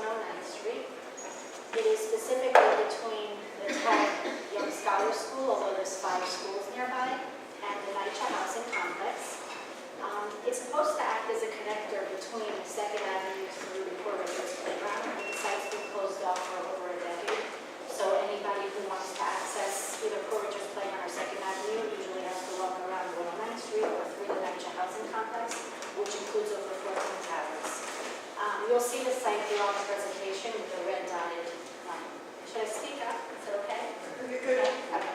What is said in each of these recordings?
109th Street. It is specifically between the TAG Young Scholar School, although there's 5 schools nearby, and the NYCHA housing complex. It's supposed to act as a connector between 2nd Avenue through the Poor Richards Playground. The site's been closed off for over a decade, so anybody who wants to access either Poor Richards Playground or 2nd Avenue usually has to walk around 109th Street or through the NYCHA housing complex, which includes over 14 towers. You'll see the site throughout the presentation with the red dotted line. Should I speak up? Is it okay? You're good. Okay.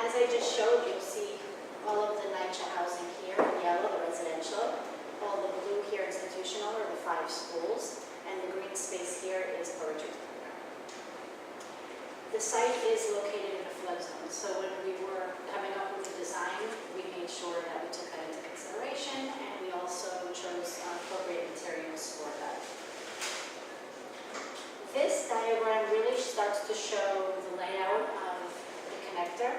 As I just showed, you'll see all of the NYCHA housing here in yellow, the residential, all the blue here institutional, or the 5 schools, and the green space here is Poor Richards Playground. The site is located in a flood zone, so when we were coming up with the design, we made sure that we took that into consideration, and we also chose appropriate materials for that. This diagram really starts to show the layout of the connector,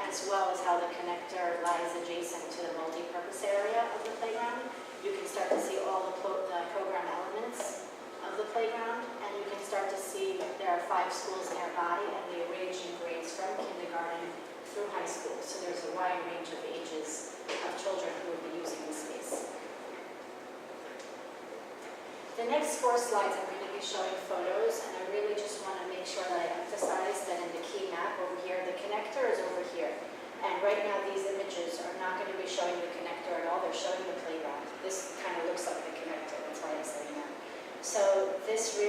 as well as how the connector lies adjacent to the multi-purpose area of the playground. You can start to see all the program elements of the playground, and you can start to see that there are 5 schools nearby, and they range in grades from kindergarten through high school. So there's a wide range of ages of children who will be using the space. The next 4 slides I'm going to be showing photos, and I really just want to make sure that I emphasize that in the key map over here, the connector is over here. And right now these images are not going to be showing the connector at all, they're showing the playground. This kind of looks like the connector, that's why I'm saying that. So these 2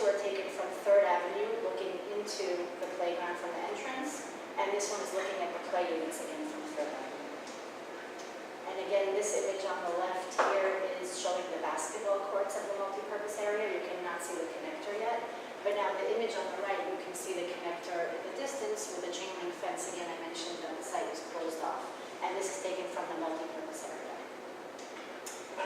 are taken from 3rd Avenue, looking into the playground from the entrance, and this one is looking at the play units again from 3rd Avenue. And again, this image on the left here is showing the basketball courts of the multi-purpose area. You cannot see the connector yet. But now the image on the right, you can see the connector in the distance with the chain link fence. Again, I mentioned that the site is closed off. And this is taken from the multi-purpose area.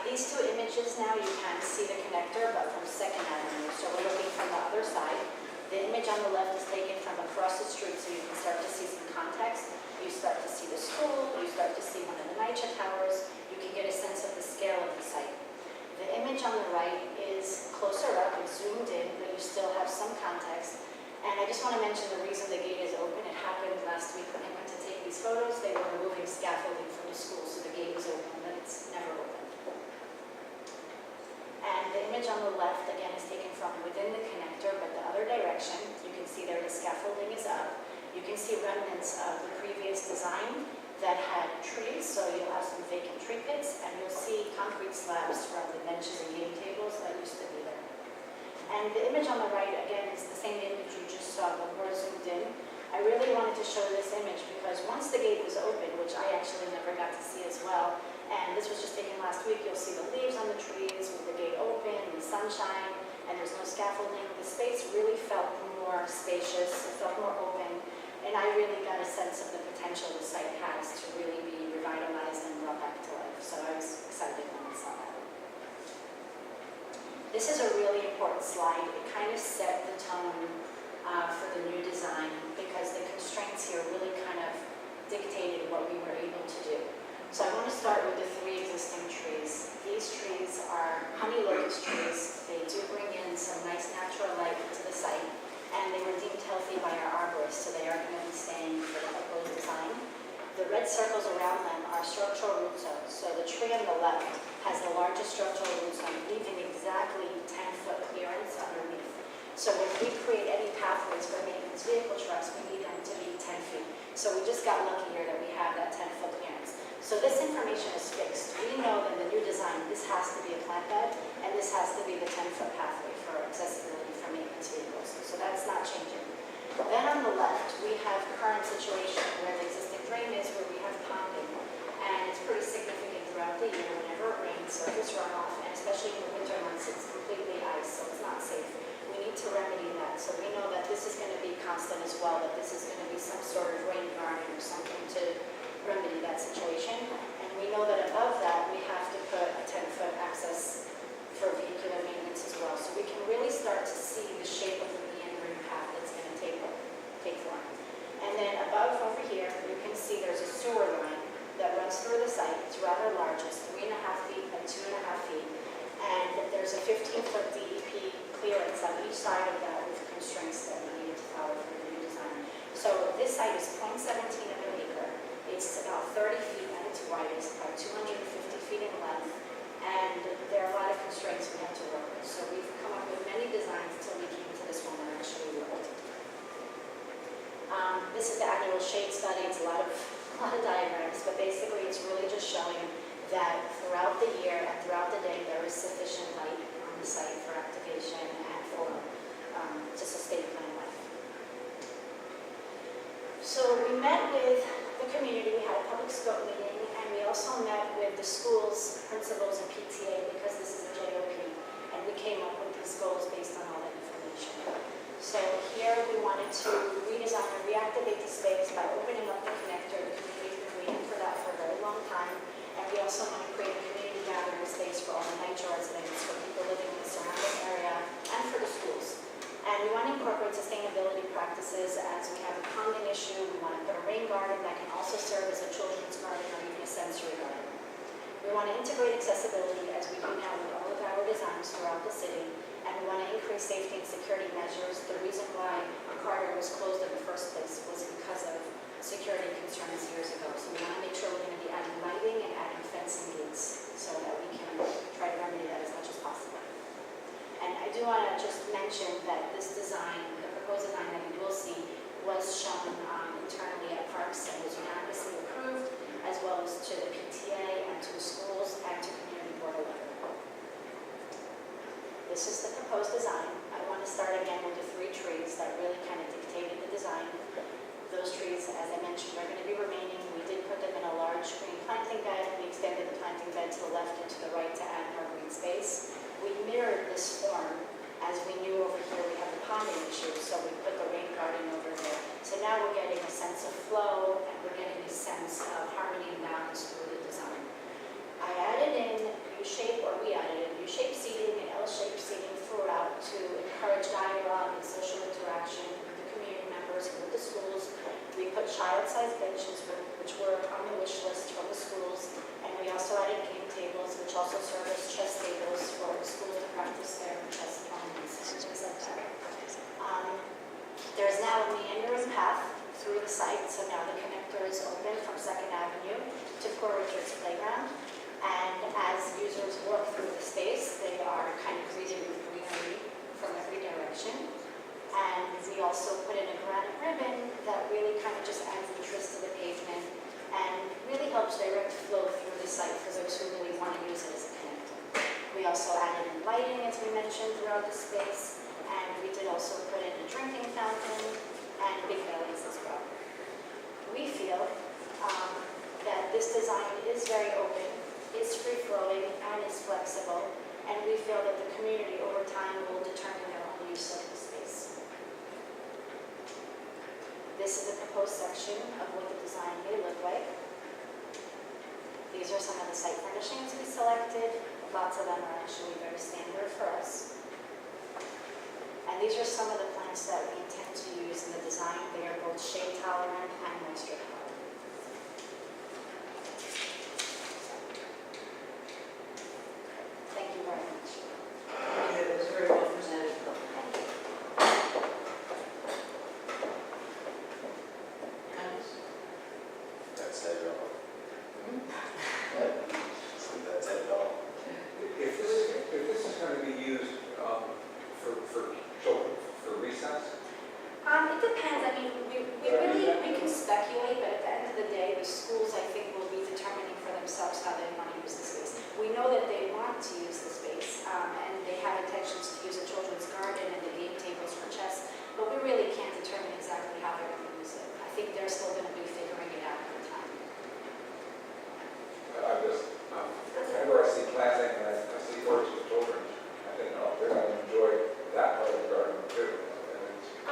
These 2 images now, you can see the connector, but from 2nd Avenue. So we're looking from the other side. The image on the left is taken from across the street, so you can start to see some context. You start to see the school, you start to see one of the NYCHA towers, you can get a sense of the scale of the site. The image on the right is closer up, it's zoomed in, but you still have some context. And I just want to mention the reason the gate is open. It happened last week when I went to take these photos. They were removing scaffolding from the school, so the gate is open, but it's never open. And the image on the left, again, is taken from within the connector, but the other direction. You can see there the scaffolding is up. You can see remnants of the previous design that had trees, so you'll have some vacant tree pits, and you'll see concrete slabs from the benches and game tables that used to be there. And the image on the right, again, is the same image you just saw, but more zoomed in. I really wanted to show this image because once the gate was open, which I actually never got to see as well, and this was just taken last week, you'll see the leaves on the trees with the gate open, the sunshine, and there's no scaffolding. The space really felt more spacious, it felt more open. And I really got a sense of the potential the site has to really be revitalized and brought back to life. So I was excited when I saw that. This is a really important slide. It kind of set the tone for the new design because the constraints here really kind of dictated what we were able to do. So I want to start with the 3 existing trees. These trees are honey locust trees. They do bring in some nice natural light into the site. And they were deemed healthy by our arborists, so they are going to be staying for the proposed design. The red circles around them are structural root zones. So the tree on the left has the largest structural root zone, leaving exactly 10-foot clearance underneath. So when we create any pathways for maintenance vehicle trucks, we need them to be 10 feet. So we just got lucky here that we have that 10-foot clearance. So this information is fixed. We know that in the new design, this has to be a plant bed, and this has to be the 10-foot pathway for accessibility for maintenance vehicles. So that's not changing. Then on the left, we have current situation where the existing drain is, where we have ponding. And it's pretty significant throughout the year whenever it rains, surface runoff, and especially in the winter months, it's completely ice, so it's not safe. We need to remedy that. So we know that this is going to be constant as well, that this is going to be some sort of rain garden or something to remedy that situation. And we know that above that, we have to put a 10-foot access for vehicular maintenance as well. So we can really start to see the shape of the meandering path that's going to take form. And then above over here, you can see there's a sewer line that runs through the site. It's rather large. It's 3.5 feet by 2.5 feet. And there's a 15 15-foot DEP clearance on each side of that with constraints that we needed to follow for the new design. So this site is 0.17 of an acre. It's about 30 feet at its widest, about 250 feet in length, and there are a lot of constraints we have to work with. So we've come up with many designs until we came to this one that actually worked. This is the annual shade study. It's a lot of diagrams, but basically it's really just showing that throughout the year and throughout the day there is sufficient light on the site for activation and for to sustain plant life. So we met with the community, we had a public scope meeting, and we also met with the schools, principals, and PTA because this is a JOP, and we came up with these goals based on all that information. So here we wanted to redesign and reactivate the space by opening up the connector. The community's been waiting for that for a very long time. And we also want to create a community gathering space for all the NYCHA residents, for people living in the surrounding area, and for the schools. And we want to incorporate sustainability practices as we have a ponding issue. We want to put a rain garden that can also serve as a children's garden or even a sensory garden. We want to integrate accessibility as we do now with all of our designs throughout the city. And we want to increase safety and security measures. The reason why Carter was closed in the first place was because of security concerns years ago. So we want to make sure we're going to be adding lighting and adding fencing gates so that we can try to remedy that as much as possible. And I do want to just mention that this design, the proposed design that you will see, was shown internally at Parks and was unanimously approved, as well as to the PTA and to the schools and to Community Board 11. This is the proposed design. I want to start again with the 3 trees that really kind of dictated the design. Those trees, as I mentioned, are going to be remaining. We did put them in a large green planting bed. We extended the planting bed to the left and to the right to add more green space. We mirrored this form as we knew over here we have the ponding issue, so we put the rain garden over there. So now we're getting a sense of flow and we're getting a sense of harmony and balance through the design. I added in U-shape, or we added in U-shaped seating and L-shaped seating throughout to encourage dialogue and social interaction with the community members and with the schools. We put child-sized benches, which were on the wish list from the schools, and we also added game tables, which also serve as chess tables for the schools to practice their chess tournaments and things like that. There's now a meandering path through the site, so now the connector is open from 2nd Avenue to Poor Richard's Playground. And as users walk through the space, they are kind of greeted with greenery from every direction. And we also put in a granite ribbon that really kind of just adds interest to the pavement and really helps direct flow through the site for those who really want to use it as a connector. We also added in lighting, as we mentioned, throughout the space, and we did also put in a drinking fountain and big bellies as well. We feel that this design is very open, is free-flowing, and is flexible, and we feel that the community over time will determine their own use of the space. This is a proposed section of what the design may look like. These are some of the site furnishings we selected. Lots of them are actually very standard for us. And these are some of the plants that we intend to use in the design. They are both shade tolerant and moisture tolerant. Thank you very much. It was very well presented. That's it all. That's it all. If this is going to be used for children, for recess? It depends. I mean, we can speculate, but at the end of the day, the schools, I think, will be determining for themselves how they want to use the space. We know that they want to use the space, and they have intentions to use a children's garden and the game tables for chess, but we really can't determine exactly how they're going to use it. I think they're still going to be figuring it out over time. Whenever I see planting and I see orchards for children, I think, oh, they're going to enjoy that part of the garden too.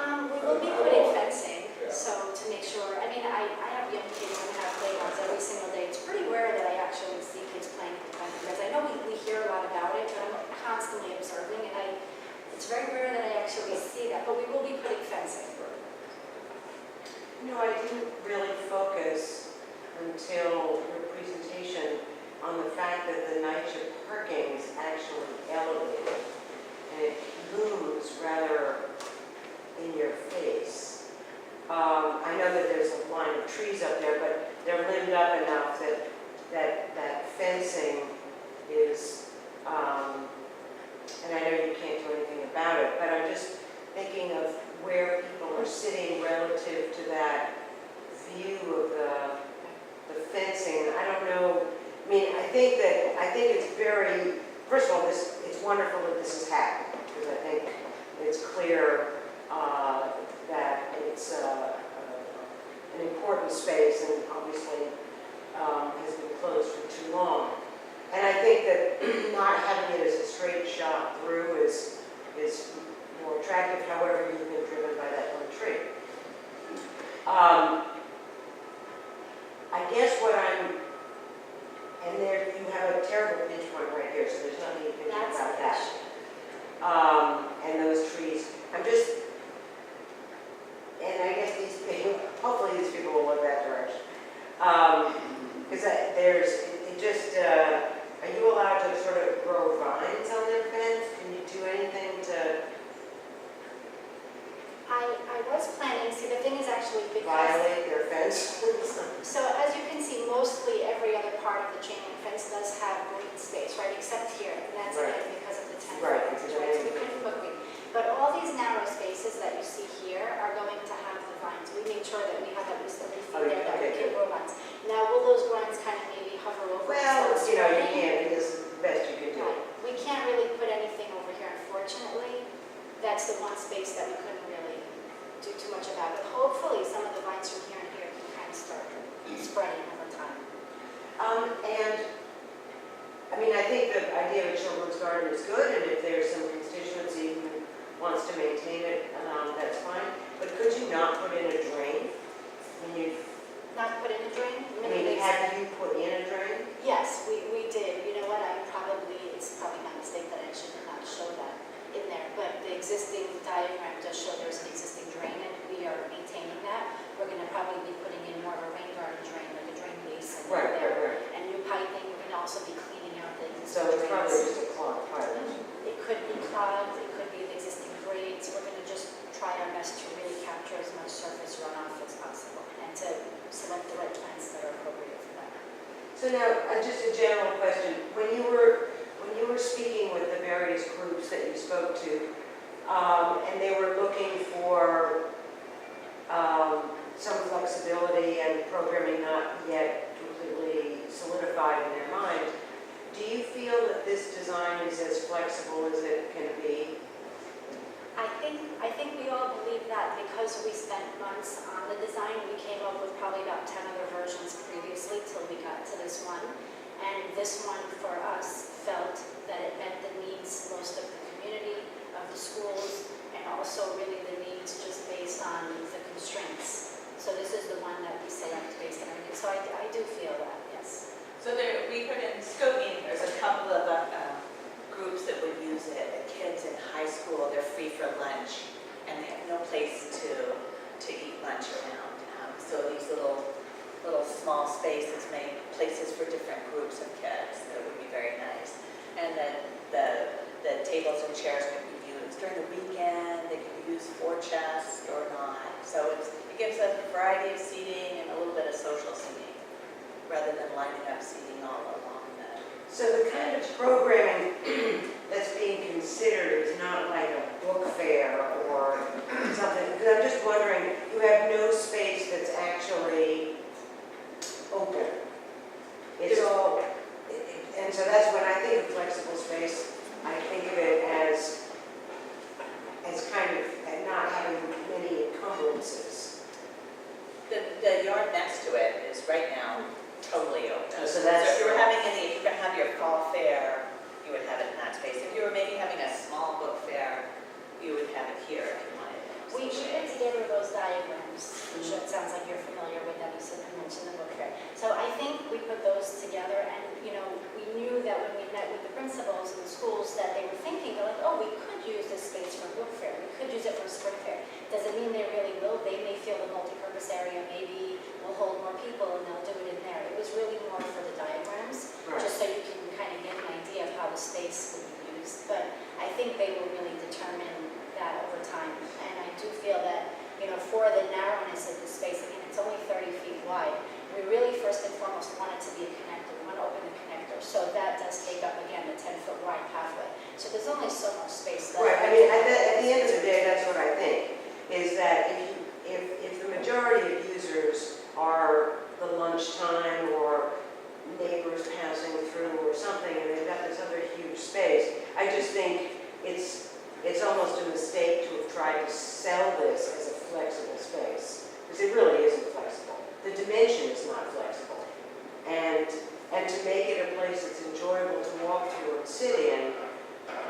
We will be putting fencing, so to make sure, I mean, I have young kids who have playgrounds every single day. It's pretty rare that I actually see kids playing with the fencing, because I know we hear a lot about it, but I'm constantly observing, and it's very rare that I actually see that, but we will be putting fencing. You know, I didn't really focus until your presentation on the fact that the NYCHA parking is actually elevated. and it looms rather in your face. I know that there's a line of trees up there, but they're limbed up enough that fencing is, and I know you can't do anything about it, but I'm just thinking of where people are sitting relative to that view of the fencing. I don't know, I mean, I think it's very, first of all, it's wonderful that this is happening, because I think it's clear that it's an important space and obviously has been closed for too long. And I think that not having it as a straight shot through is more attractive, however you've been driven by that one tree. I guess what and there you have a terrible pinch point right here, so there's nothing you can do That's about the that. issue. And those trees, and I guess these people, hopefully these people will look that direction. Because are you allowed to sort of grow vines on their fence? Can you do anything to I was planning, see, the thing is actually because, violate their fence? so as you can see, mostly every other part of the chain link fence does have green space, right, except here, and that's Right. again because of the 10 Right, fence, because right, so of we couldn't put green. But all these narrow spaces that you see here are going to have the vines. We made sure that we have at least 3 feet Oh, there that we okay, can good. grow vines. Now, will those vines kind of maybe hover over? and Well, start you know, you spreading? can't, it is the best you can do. Right. We can't really put anything over here, unfortunately. That's the one space that we couldn't really do too much about. But hopefully, some of the vines from here and here can kind of start spreading over time. And, I mean, I think the idea of a children's garden is good, and if there's some constituency who wants to maintain it, that's fine. But could you not put in a drain? When you, Not put in a drain? I mean, have you put in a drain? Yes, we did. You know what, it's probably my mistake that I should not show that in there. But the existing diagram does show there's an existing drain, and we are maintaining that. We're going to probably be putting in more of a rain garden drain, like a drain basin there. And new piping, we're going to also be cleaning out the So existing it's probably drains. just a clogged pipe. It could be clogged, it could be the existing grades. We're going to just try our best to really capture as much surface runoff as possible and to select the right plants that are appropriate for that. So now, just a general question. When you were speaking with the various groups that you spoke to, and they were looking for some flexibility and programming not yet completely solidified in their mind, do you feel that this design is as flexible as it can be? I think we all believe that because we spent months on the design. We came up with probably about 10 other versions previously till we got to this one. And this one for us felt that it met the needs most of the community, of the schools, and also really the needs just based on the constraints. So this is the one that we select based on everything. So I do feel that, yes. So we heard in scope meeting, there's a couple of groups that would use it. The kids in high school, they're free for lunch, and they have no place to eat lunch around. So these little small spaces make places for different groups of kids. That would be very nice. And then the tables and chairs can be used during the weekend. They can be used for chess or not. So it gives a variety of seating and a little bit of social seating, rather than lining up seating all along the. So the kind of programming that's being considered is not like a book fair or something, because I'm just wondering, you have no space that's actually open. It's all, and so that's when I think of flexible space, I think of it as kind of not having many encumbrances. The yard next to it is right now totally open. So that's- if you were having if you're going to have your fall fair, you would have it in that space. If you were maybe having a small book fair, you would have it here if you wanted. We put together those diagrams, which it sounds like you're familiar with them, you mentioned the book fair. So I think we put those together, and we knew that when we met with the principals in the schools that they were thinking, they're like, oh, we could use this space for a book fair, we could use it for a spring fair. Doesn't mean they really will. They may feel the multi-purpose area maybe will hold more people and they'll do it in there. It was really more for the diagrams, just so you can kind of get an idea of how the space would be used. But I think they will really determine that over time. And I do feel that, for the narrowness of the space, I mean, it's only 30 feet wide. We really first and foremost want it to be a connector. We want to open the connector. So that does take up, again, the 10-foot wide pathway. So there's only so much space left. Right, I mean, at the end of the day, that's what I think, is that if the majority of users are the lunchtime or neighbors passing through or something, and they've got this other huge space, I just think it's almost a mistake to have tried to sell this as a flexible space, because it really isn't flexible. The dimension is not flexible. And to make it a place that's enjoyable to walk through and sit in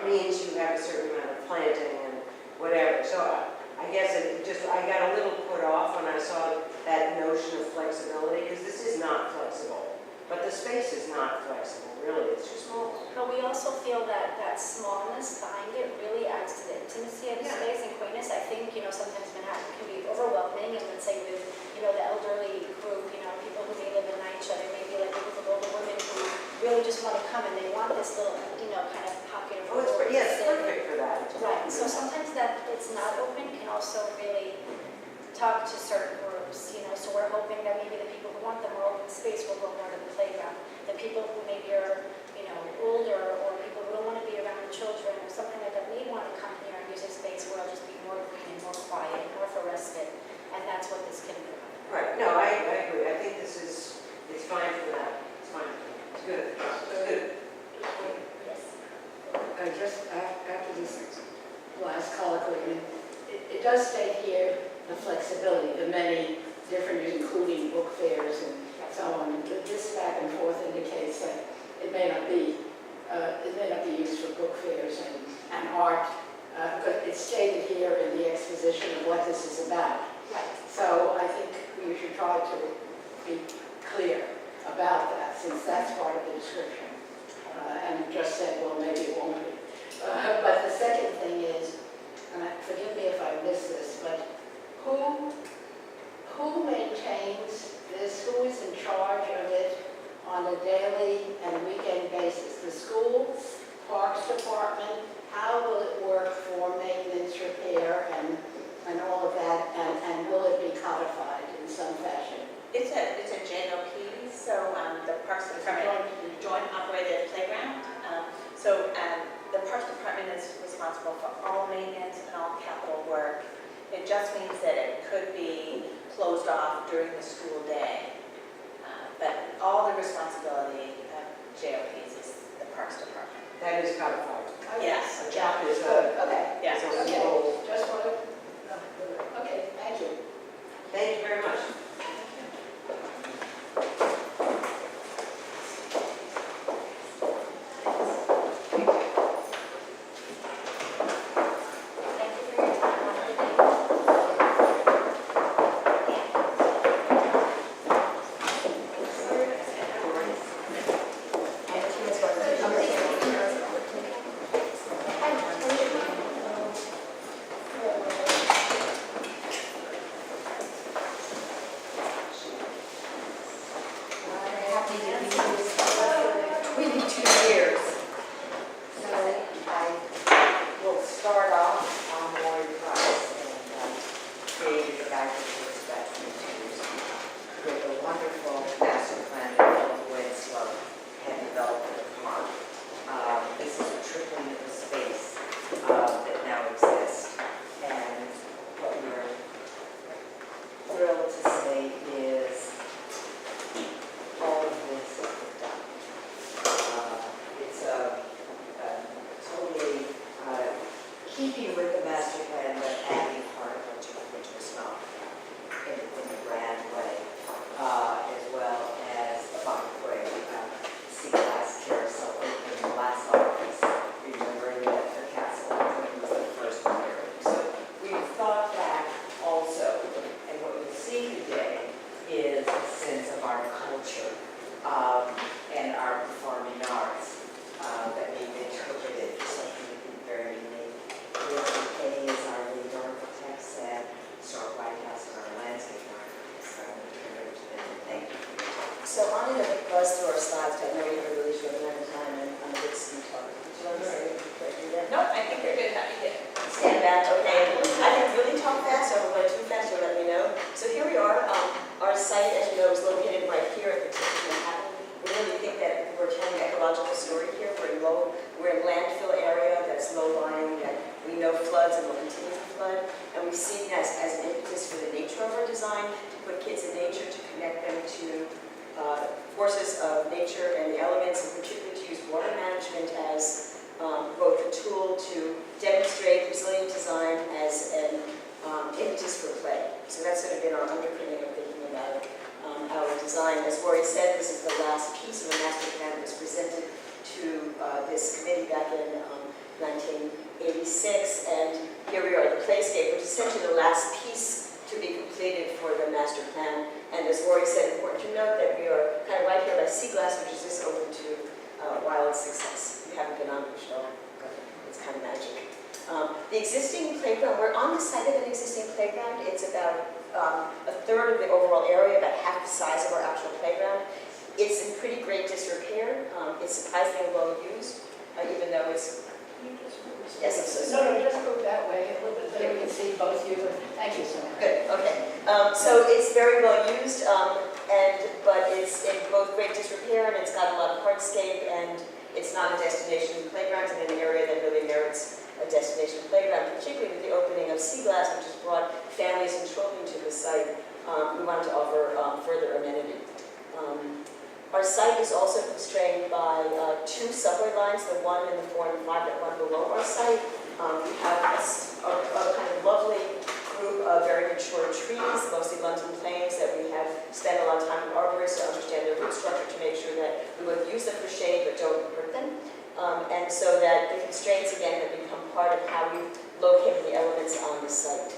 means you have a certain amount of planting and whatever. So I guess I got a little put off when I saw that notion of flexibility, because this is not flexible. But the space is not flexible, really, it's too small. But we also feel that that smallness behind it really adds to the intimacy of the Yeah. space and quaintness. I think, sometimes Manhattan can be overwhelming, and let's say with, the elderly group, people who may live in NYCHA, there may be like a group of older women who really just want to come and they want this little, kind of pocket of. Oh, it's, room to yeah, it's sit in. perfect for that. Right, so sometimes that it's not open can also really talk to certain groups, so we're hoping that maybe the people who want the more open space will go more to the playground. The people who maybe are, older, or people who don't want to be around the children or something like that may want to come here and use a space where it'll just be more green and more quiet, more for respite, and that's what this can provide. Right, no, I agree, I think it's fine for that, it's fine, it's good, it's good. Yes. Just after this last colloquy, it does state here the flexibility, the many different, including book fairs and so on. This back and forth indicates that it may not be used for book fairs and art, but it's stated here in the exposition of what this is about. Right. So I think we should try to be clear about that, since that's part of the description. And you just said, well, maybe it won't be. But the second thing is, and forgive me if I missed this, but who maintains this? Who is in charge of it on a daily and weekend basis? The school, Parks Department? How will it work for maintenance, repair, and all of that? And will it be codified in some fashion? It's a JOP, so the Parks Department joint operated playground. The Parks Department is responsible for all maintenance and all capital work. It just means that it could be closed off during the school day. But all the responsibility of JOPs is the Parks Department. That is codified. Yes. A job is Good, a, okay. Yes. is a Okay, role. just wanted, okay, thank you. Thank you very much. Thank you for your time. Have a good day. Happy to be here 22 years. So I will start off on Lori Price and created a guidance for about 22 years with a wonderful master plan that Philip Winslow had developed for the park. This is a tripling of the space that now exists. And what we're thrilled to say is all of this is done. It's totally keeping with the master plan, but adding part of which was not in a grand way, as well as the bikeway, sea glass carousel open last August, remembering that the castle opening was the first one here. So we've thought back also, and what you'll see today is a sense of our culture and our performing arts that we've interpreted for something very unique. Nancy Kay is our lead architect, and Stuart Whitehouse is our landscape architect. So I'm going to turn it over to them. Thank you. So I'm going to buzz through our slides, but I know we have a really short amount of time, and I'm a bit speed talker. Would you like to say anything before I do that? No, I think back, okay. I can really talk fast, so if I'm going too fast, you'll let me know. So here we are. Our site, as you know, is located right here at the tip of Manhattan. We really think that we're telling an ecological story here. We're in landfill area that's low-lying, that we know floods and will continue to flood. And we see that as an impetus for the nature of our design, to put kids in nature, to connect them to forces of nature and the elements, and particularly to use water management as both a tool to demonstrate resilient design as an impetus for play. So that's sort of been our underpinning of thinking about our design. As Rory said, this is the last piece of a master plan that was presented to this committee back in 1986, and here we are at the Playscape, which is essentially the last piece to be completed for the master plan. And as Rory said, important to note that we are kind of right here by Seaglass, which is just open to wild success. If you haven't been on the show, it's kind of magic. The existing playground, we're on the site of an existing playground. It's about a third of the overall area, about half the size of our actual playground. It's in pretty great disrepair. It's surprisingly well used, even though it's... Yes, I'm so sorry. No, just move that way a little bit, so we can see both you, and thank you so much. Good, okay. So it's very well used, but it's in both great disrepair, and it's got a lot of hardscape, and it's not a destination playground in an area that really merits a destination playground, particularly with the opening of Seaglass, which has brought families and children to the site. We wanted to offer further amenity. Our site is also constrained by two subway lines, the 1 and the 4 and 5 that run below our site. We have a kind of lovely group of very mature trees, mostly London planes, that we have spent a lot of time with arborists to understand their root structure, to make sure that we both use them for shade but don't hurt them. And so that the constraints, again, have become part of how we locate the elements on the site.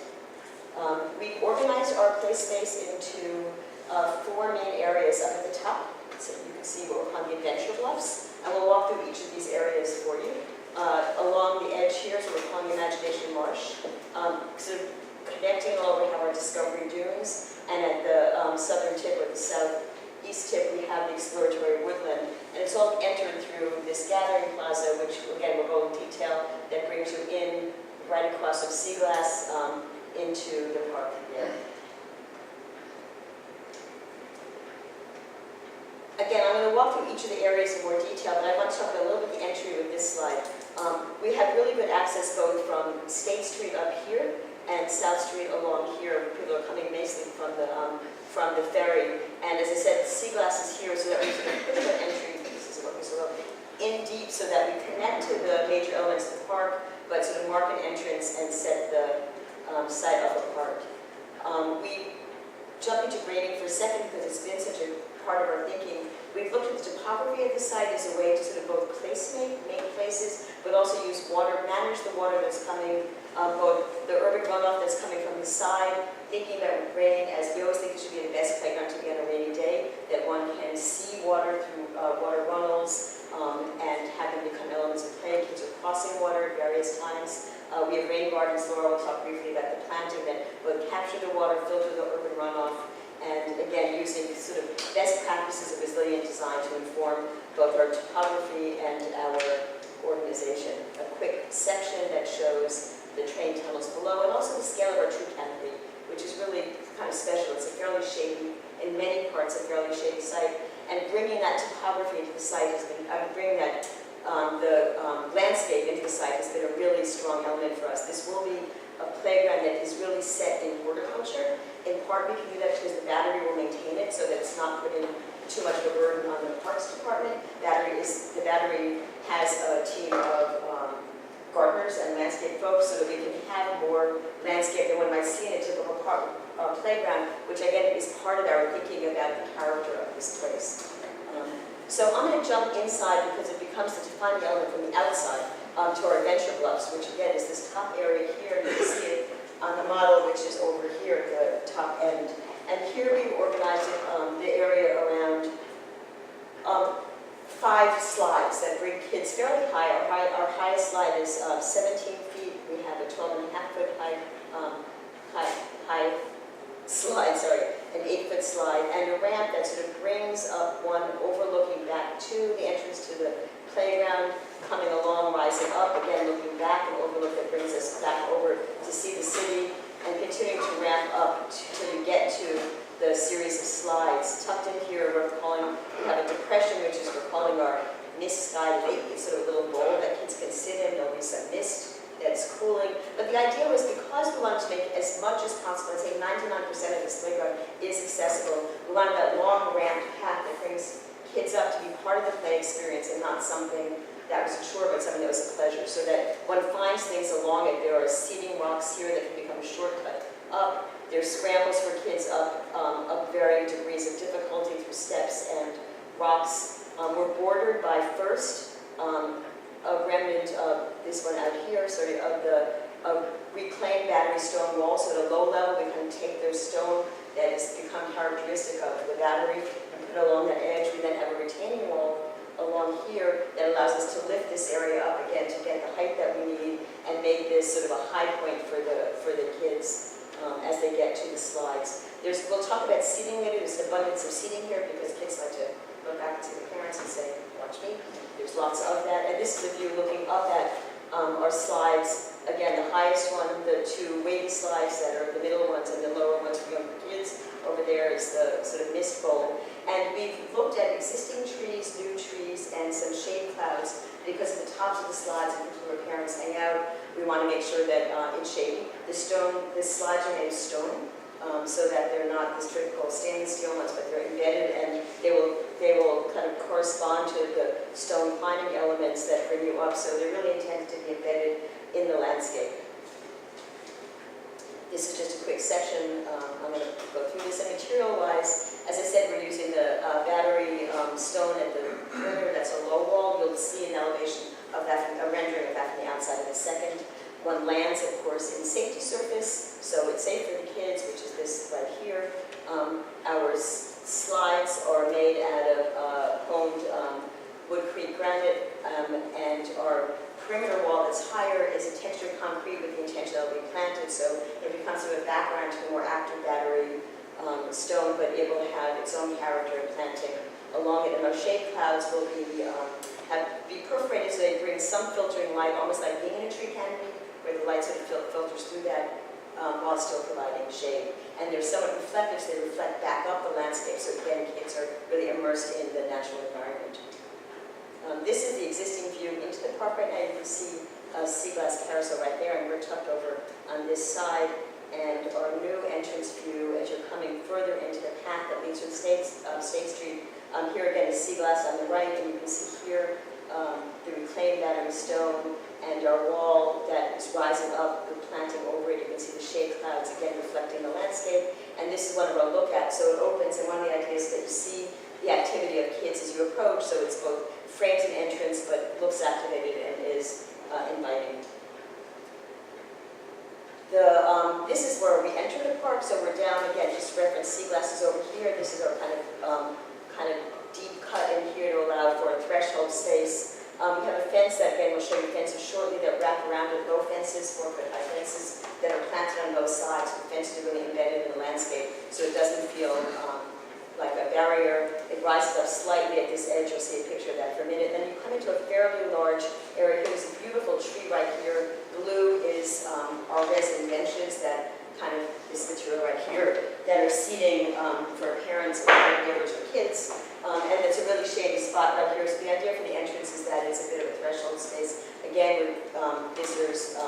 We organized our play space into 4 main areas up at the top. So you can see what we're calling the adventure bluffs. And we'll walk through each of these areas for you. Along the edge here, so we're calling Imagination Marsh. Sort of connecting all over, we have our Discovery Dunes. And at the southern tip, or the southeast tip, we have the Exploratory Woodland. And it's all entered through this gathering plaza, which, again, we'll go in detail, that brings you in right across of Seaglass into the park here. Again, I'm going to walk through each of the areas in more detail, but I want to talk about a little bit the entry with this slide. We have really good access both from State Street up here and South Street along here. People are coming basically from the ferry. And as I said, Seaglass is here, so that we can put the entry pieces of what we sort of in deep, so that we connect to the major elements of the park, but sort of mark an entrance and set the site up apart. We jump into grading for a second because it's been such a part of our thinking. We've looked at the topography of the site as a way to sort of both make places, but also use water, manage the water that's coming, both the urban runoff that's coming from the side, thinking about rain, as we always think it should be the best playground to be on a rainy day, that one can see water through water runnels and have them become elements of play. Kids are crossing water at various times. We have rain gardens. Laura will talk briefly about the planting that both capture the water, filter the urban runoff, and again, using sort of best practices of resilient design to inform both our topography and our organization. A quick section that shows the train tunnels below, and also the scale of our tree canopy, which is really kind of special. It's a fairly shady, in many parts, a fairly shady site. And bringing that topography into the site has been, bringing that landscape into the site has been a really strong element for us. This will be a playground that is really set in horticulture. In part, we can do that because the battery will maintain it, so that it's not putting too much of a burden on the parks department. The battery has a team of gardeners and landscape folks, so that we can have more landscape than one might see in a typical playground, which again is part of our thinking about the character of this place. So I'm going to jump inside because it becomes the defining element from the outside to our adventure bluffs, which again is this top area here. You can see it on the model, which is over here at the top end. And here we've organized it, the area around 5 slides that bring kids fairly high. Our highest slide is 17 feet. We have a 12.5-foot high slide, an 8-foot slide, and a ramp that sort of brings up one overlooking back to the entrance to the playground, coming along, rising up, again looking back, an overlook that brings us back over But the idea was because we wanted to make as much as possible, I'd say 99% of this playground is accessible. We wanted that long ramped path that brings kids up to be part of the play experience and not something that was a chore, but something that was a pleasure. So that one finds things along it. There are seating rocks here that can become a shortcut up. There's scrambles for kids up varying degrees of difficulty through steps and rocks. We're bordered by first a remnant of this one out here, sort of the reclaimed battery stone wall. So at a low level, we can take their stone that has become characteristic of the battery and put it along that edge. We then have a retaining wall along here that allows us to lift this area up again to get the height that we need and make this sort of a high point for the kids as they get to the slides. We'll talk about seating later. There's an abundance of seating here because kids like to look back and see the parents and say, watch me. There's lots of that. And this is a view looking up at our slides. Again, the highest one, the two wavy slides that are the middle ones and the lower ones for younger kids. Over there is the sort of mist bowl. And we've looked at existing trees, new trees, and some shade clouds because at the tops of the slides, and where parents hang out, we want to make sure that it's shady. The slides are made of stone, so that they're not this typical stainless steel ones, but they're embedded, and they will kind of correspond to the stone climbing elements that bring you up. So they're really intended to be embedded in the landscape. This is just a quick section. I'm going to go through this. And material-wise, as I said, we're using the battery stone at the perimeter. That's a low wall. You'll see an elevation of that, a rendering of that from the outside in a second. One lands, of course, in safety surface, so it's safe for the kids, which is this right here. Our slides are made out of honed Wood Creek granite, and our perimeter wall that's higher is a textured concrete with the intention that it will be planted, so it becomes sort of a background to the more active battery stone, but able to have its own character and planting along it. And our shade clouds will be perforated so they bring some filtering light, almost like being in a tree canopy, where the light sort of filters through that while still providing shade. And they're somewhat reflective, so they reflect back up the landscape, so again, kids are really immersed in the natural environment. This is the existing view into the park right now. You can see sea glass carousel right there, and we're tucked over on this side. And our new entrance view, as you're coming further into the path that leads to State Street, here again is sea glass on the right, and you can see here the reclaimed battery stone and our wall that is rising up with planting over it. You can see the shade clouds again reflecting the landscape. And this is one of our look at. So it opens, and one of the ideas that you see the activity of kids as you approach. So it's both frames and entrance, but looks activated and is inviting. This is where we enter the park. So we're down again. Just reference sea glasses over here. This is our kind of deep cut in here to allow for a threshold space. We have a fence that, again, we'll show you fences shortly that wrap around with low fences, 4-foot high fences that are planted on both sides. The fence is really embedded in the landscape, so it doesn't feel like a barrier. It rises up slightly at this edge. You'll see a picture of that for a minute. Then you come into a fairly large area. Here's a beautiful tree right here. Blue is our resin benches that kind of this material right here that are seating for parents and caregivers or kids. And it's a really shady spot right here. So the idea for the entrance is that it's a bit of a threshold space. Again, visitors,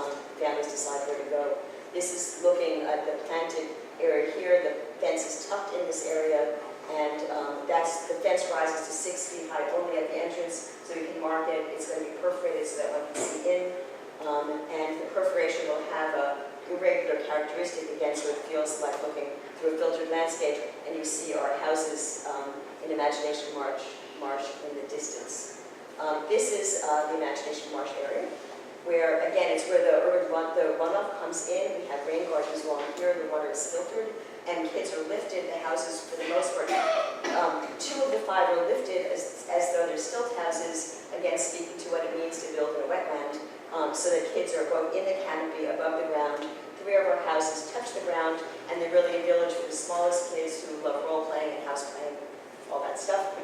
families decide where to go. This is looking at the planted area here. The fence is tucked in this area, and the fence rises to 6 feet high only at the entrance, so you can mark it. It's going to be perforated so that one can see in, and the perforation will have a irregular characteristic again, so it feels like looking through a filtered landscape, and you see our houses in Imagination Marsh in the distance. This is the Imagination Marsh area, where again it's where the runoff comes in. We have rain gardens along here. The water is filtered, and kids are lifted. The houses, for the most part, 2 of the 5 are lifted as though they're stilt houses. Again, speaking to what it means to build in a wetland, so that kids are both in the canopy above the ground. 3 of our houses touch the ground, and they're really a village for the smallest kids who love role playing and house playing, all that stuff.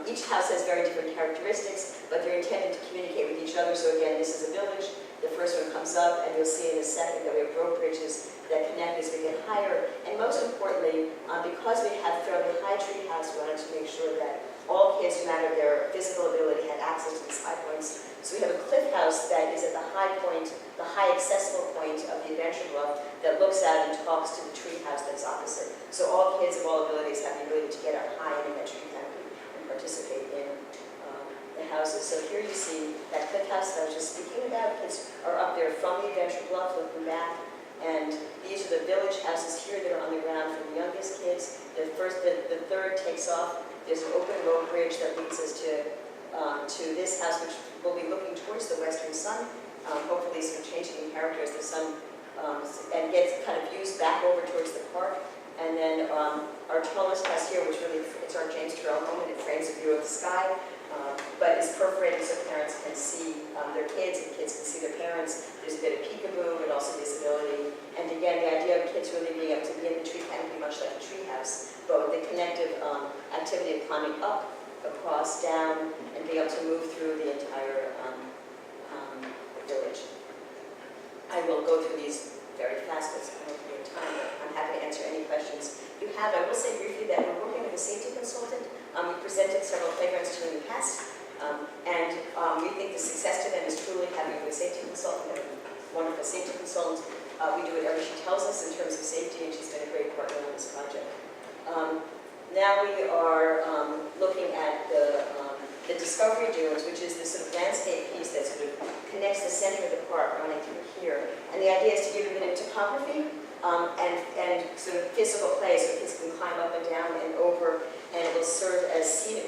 Each house has very different characteristics, but they're intended to communicate with each other. So again, this is a village. The first one comes up, and you'll see in a second that we have rope bridges that connect as we get higher. And most importantly, because we have fairly high tree house, we wanted to make sure that all kids, no matter their physical ability, had access to these high points. So we have a cliff house that is at the high point, the high accessible point of the adventure bluff that looks out and talks to the tree house that's opposite. So all kids of all abilities have the ability to get up high in that tree canopy and participate in the houses. So here you see that cliff house that I was just speaking about. Kids are up there from the adventure bluff looking back. And these are the village houses here that are on the ground for the youngest kids. The third takes off. There's an open road bridge that leads us to this house, which will be looking towards the western sun. Hopefully some changing in character as the sun and gets kind of used back over towards the park. And then our tallest house here, which really, it's our James Turrell home, and it frames a view of the sky, but is perforated so parents can see their kids, and kids can see their parents. There's a bit of peekaboo, but also visibility. And again, the idea of kids really being able to be in the tree canopy, much like a tree house, but with the connective activity of climbing up, across, down, and being able to move through the entire village. I will go through these very fast because I don't have time, but I'm happy to answer any questions you have. I will say briefly that we're working with a safety consultant. We presented several playgrounds to in the past, and we think the success to them is truly having a good safety consultant, a wonderful safety consultant. We do whatever she tells us in terms of safety, and she's been a great partner on this project. Now we are looking at the Discovery Dunes, which is this sort of landscape piece that sort of connects the center of the park running through here. And the idea is to give a bit of topography and sort of physical play so kids can climb up and down and over, and it will serve as seating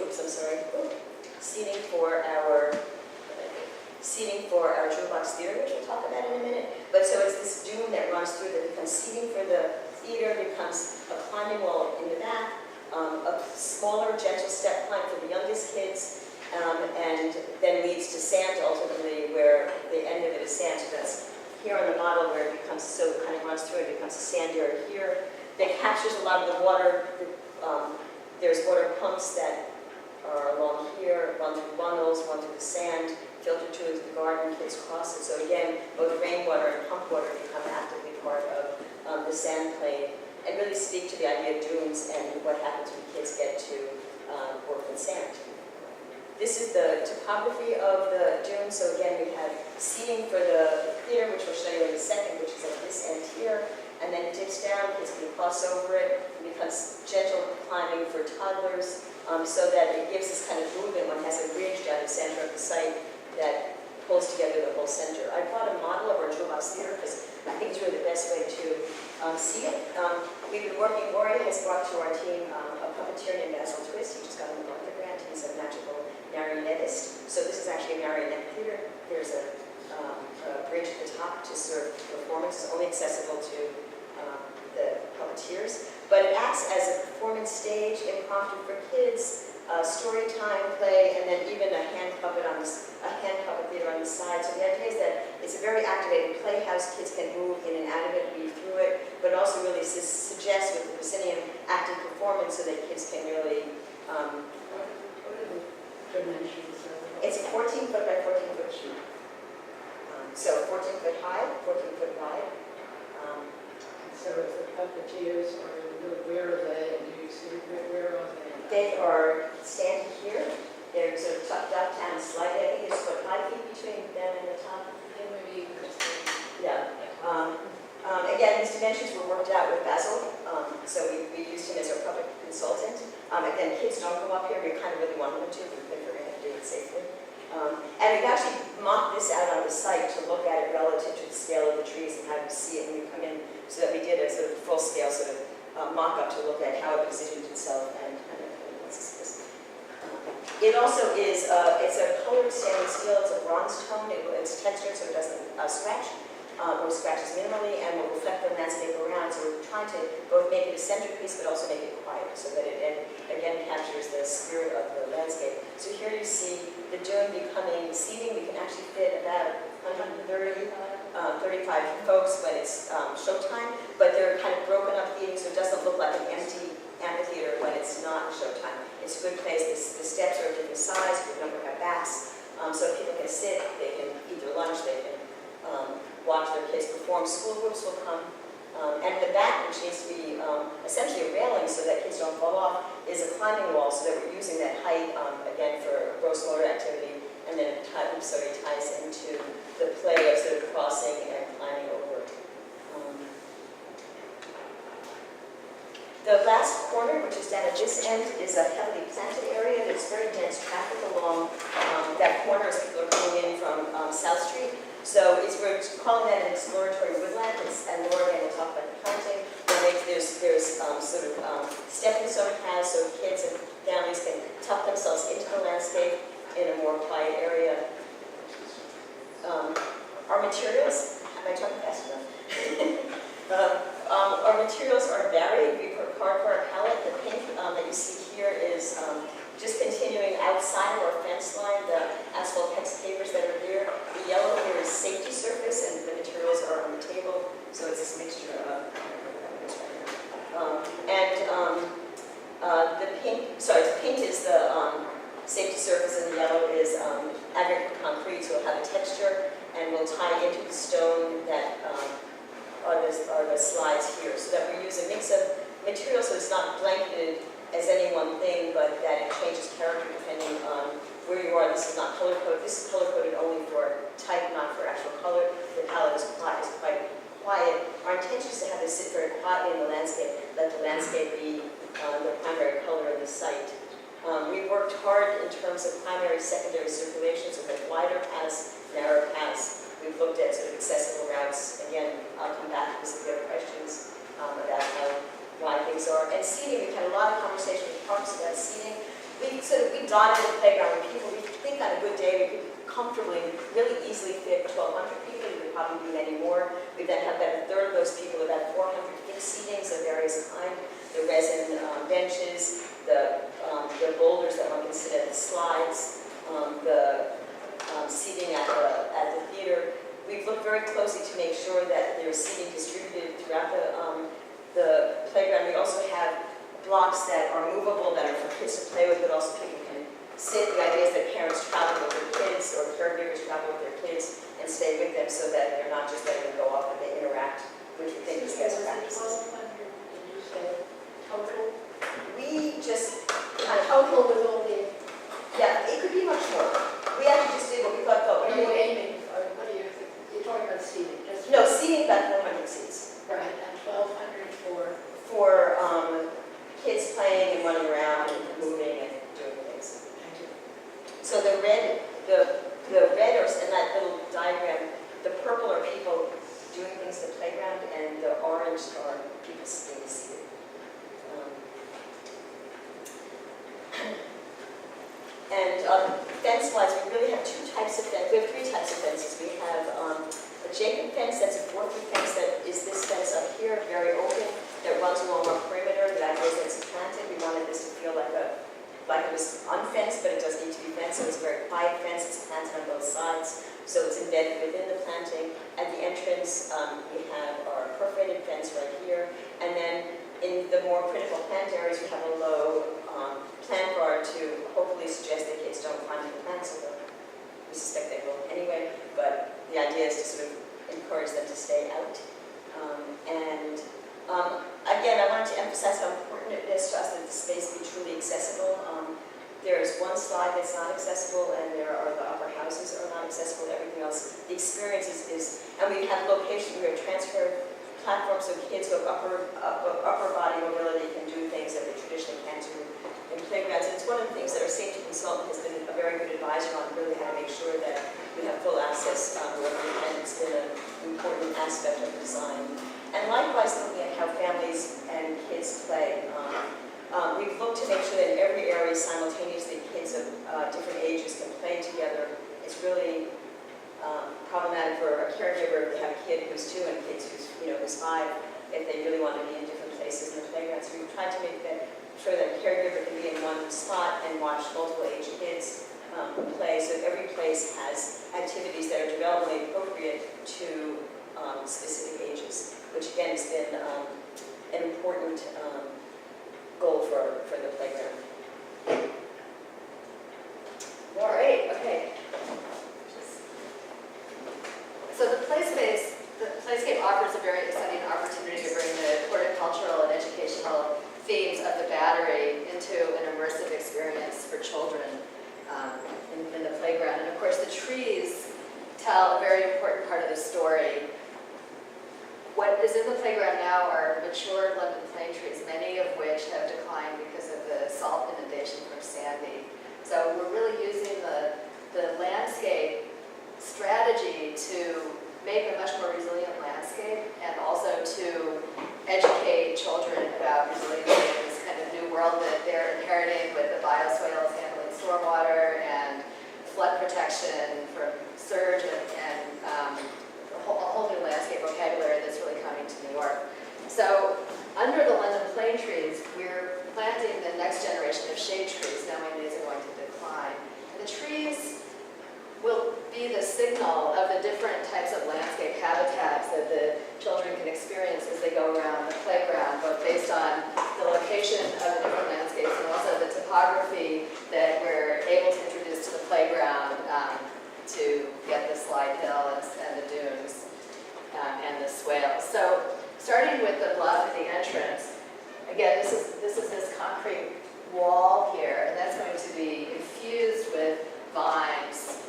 for our jukebox theater, which we'll talk about in a minute. But so it's this dune that runs through that becomes seating for the theater, becomes a climbing wall in the back, a smaller, gentle step climb for the youngest kids, and then leads to sand ultimately, where the end of it is sand. So that's here on the model where it becomes, so it kind of runs through, it becomes a sand area here that captures a lot of the water. There's water pumps that are along here, run through runnels, run through the sand, filter to the garden, kids cross it. So again, both rainwater and pump water become actively part of the sand play, and really speak to the idea of dunes and what happens when kids get to work in sand. This is the topography of the dunes. So again, we have seating for the theater, which we'll show you in a second, which is at this end here, and then it dips down, kids can cross over it. It becomes gentle climbing for toddlers, so that it gives this kind of movement. One has a bridge down the center of the site that pulls together the whole center. I brought a model of our jukebox theater because I think it's really the best way to see it. We've been working, Rory has brought to our team a puppeteer named Basil Twist. He just got a MacArthur grant. He's a magical marionettist. So this is actually a marionette theater. There's a bridge at the top to serve performance. It's only accessible to the puppeteers. But it acts as a performance stage, impromptu for kids, story time, play, and then even a hand puppet theater on the side. So the idea is that it's a very activated playhouse. Kids can move in and out of it, weave through it, but also really suggests with the proscenium active performance so that kids can really. What are the dimensions of it? It's a 14-foot by 14-foot sheet. So 14-foot high, 14-foot wide. So if the puppeteers where are they, and do you see, where are they? They are standing here. They're sort of tucked up down slightly. I think there's what, 5 feet between them and the top. Yeah, maybe you could say. Yeah. Again, these dimensions were worked out with Basil, so we used him as our puppet consultant. Again, kids don't go up here. We kind of really wanted them to, but we think we're going to do it safely. And we actually mocked this out on the site to look at it relative to the scale of the trees and how you see it when you come in, so that we did a sort of full-scale sort of mock-up to look at how it positioned itself and it also is, it's a colored stainless steel, it's a bronze tone, it's textured so it doesn't scratch, or scratches minimally, and will reflect the landscape around. So we're trying to both make it a centerpiece but also make it quiet so that it again captures the spirit of the landscape. So here you see the dune becoming seating. We can actually fit about 135 folks when it's showtime, but they're kind of broken up seating so it doesn't look like an empty amphitheater when it's not showtime. It's a good place. The steps are of different size. We don't have backs, so people can sit, they can eat their lunch, they can watch their kids perform. School groups will come. And the back, which needs to be essentially a railing so that kids don't fall off, is a climbing wall, so that we're using that height, again, for gross motor activity, and then it ties into the play of sort of crossing and climbing over. The last corner, which is down at this end, is a heavily planted area. There's very dense traffic along that corner as people are coming in from South Street. So we're calling that an exploratory woodland, and Laura again will talk about the planting. There's sort of stepping stone paths so kids and families can tuck themselves into the landscape in a more quiet area. Our materials, am I talking fast enough? Our materials are varied. We put cardboard palette. The pink that you see here is just continuing outside of our fence line, the asphalt hex pavers that are here. The yellow here is safety surface, and the materials are on the table, so it's this mixture of the pink is the safety surface, and the yellow is aggregate concrete, so it'll have a texture, and we'll tie into the stone that are the slides here, so that we use a mix of materials, so it's not blanketed as any one thing, but that it changes character depending on where you are. This is not color coded. This is color coded only for type, not for actual color. The palette is quite quiet. Our intention is to have this sit very quietly in the landscape, let the landscape be the primary color of the site. We've worked hard in terms of primary, secondary circulation, so we have wider paths, narrow paths. We've looked at sort of accessible routes. Again, I'll come back to this if you have questions about why things are. And seating, we've had a lot of conversation with parks about seating. We dotted the playground with people. We think on a good day we could comfortably, really easily fit 1,200 people. We could probably do many more. We then have about a third of those people, about 400 fixed seatings of various kinds. The resin benches, the boulders that one can sit at, the slides, the seating at the theater. We've looked very closely to make sure that there's seating distributed throughout the playground. We also have blocks that are movable, that are for kids to play with, but also people can sit. The idea is that parents travel with their kids, or caregivers travel with their kids and stay with them, so that they're not just letting them go off and they interact, which we think is best practices. Total? We just kind of, Total with all the, yeah, it could be much more. We actually just did what we thought, what are you aiming for? What are you, you're talking about seating? Just no, seating about 400 seats. right, and 1,200 For kids playing and running around and moving and doing things. So the red, in that little diagram, the purple are people doing things at the playground, and the orange are people being seated. Fence-wise, we really have two types of fence. We have three types of fences. We have a Jacob fence, that's a 4-foot fence that is this fence up here, very open, that runs along our perimeter. The idea is that it's planted. We wanted this to feel like it was unfenced, but it does need to be fenced, so it's a very quiet fence. It's planted on both sides, so it's embedded within the planting. At the entrance, we have our perforated fence right here, and then in the more critical plant areas, we have a low plant guard to hopefully suggest that kids don't climb the plants, although we suspect they will anyway, but the idea is to sort of encourage them to stay out. Again, I wanted to emphasize how important it is to us that the space be truly accessible. There is one slide that's not accessible, and there are the upper houses that are not accessible. Everything else, the experience is, and we have locations, we have transfer platforms so kids who have upper body mobility can do things that they traditionally can't do in playgrounds. And it's one of the things that our safety consultant has been a very good advisor on, really how to make sure that we have full access wherever we can. It's been an important aspect of the design. And likewise, looking at how families and kids play. We've looked to make sure that in every area simultaneously kids of different ages can play together. It's really problematic for a caregiver to have a kid who's 2 and kids who's 5 if they really want to be in different places in the playground. So we've tried to make sure that a caregiver can be in one spot and watch multiple age kids play. So every place has activities that are developmentally appropriate to specific ages, which again has been an important goal for the playground. All right, okay. So the place what is in the playground now are mature London plane trees, many of which have declined because of the salt inundation from Sandy. So we're really using the landscape strategy to make a much more resilient landscape and also to educate children about resiliency in this kind of new world that they're inheriting with the bioswales handling stormwater and flood protection from surge and a whole new landscape vocabulary that's really coming to New York. So under the London plane trees, we're planting the next generation of shade trees, knowing these are going to decline. And the trees will be the signal of the different types of landscape habitats that the children can experience as they go around the playground, both based on the location of the different landscapes and also the topography that we're able to introduce to the playground to get the slide hill and the dunes and the swales. So starting with the bluff at the entrance, again, this is this concrete wall here, and that's going to be infused with vines,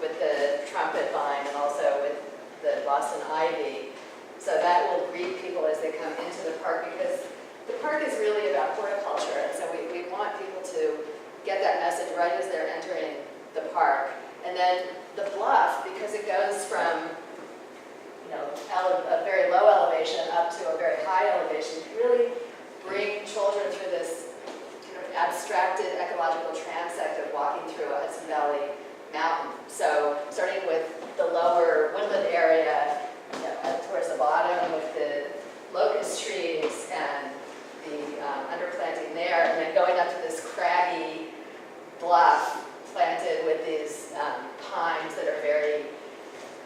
with the trumpet vine and also with the Boston ivy. So that will greet people as they come into the park, because the park is really about horticulture, and so we want people to get that message right as they're entering the park. And then the bluff, because it goes from a very low elevation up to a very high elevation, can really bring children through this kind of abstracted ecological transect of walking through a Hudson Valley mountain. So starting with the lower woodland area, towards the bottom with the locust trees and the underplanting there, and then going up to this craggy bluff planted with these pines that are very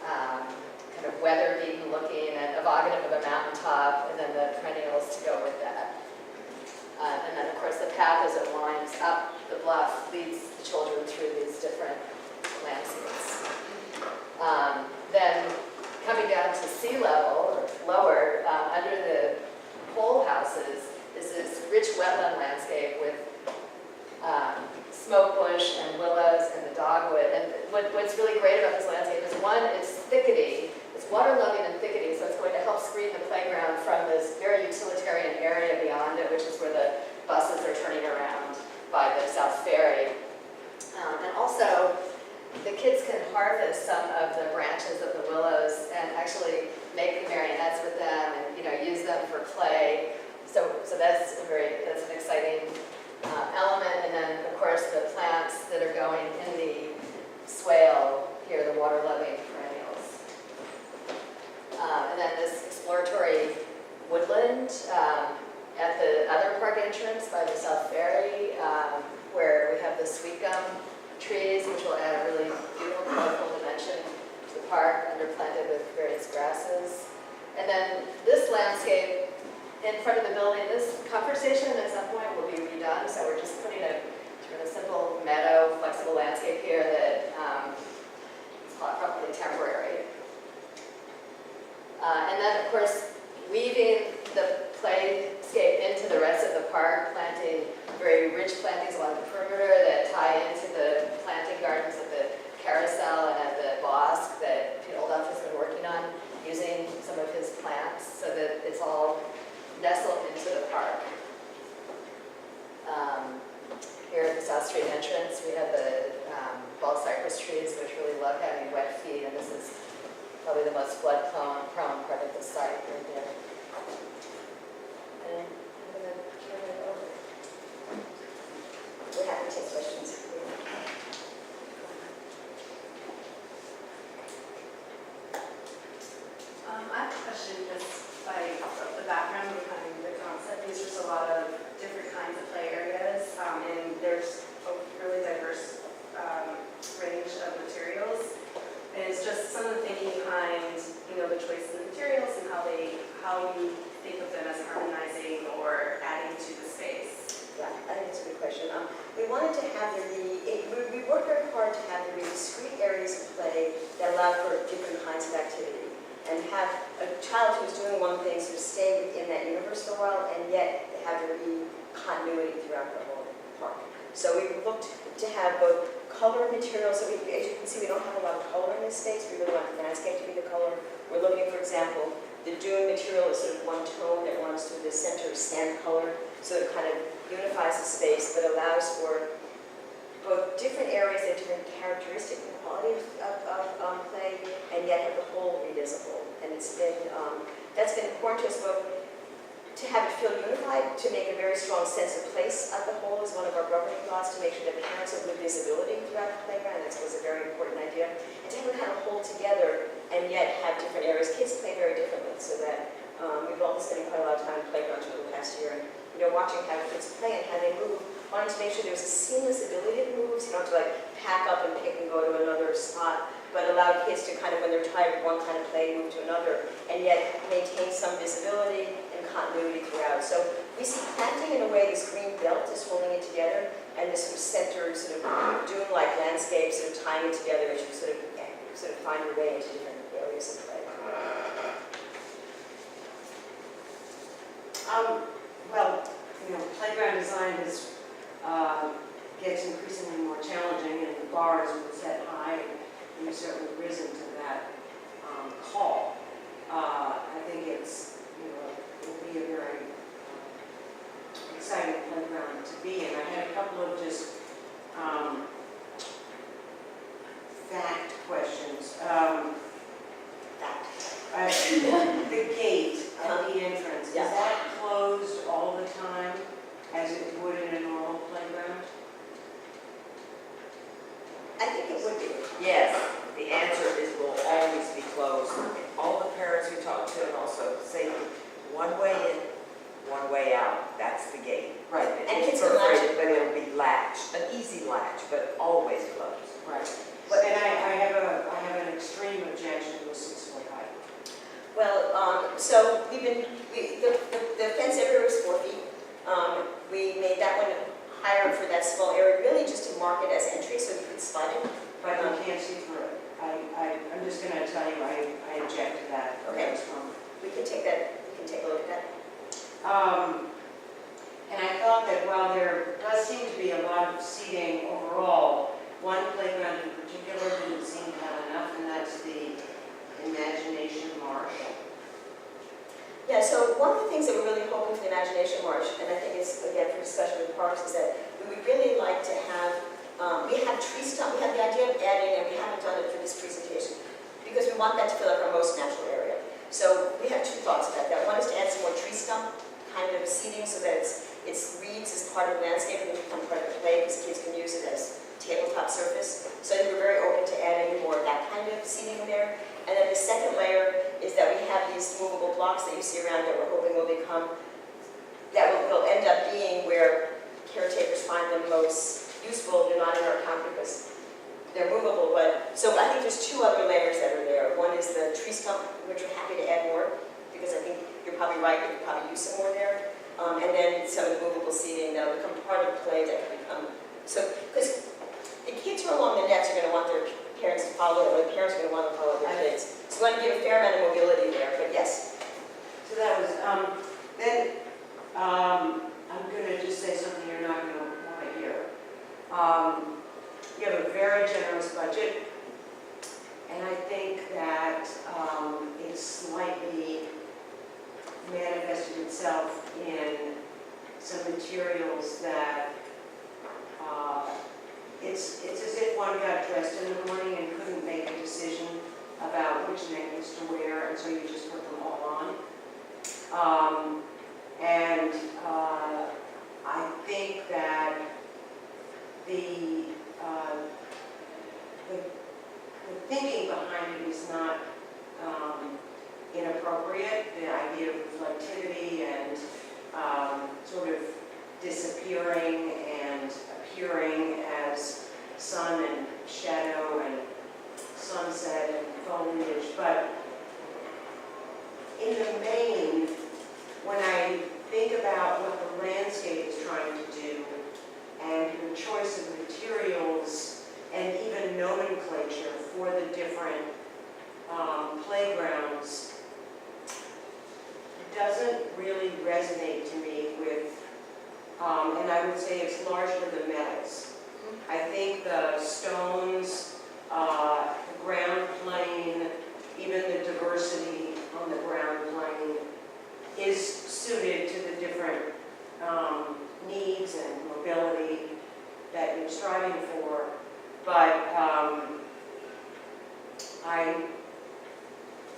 kind of weather-beaten looking and evocative of a mountaintop, and then the perennials to go with that. And then, of course, the path as it winds up the bluff leads the children through these different landscapes. Then coming down to sea level, or lower, under the pole houses, is this rich wetland landscape with smoke bush and willows and the dogwood. And what's really great about this landscape is, one, it's thickety, it's water-loving and thickety, so it's going to help screen the playground from this very utilitarian area beyond it, which is where the buses are turning around by the South Ferry. And also, the kids can harvest some of the branches of the willows and actually make the marionettes with them and use them for play. So that's an exciting element. And then, of course, the plants that are going in the swale here, the water-loving perennials. And then this exploratory woodland at the other park entrance by the South Ferry, where we have the sweet gum trees, which will add a really beautiful, colorful dimension to the park, underplanted with various grasses. And then this landscape in front of the building, this comfort station at some point will be redone, so we're just putting a sort of simple meadow, flexible landscape here that is probably temporary. And then, of course, weaving the playscape into the rest of the park, planting very rich plantings along the perimeter that tie into the planting gardens at the Carousel and at the Bosque that Peter Olduff has been working on, using some of his plants so that it's all nestled into the park. Here at the South Street entrance, we have the bald cypress trees, which really love having wet feet, and this is probably the most flood-prone part of the site right there. And I'm going to turn it over. We're happy to take questions. I have a question just by the background behind the concept. There's just a lot of different kinds of play areas, and there's a really diverse range of materials. And it's just some of the thinking behind, the choice of the materials and how you think of them as harmonizing or adding to the space. Yeah, I think it's a good question. We wanted to have we worked very hard to have there be discrete areas of play that allow for different kinds of activity, and have a child who's doing one thing sort of stay within that universe for a while, and yet have there be continuity throughout the whole park. So we looked to have both color materials. So as you can see, we don't have a lot of color in this space. We really want the landscape to be the color. We're looking, for example, The dune material is sort of one tone that runs through the center sand color, so it kind of unifies the space, but allows for both different areas that have different characteristics and qualities of play, and yet have the whole read as a whole. And it's been, that's been important to us both to have it feel unified, to make a very strong sense of place at the whole is one of our governing laws, to make sure that parents have good visibility throughout the playground. That was a very important idea. And to have it kind of hold together and yet have different areas. Kids play very differently, so that we've all been spending quite a lot of time in playgrounds over the past year. And, you know, watching how kids play and how they move, wanting to make sure there's a seamless ability to move, so you don't have to like pack up and pick and go to another spot, but allow kids to kind of, when they're tired of one kind of play, move to another, and yet maintain some visibility and continuity throughout. So we see planting in a way, this green belt is holding it together, and this sort of centered, sort of dune-like landscape, sort of tying it together as you sort of find your way into different areas of play. Well, you know, playground design is, gets increasingly more challenging, and the bar has been set high, and you've certainly risen to that call. I think it's, you know, it will be a very exciting playground to be in. I had a couple of just fact questions. The gate at the entrance, is that closed all the time as it would in a normal playground? I think it would be. Yes, the answer is will always be closed. All the parents we talk to and also say one way in, one way out. That's the gate. Right. And It's kids can latch perforated, it. but it'll be latched, an easy latch, but always closed. Right. But then I have an extreme objection to a 6-foot height. Well, so the fence everywhere is 4 feet. We made that one higher for that small area, really just to mark it as entry so you could spot it. But you can't see through it. I'm just going to tell you, I object to that. Okay. Very strongly. We can take that, we can take a look at that. And I thought that while there does seem to be a lot of seating overall, one playground in particular didn't seem to have enough, and that's the Imagination Marsh. Yeah, so one of the things that we're really hoping for the Imagination March, and I think it's, again, for especially with parks, is that we would really like to have, we have tree stump, we have the idea of adding, and we haven't done it for this presentation, because we want that to feel like our most natural area. So we have two thoughts about that. One is to add some more tree stump kind of seating so that it's reeds as part of the landscape and it become part of the play because kids can use it as tabletop surface. So I think we're very open to adding more of that kind of seating in there. And then the second layer is that we have these movable blocks that you see around that we're hoping will become, that will end up being where caretakers find them most useful. They're not in our account because they're movable, but, so I think there's two other layers that are there. One is the tree stump, which we're happy to add more, because I think you're probably right, we could probably use some more there. And then some of the movable seating that'll become part of play that can become, so, because the kids who are along the nets are going to want their parents to follow, or the parents are going to want to follow their kids. So we want to give a fair amount of mobility there, but yes. So that was, then I'm going to just say something you're not going to want to hear. You have a very generous budget, and I think that it's slightly manifested itself in some materials that it's as if one got dressed in the morning and couldn't make a decision about which necklace to wear, and so you just put them all on. I think that the thinking behind it is not inappropriate. The idea of reflectivity and sort of disappearing and appearing as sun and shadow and sunset and foliage. But in the main, when I think about what the landscape is trying to do and your choice of materials and even nomenclature for the different playgrounds, it doesn't really resonate to me with, and I would say it's largely the metals. I think the stones, the ground plane, even the diversity on the ground plane is suited to the different needs and mobility that you're striving for. But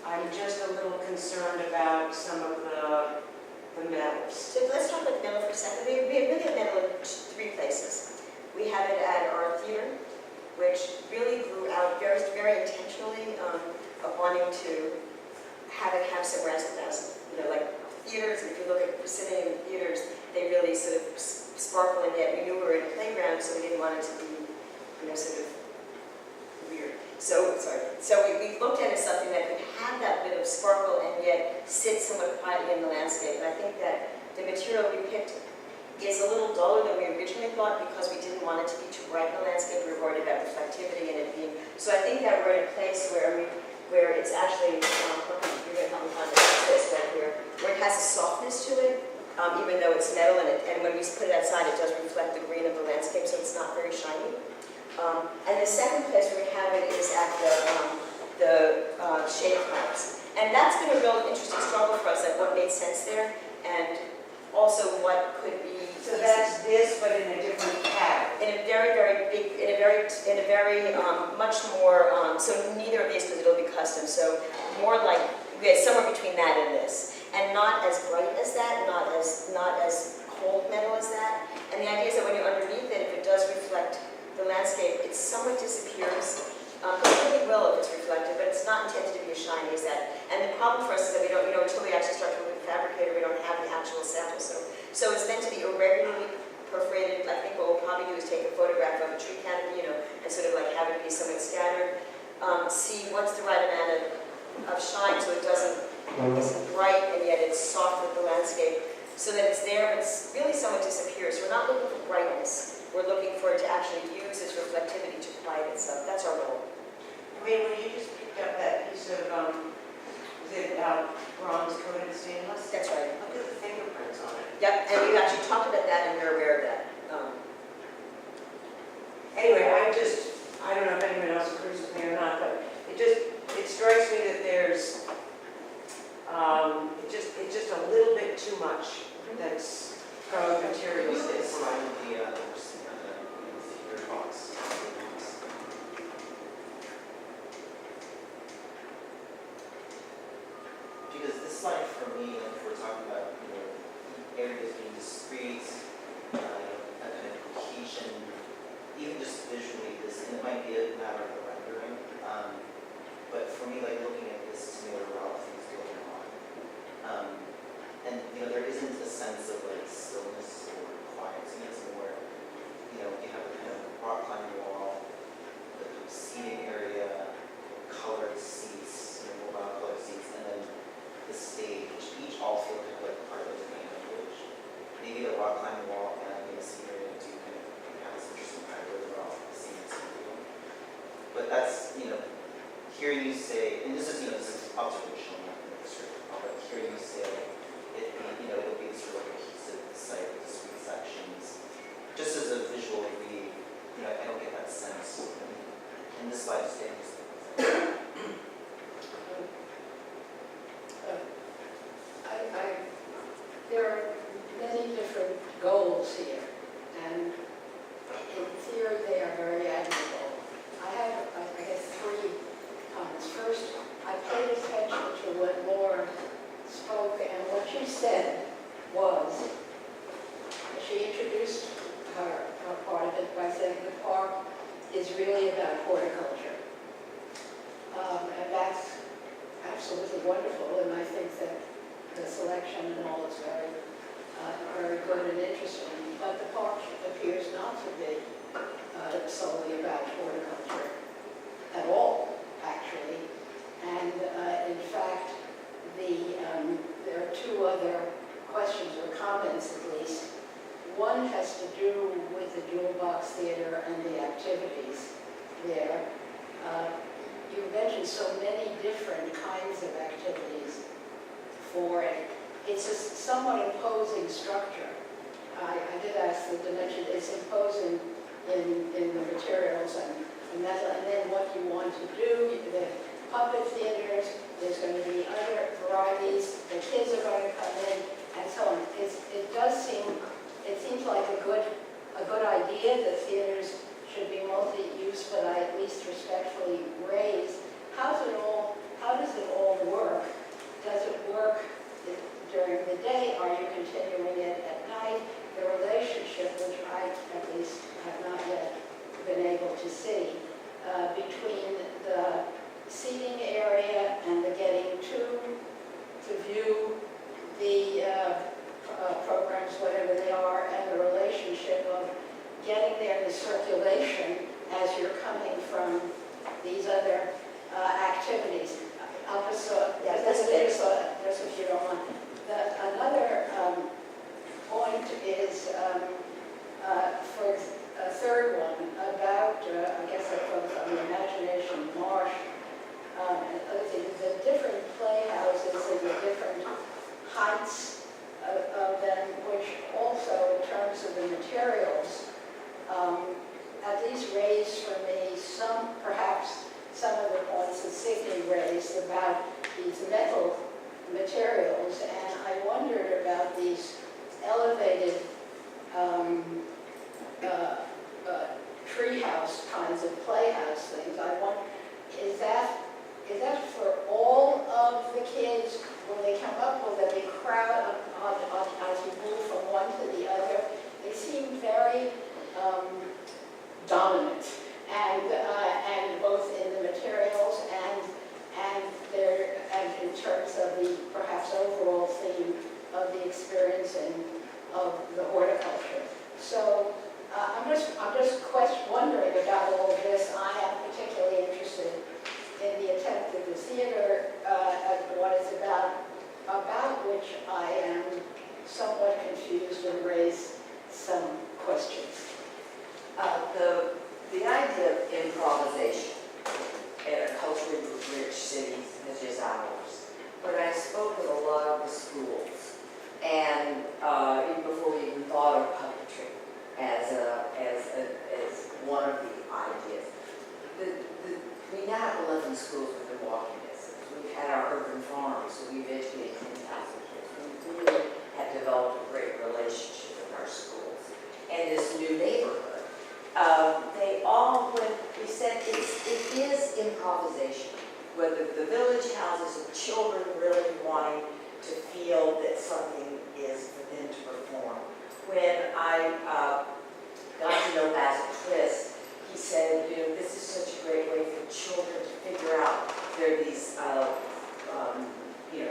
I'm just a little concerned about some of the metals. So let's talk about the metal for a second. We really have metal in 3 places. We have it at our theater, which really grew out very, very intentionally of wanting to have it have somewhere else. You know, like theaters, if you look at Brazilian theaters, they really sort of sparkle, and yet we knew we were in a playground, so we didn't want it to be, you know, sort of weird. So we looked at it as something that could have that bit of sparkle and yet sit somewhat quietly in the landscape. And I think that the material we picked is a little duller than we originally thought because we didn't want it to be too bright in the landscape. We were worried about reflectivity and it being. So I think that we're in a place where it's actually, you're going to help me find this right here, where it has a softness to it, even though it's metal, and when we put it outside, it does reflect the green of the landscape, so it's not very shiny. And the second place where we have it is at the shade clouds. And that's been a real interesting struggle for us, at what made sense there, and also what could be. So that's this, but in a different pattern. In a very, very big, in a very much more, so neither of these, because it'll be custom, so more like, we had somewhere between that and this. And not as bright as that, not as cold metal as that. And the idea is that when you're underneath it, if it does reflect the landscape, it somewhat disappears. It really will if it's reflected, but it's not intended to be as shiny as that. And the problem for us is that we don't, you know, until we actually start to look at the fabricator, we don't have the actual sample. So it's meant to be irregularly perforated. I think what we'll probably do is take a photograph of a tree canopy, you know, and sort of like have it be somewhat scattered. See what's the right amount of shine so it isn't bright and yet it's soft with the landscape, so that it's there but it's really somewhat disappears. We're not looking for brightness. We're looking for it to actually use its reflectivity to quiet itself. That's our goal. I mean, when you just picked up that piece of, was it bronze coated stainless? That's right. Look at the fingerprints on it. Yep, and we've actually talked about that and we're aware of that. Anyway, I don't know if anyone else agrees with me or not, but it strikes me that there's, it's just a little bit too much that's from materials that's. Because this slide for me, like if we're talking about, you know, areas being discrete, a kind of cohesion, even just visually this, and it might be a matter of the rendering, but for me, like looking at this, to me, there are a lot of things going on. And, you know, there isn't a sense of like stillness or quiet, to me it's more, you know, you have a kind of rock climbing wall, the seating area, colored seats, you know, mobile colored seats, and then the stage, which each all feel kind of like part of the main village. Maybe the rock climbing wall and the seating area do kind of have this interesting hybrid where all the scenes are. But that's, you know, hearing you say, and this is, you know, this is observational, not in the research, but hearing you say it, you know, it'll be sort of like a cohesive site with discrete sections. Just as a visual read, you know, I don't get that sense. And this slide is dangerous. There are many different goals here, and in theory they are very admirable. I have, I guess, 3 comments. First, I paid attention to what Laura spoke, and what she said was, she introduced her part of it by saying the park is really about horticulture. And that's absolutely wonderful, and I think that the selection and all is very good and interesting. But the park appears not to be solely about horticulture at all, actually. And in fact, there are 2 other questions or comments at least. One has to do with the Jewel Box Theater and the activities there. You mentioned so many different kinds of activities for it. It's a somewhat imposing structure. I did ask the dimension, it's imposing in the materials and metal, and then what you want to do, puppet theaters, there's going to be other varieties, the kids are going to come in, and so on. It seems like a good idea that theaters should be multi-use, but I at least respectfully raise, how does it all work? Does it work during the day? Are you continuing it at night? The relationship, which I at least have not yet been able to see, between the seating area and the getting to view the programs, whatever they are, and the relationship of getting there, the circulation as you're coming from these other activities. I'll just, just if you don't mind. Another point is for a third one about, I guess I focus on the Imagination Marsh and other things, the different playhouses and the different heights of them, which also in terms of the materials, at least raised for me perhaps some of the points that Signe raised about these metal materials, and I wondered about these elevated treehouse kinds of playhouse things. I wonder, is that for all of the kids? When they come up, will there be crowd as you move from one to the other? They seem very dominant, and both in the materials and in terms of the perhaps overall theme of the experience and of the horticulture. So I'm just wondering about all of this. I am particularly interested in the attempt of the theater, what it's about which I am somewhat confused and raise some questions. The idea of improvisation in a culturally rich city such as ours, when I spoke with a lot of the schools, and even before we even thought of puppetry as one of the ideas, we now have 11 schools within walking distance. We've had our urban farms, so we've educated 10,000 kids. We really have developed a great relationship with our schools. And this new neighborhood, they all, when we said it is improvisation, whether the village houses of children really wanting to feel that something is for them to perform. When I got to know Basil Twist, he said, this is such a great way for children to figure out there are these,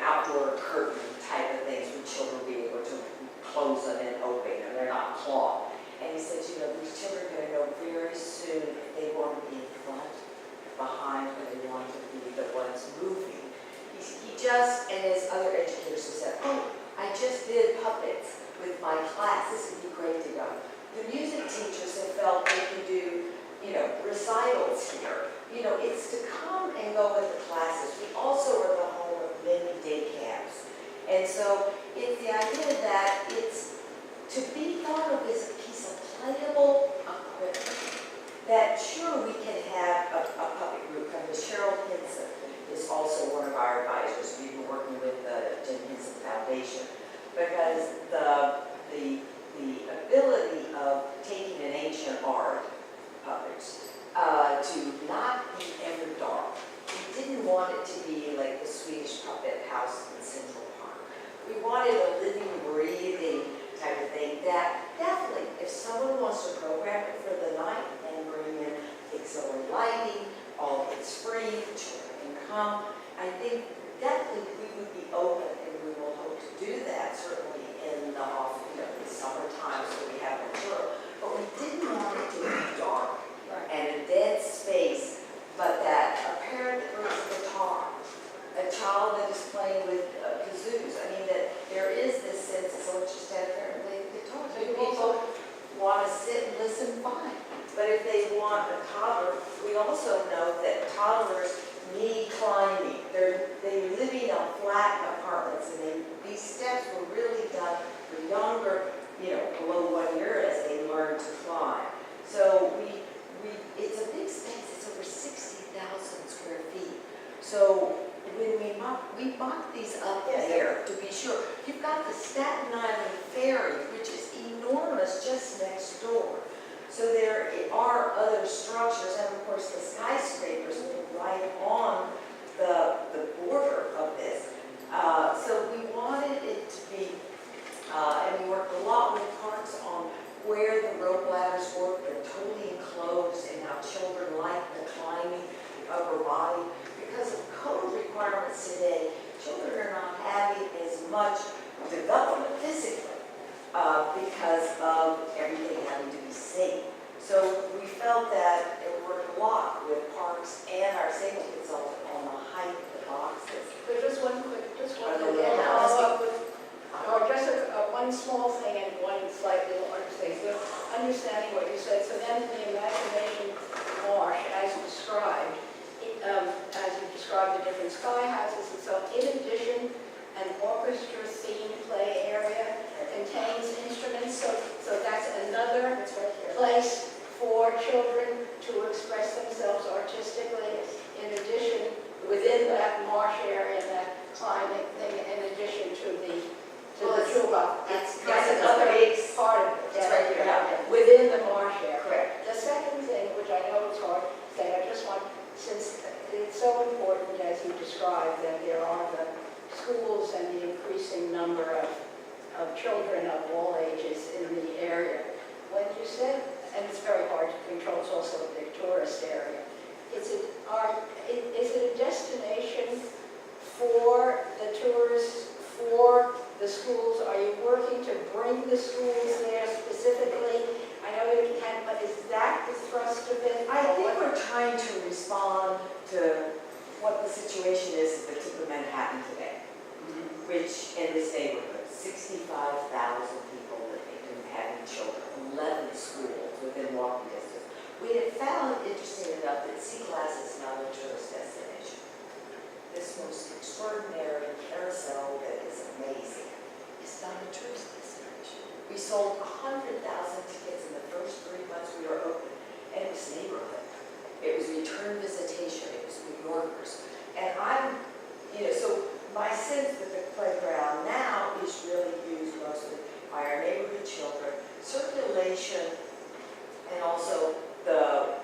outdoor curtain type of things where children will be able to close them and open them. They're not cloth. And he said, these children are going to know very soon if they want to be in front, behind, or they want to be the ones moving. He just, and his other educators have said, oh, I just did puppets with my class. This would be great to go. The music teachers have felt they could do, recitals here. It's to come and go with the classes. We also are the home of many day camps. And so it's the idea that it's to be thought of as a piece of playable equipment. That sure we can have a puppet group come. Cheryl Hinson is also one of our advisors. We've been working with the Jim Henson Foundation because the ability of taking an ancient art, puppets, to not be ever dark. We didn't want it to be like the Swedish puppet house in Central Park. We wanted a living, breathing type of thing that definitely, if someone wants to program it for the night and bring in auxiliary lighting, all it's free, children can come. I think definitely we would be open, and we will hope to do that certainly in the the summertime, so we have mature. But we didn't want it to be dark and a dead space, but that a parent that brings a guitar, a child that is playing with kazoos. I mean, that there is this sense that someone just had a parent play the guitar. So people want to sit and listen, fine. But if they want a toddler, we also know that toddlers need climbing. They're living on flat apartments, and these steps were really done for younger, below 1 year as they learn to climb. So it's a big space. It's over 60,000 square feet. So when we mock these up Yes. there, to be sure. You've got the Staten Island Ferry, which is enormous, just next door. So there are other structures, and of course the skyscrapers right on the border of this. So we wanted it to be, and we worked a lot with parks on where the rope ladders work. They're totally enclosed, and how children like the climbing, the upper body. Because of code requirements today, children are not having as much development physically because of everything having to be safe. So we felt that it worked a lot with parks and our safety consultant on the height of the boxes. But just one Are they quick allowed? follow-up with, or just one small thing and one slightly larger thing. So understanding what you said, so then the Imagination Marsh, as described, as you described the different sky houses, and so in addition, an orchestra-themed play area contains instruments, so that's another place for children to express themselves artistically, in addition, within that marsh area, that climbing thing, in addition to the toolbox. That's another part of it. It's right here. Yeah, within the marsh area. Correct. The second thing, which I know is hard to say, I just want, since it's so important, as you described, that there are the schools and the increasing number of children of all ages in the area. When you said, and it's very hard to control, it's also a big tourist area, is it a destination for the tourists, for the schools? Are you working to bring the schools there specifically? I know you can, but is that the thrust of it? I think we're trying to respond to what the situation is at the tip of Manhattan today, which in this neighborhood, 65,000 people living and having children, 11 schools within walking distance. We have found, interesting enough, that Sea Glass is not a tourist destination. This most extraordinary carousel that is amazing is not a tourist destination. We sold 100,000 tickets in the first 3 months we were open, and it was neighborhood. It was return visitation, it was New Yorkers. And so my sense that the playground now is really used mostly by our neighborhood children, circulation, and also the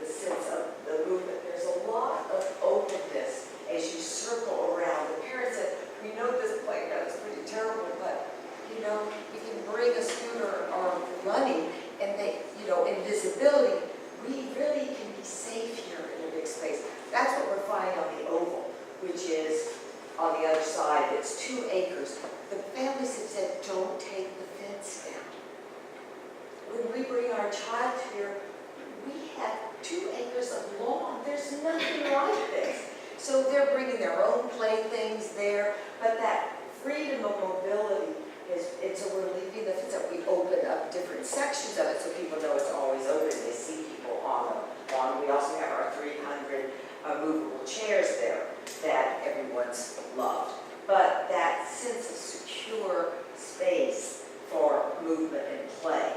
sense of the movement. There's a lot of openness as you circle around. The parents said, we know this playground is pretty terrible, but you can bring a scooter or running, and in visibility, we really can be safe here in a big space. That's what we're finding on the oval, which is on the other side. It's 2 acres. The families have said, don't take the fence down. When we bring our child here, we have 2 acres of lawn. There's nothing like this. So they're bringing their own playthings there, but that freedom of mobility so we're leaving the fence up. We open up different sections of it so people know it's always open. They see people on the lawn. We also have our 300 movable chairs there that everyone's loved. But that sense of secure space for movement and play.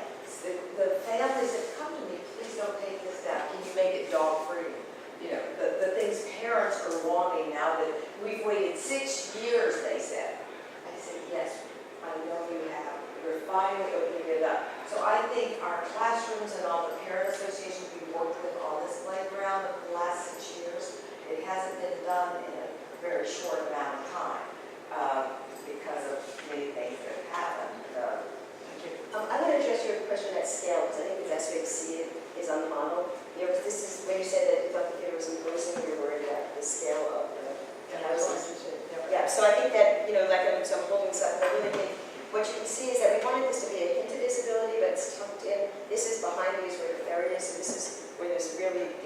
The families that come to me, please don't take this down. Can you make it dog-free? The things parents are wanting now that we've waited 6 years, they said. I said, yes, I know you have. We're finally opening it up. So I think our classrooms and all the parent associations we worked with on this playground over the last 6 years, it hasn't been done in a very short amount of time because of many things that have happened. I'm going to address your question at scale, because I think the best way to see it is on the model. Because this is, when you said that you thought the theater was imposing, you were worried about the scale of the houses. Yeah, so I think that, so I'm holding something, I really think what you can see is that we wanted this to be a hint of visibility, but it's tucked in. This is behind me is where the ferry is, and this is where there's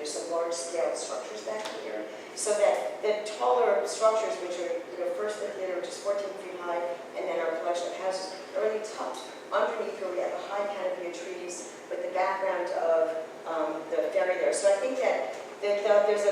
some large scale structures back here. So that the taller structures, which are, first the theater, which is 14 feet high, and then our collection of houses, are really tucked underneath where we have a high canopy of trees with the background of the ferry there. So I think that there's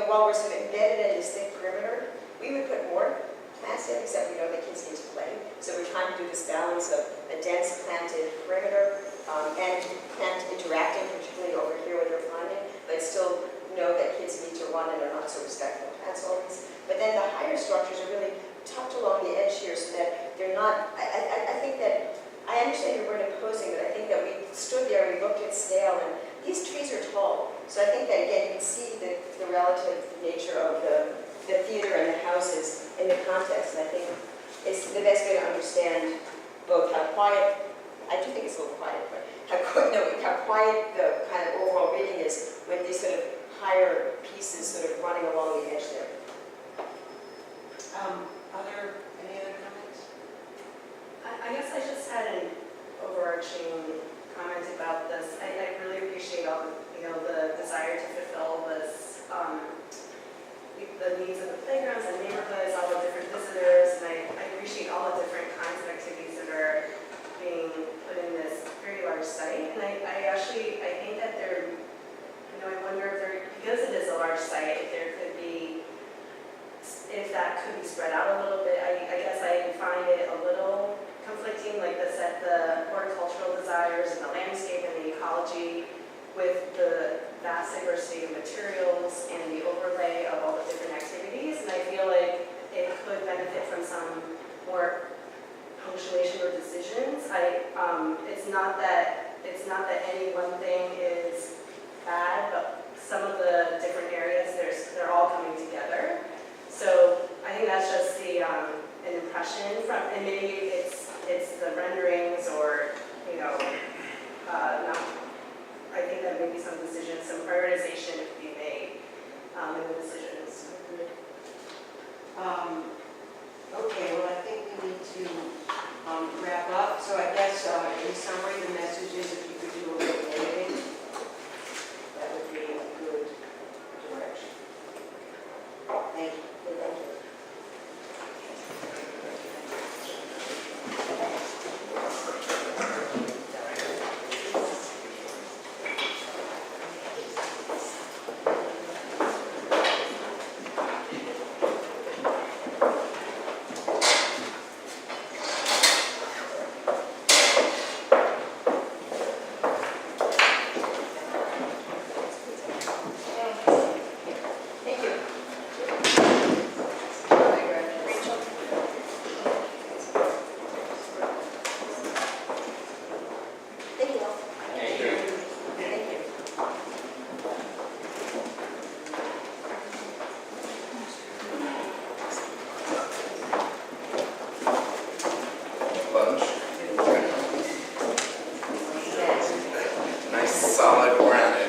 while we're sort of embedded in this thick perimeter, we would put more plants in, except we know that kids need to play. So we're trying to do this balance of a dense planted perimeter and plant interacting, particularly over here where they're climbing, but still know that kids need to run and are not so respectful of consultants. But then the higher structures are really tucked along the edge here so that they're not, I think that, I understand you weren't imposing, but I think that we stood there, we looked at scale, and these trees are tall. So I think that, again, you can see the relative nature of the theater and the houses in the context. And I think it's the best way to understand both how quiet, I do think it's a little quiet, but how quiet the kind of overall reading is with these sort of higher pieces sort of running along the edge there. Any other comments? I guess I just had an overarching comment about this. I really appreciate all the desire to fulfill this, the needs of the playgrounds and neighborhoods, all the different visitors, and I appreciate all the different kinds of activities that are being put in this very large site. And I think that there, I wonder if there, because it is a large site, if that could be spread out a little bit. I guess I find it a little conflicting, like the horticultural desires and the landscape and the ecology with the vast diversity of materials and the overlay of all the different activities. And I feel like it could benefit from some more punctuation or decisions. It's not that any one thing is bad, but some of the different areas, they're all coming together. So I think that's just an impression from, and maybe it's the renderings or, I think that maybe some decisions, some prioritization could be made in the decisions. Okay, well, I think we need to wrap up. So I guess in summary, the message is if you could do a little editing, that would be a good direction. Thank you. Solid granite.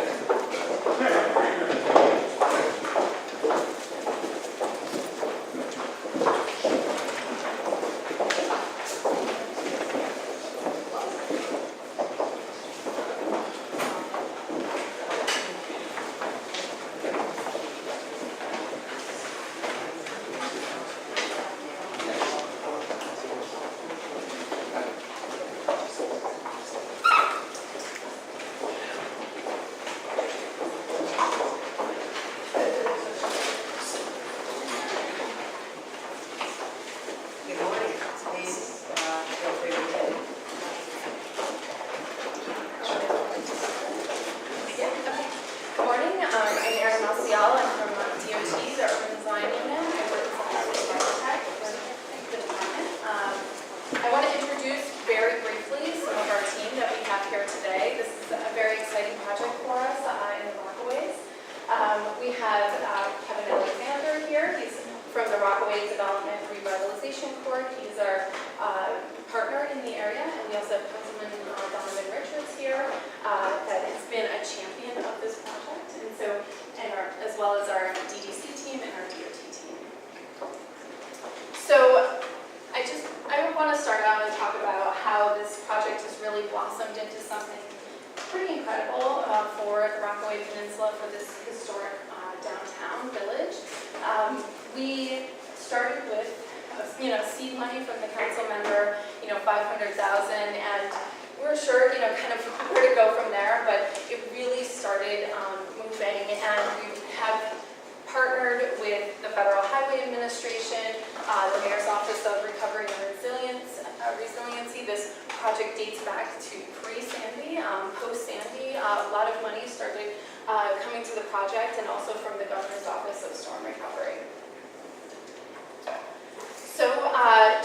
Coming to the project and also from the Governor's Office of Storm Recovery.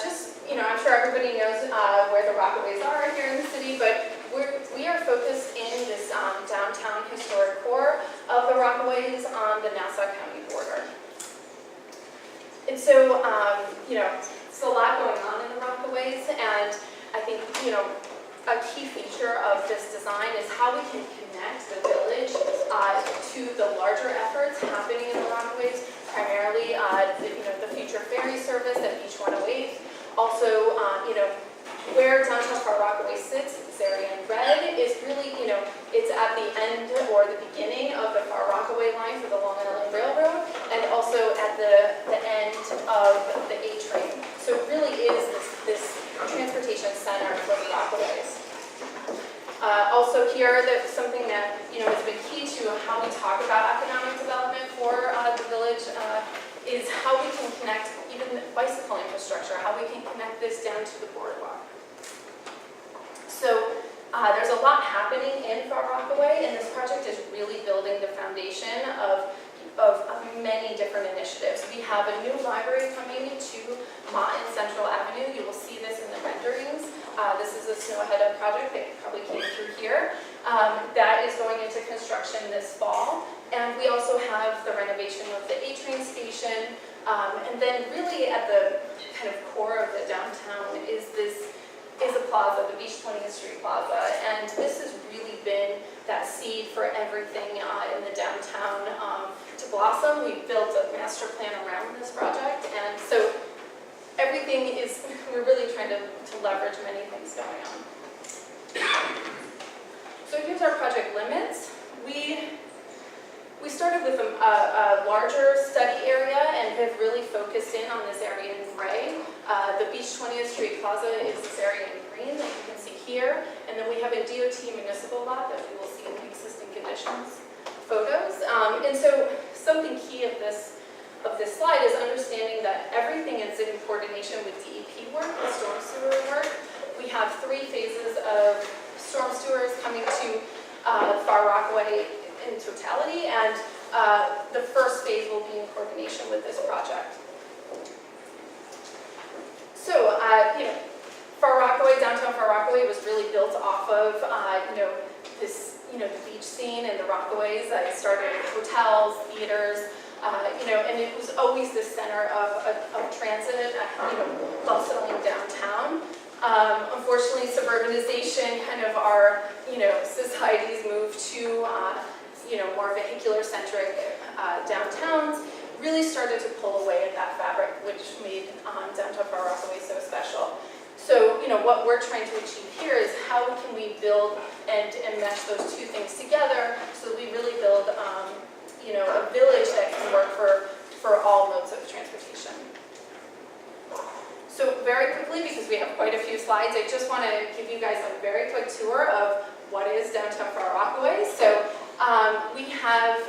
just, I'm sure everybody knows where the Rockaways are here in the city, but we are focused in this downtown historic core of the Rockaways on the Nassau County border. And so, it's a lot going on in the Rockaways, and I think, a key feature of this design is how we can connect the village to the larger efforts happening in the Rockaways, primarily the future ferry service at Beach 108. Also, where downtown Far Rockaway sits, this area in red, is really, it's at the end or the beginning of the Far Rockaway line for the Long Island Railroad, and also at the end of the A train. So it really is this transportation center for the Rockaways. Also here, that something that has been key to how we talk about economic development for the village is how we can connect even bicycle infrastructure, how we can connect this down to the boardwalk. So there's a lot happening in Far Rockaway, and this project is really building the foundation of many different initiatives. We have a new library coming to Mott and Central Avenue. You will see this in the renderings. This is a Snow Ahead project that probably came through here. That is going into construction this fall. And we also have the renovation of the A-train station. And then really at the kind of core of the downtown is a plaza, the Beach 20th Street Plaza. And this has really been that seed for everything in the downtown to blossom. We built a master plan around this project. And so everything is, we're really trying to leverage many things going on. So here's our project limits. We started with a larger study area and have really focused in on this area in gray. The Beach 20th Street Plaza is this area in green that you can see here. And then we have a DOT municipal lot that we will see in the existing conditions photos. And so something key of this slide is understanding that everything is in coordination with DEP work, the storm sewer work. We have 3 phases of storm sewers coming to Far Rockaway in totality, and the first phase will be in coordination with this project. So, Far Rockaway, downtown Far Rockaway was really built off of, this, the beach scene and the Rockaways. I started with hotels, theaters, and it was always the center of transit, bustling downtown. Unfortunately, suburbanization, kind of our, society's moved to, more vehicular-centric downtowns, really started to pull away at that fabric, which made downtown Far Rockaway so special. So, what we're trying to achieve here is how can we build and mesh those two things together so that we really build, a village that can work for all modes of transportation. So very quickly, because we have quite a few slides, I just want to give you guys a very quick tour of what is downtown Far Rockaway. So we have,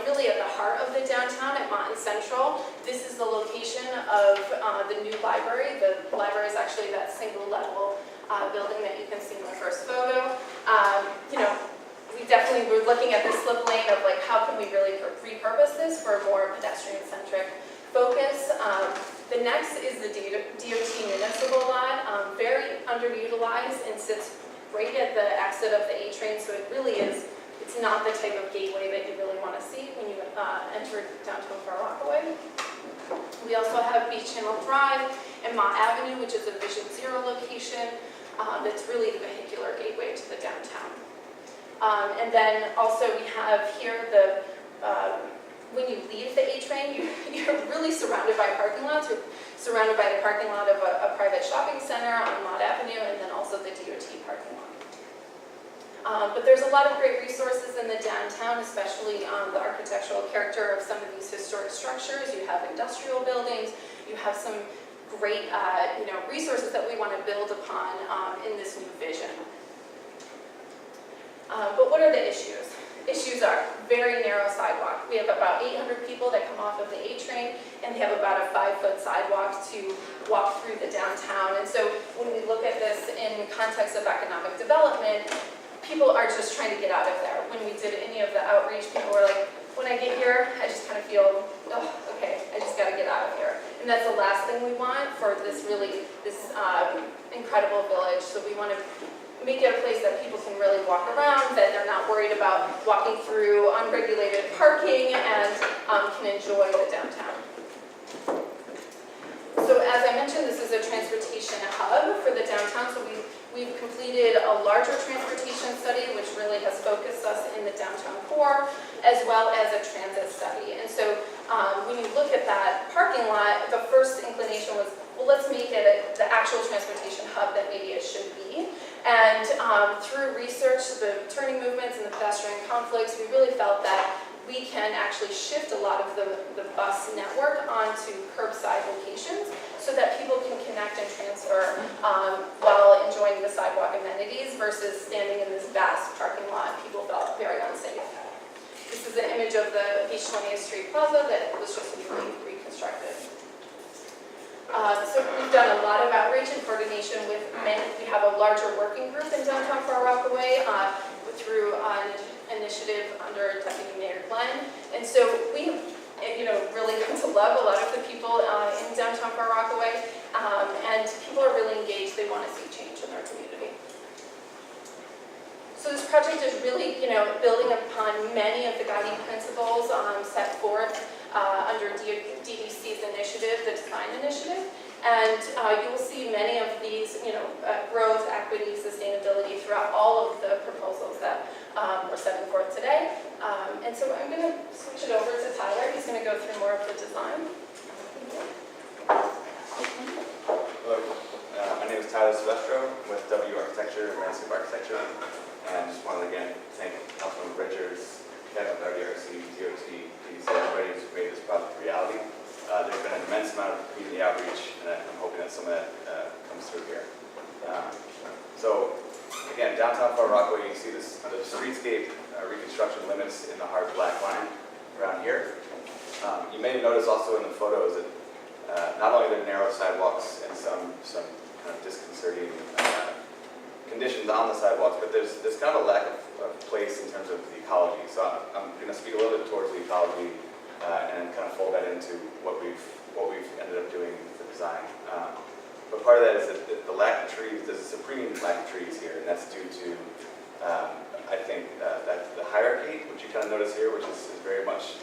really at the heart of the downtown at Mott and Central, this is the location of the new library. The library is actually that single level building that you can see in the first photo. We definitely were looking at the slip lane of how can we really repurpose this for a more pedestrian-centric focus. The next is the DOT municipal lot, very underutilized and sits right at the exit of the A train, so it really is, it's not the type of gateway that you really want to see when you enter downtown Far Rockaway. We also have Beach Channel Drive and Mott Avenue, which is a Vision Zero location that's really the vehicular gateway to the downtown. And then also we have here when you leave the A train, you're really surrounded by parking lots. You're surrounded by the parking lot of a private shopping center on Mott Avenue, and then also the DOT parking lot. But there's a lot of great resources in the downtown, especially the architectural character of some of these historic structures. You have industrial buildings. You have some great resources that we want to build upon in this new vision. But what are the issues? Issues are very narrow sidewalk. We have about 800 people that come off of the A train, and they have about a 5-foot sidewalk to walk through the downtown. And so when we look at this in context of economic development, people are just trying to get out of there. When we did any of the outreach, people were like, when I get here, I just kind of feel, oh, okay, I just got to get out of here. And And that's the last thing we want for this incredible village. So we want to make it a place that people can really walk around, that they're not worried about walking through unregulated parking, and can enjoy the downtown. So as I mentioned, this is a transportation hub for the downtown. So we've completed a larger transportation study, which really has focused us in the downtown core, as well as a transit study. And so when you look at that parking lot, the first inclination was, well, let's make it the actual transportation hub that maybe it should be. And through research, the turning movements and the pedestrian conflicts, we really felt that we can actually shift a lot of the bus network onto curbside locations so that people can connect and transfer while enjoying the sidewalk amenities versus standing in this vast parking lot. People felt very unsafe. This is an image of the East 20th Street Plaza that was just newly reconstructed. So we've done a lot of outreach and coordination with many. We have a larger working group in downtown Far Rockaway through an initiative under Deputy Mayor Glenn. And so we really come to love a lot of the people in downtown Far Rockaway. And people are really engaged. They want to see change in their community. So this project is really, building upon many of the guiding principles set forth under DDC's initiative, the Design Initiative. And you will see many of these, growth, equity, sustainability throughout all of the proposals that we're setting forth today. And so I'm going to switch it over to Tyler. He's going to go through more of the design. Hello, my name is Tyler Silvestro. I'm with W Architecture and Landscape Architecture. And I just wanted to again thank Councilman Bridgers, Kevin, WRC, DOT, DDC, everybody who's made this project a reality. There's been an immense amount of community outreach, and I'm hoping that some of that comes through here. So, again, downtown Far Rockaway, you see the streetscape reconstruction limits in the hard black line around here. You may have noticed also in the photos that not only are there narrow sidewalks and some kind of disconcerting conditions on the sidewalks, but there's kind of a lack of place in terms of the ecology. So I'm going to speak a little bit towards the ecology and kind of fold that into what we've ended up doing with the design. But part of that is that the lack of trees, there's a supreme lack of trees here, and that's due to, I think, that the hierarchy, which you kind of notice here, which is very much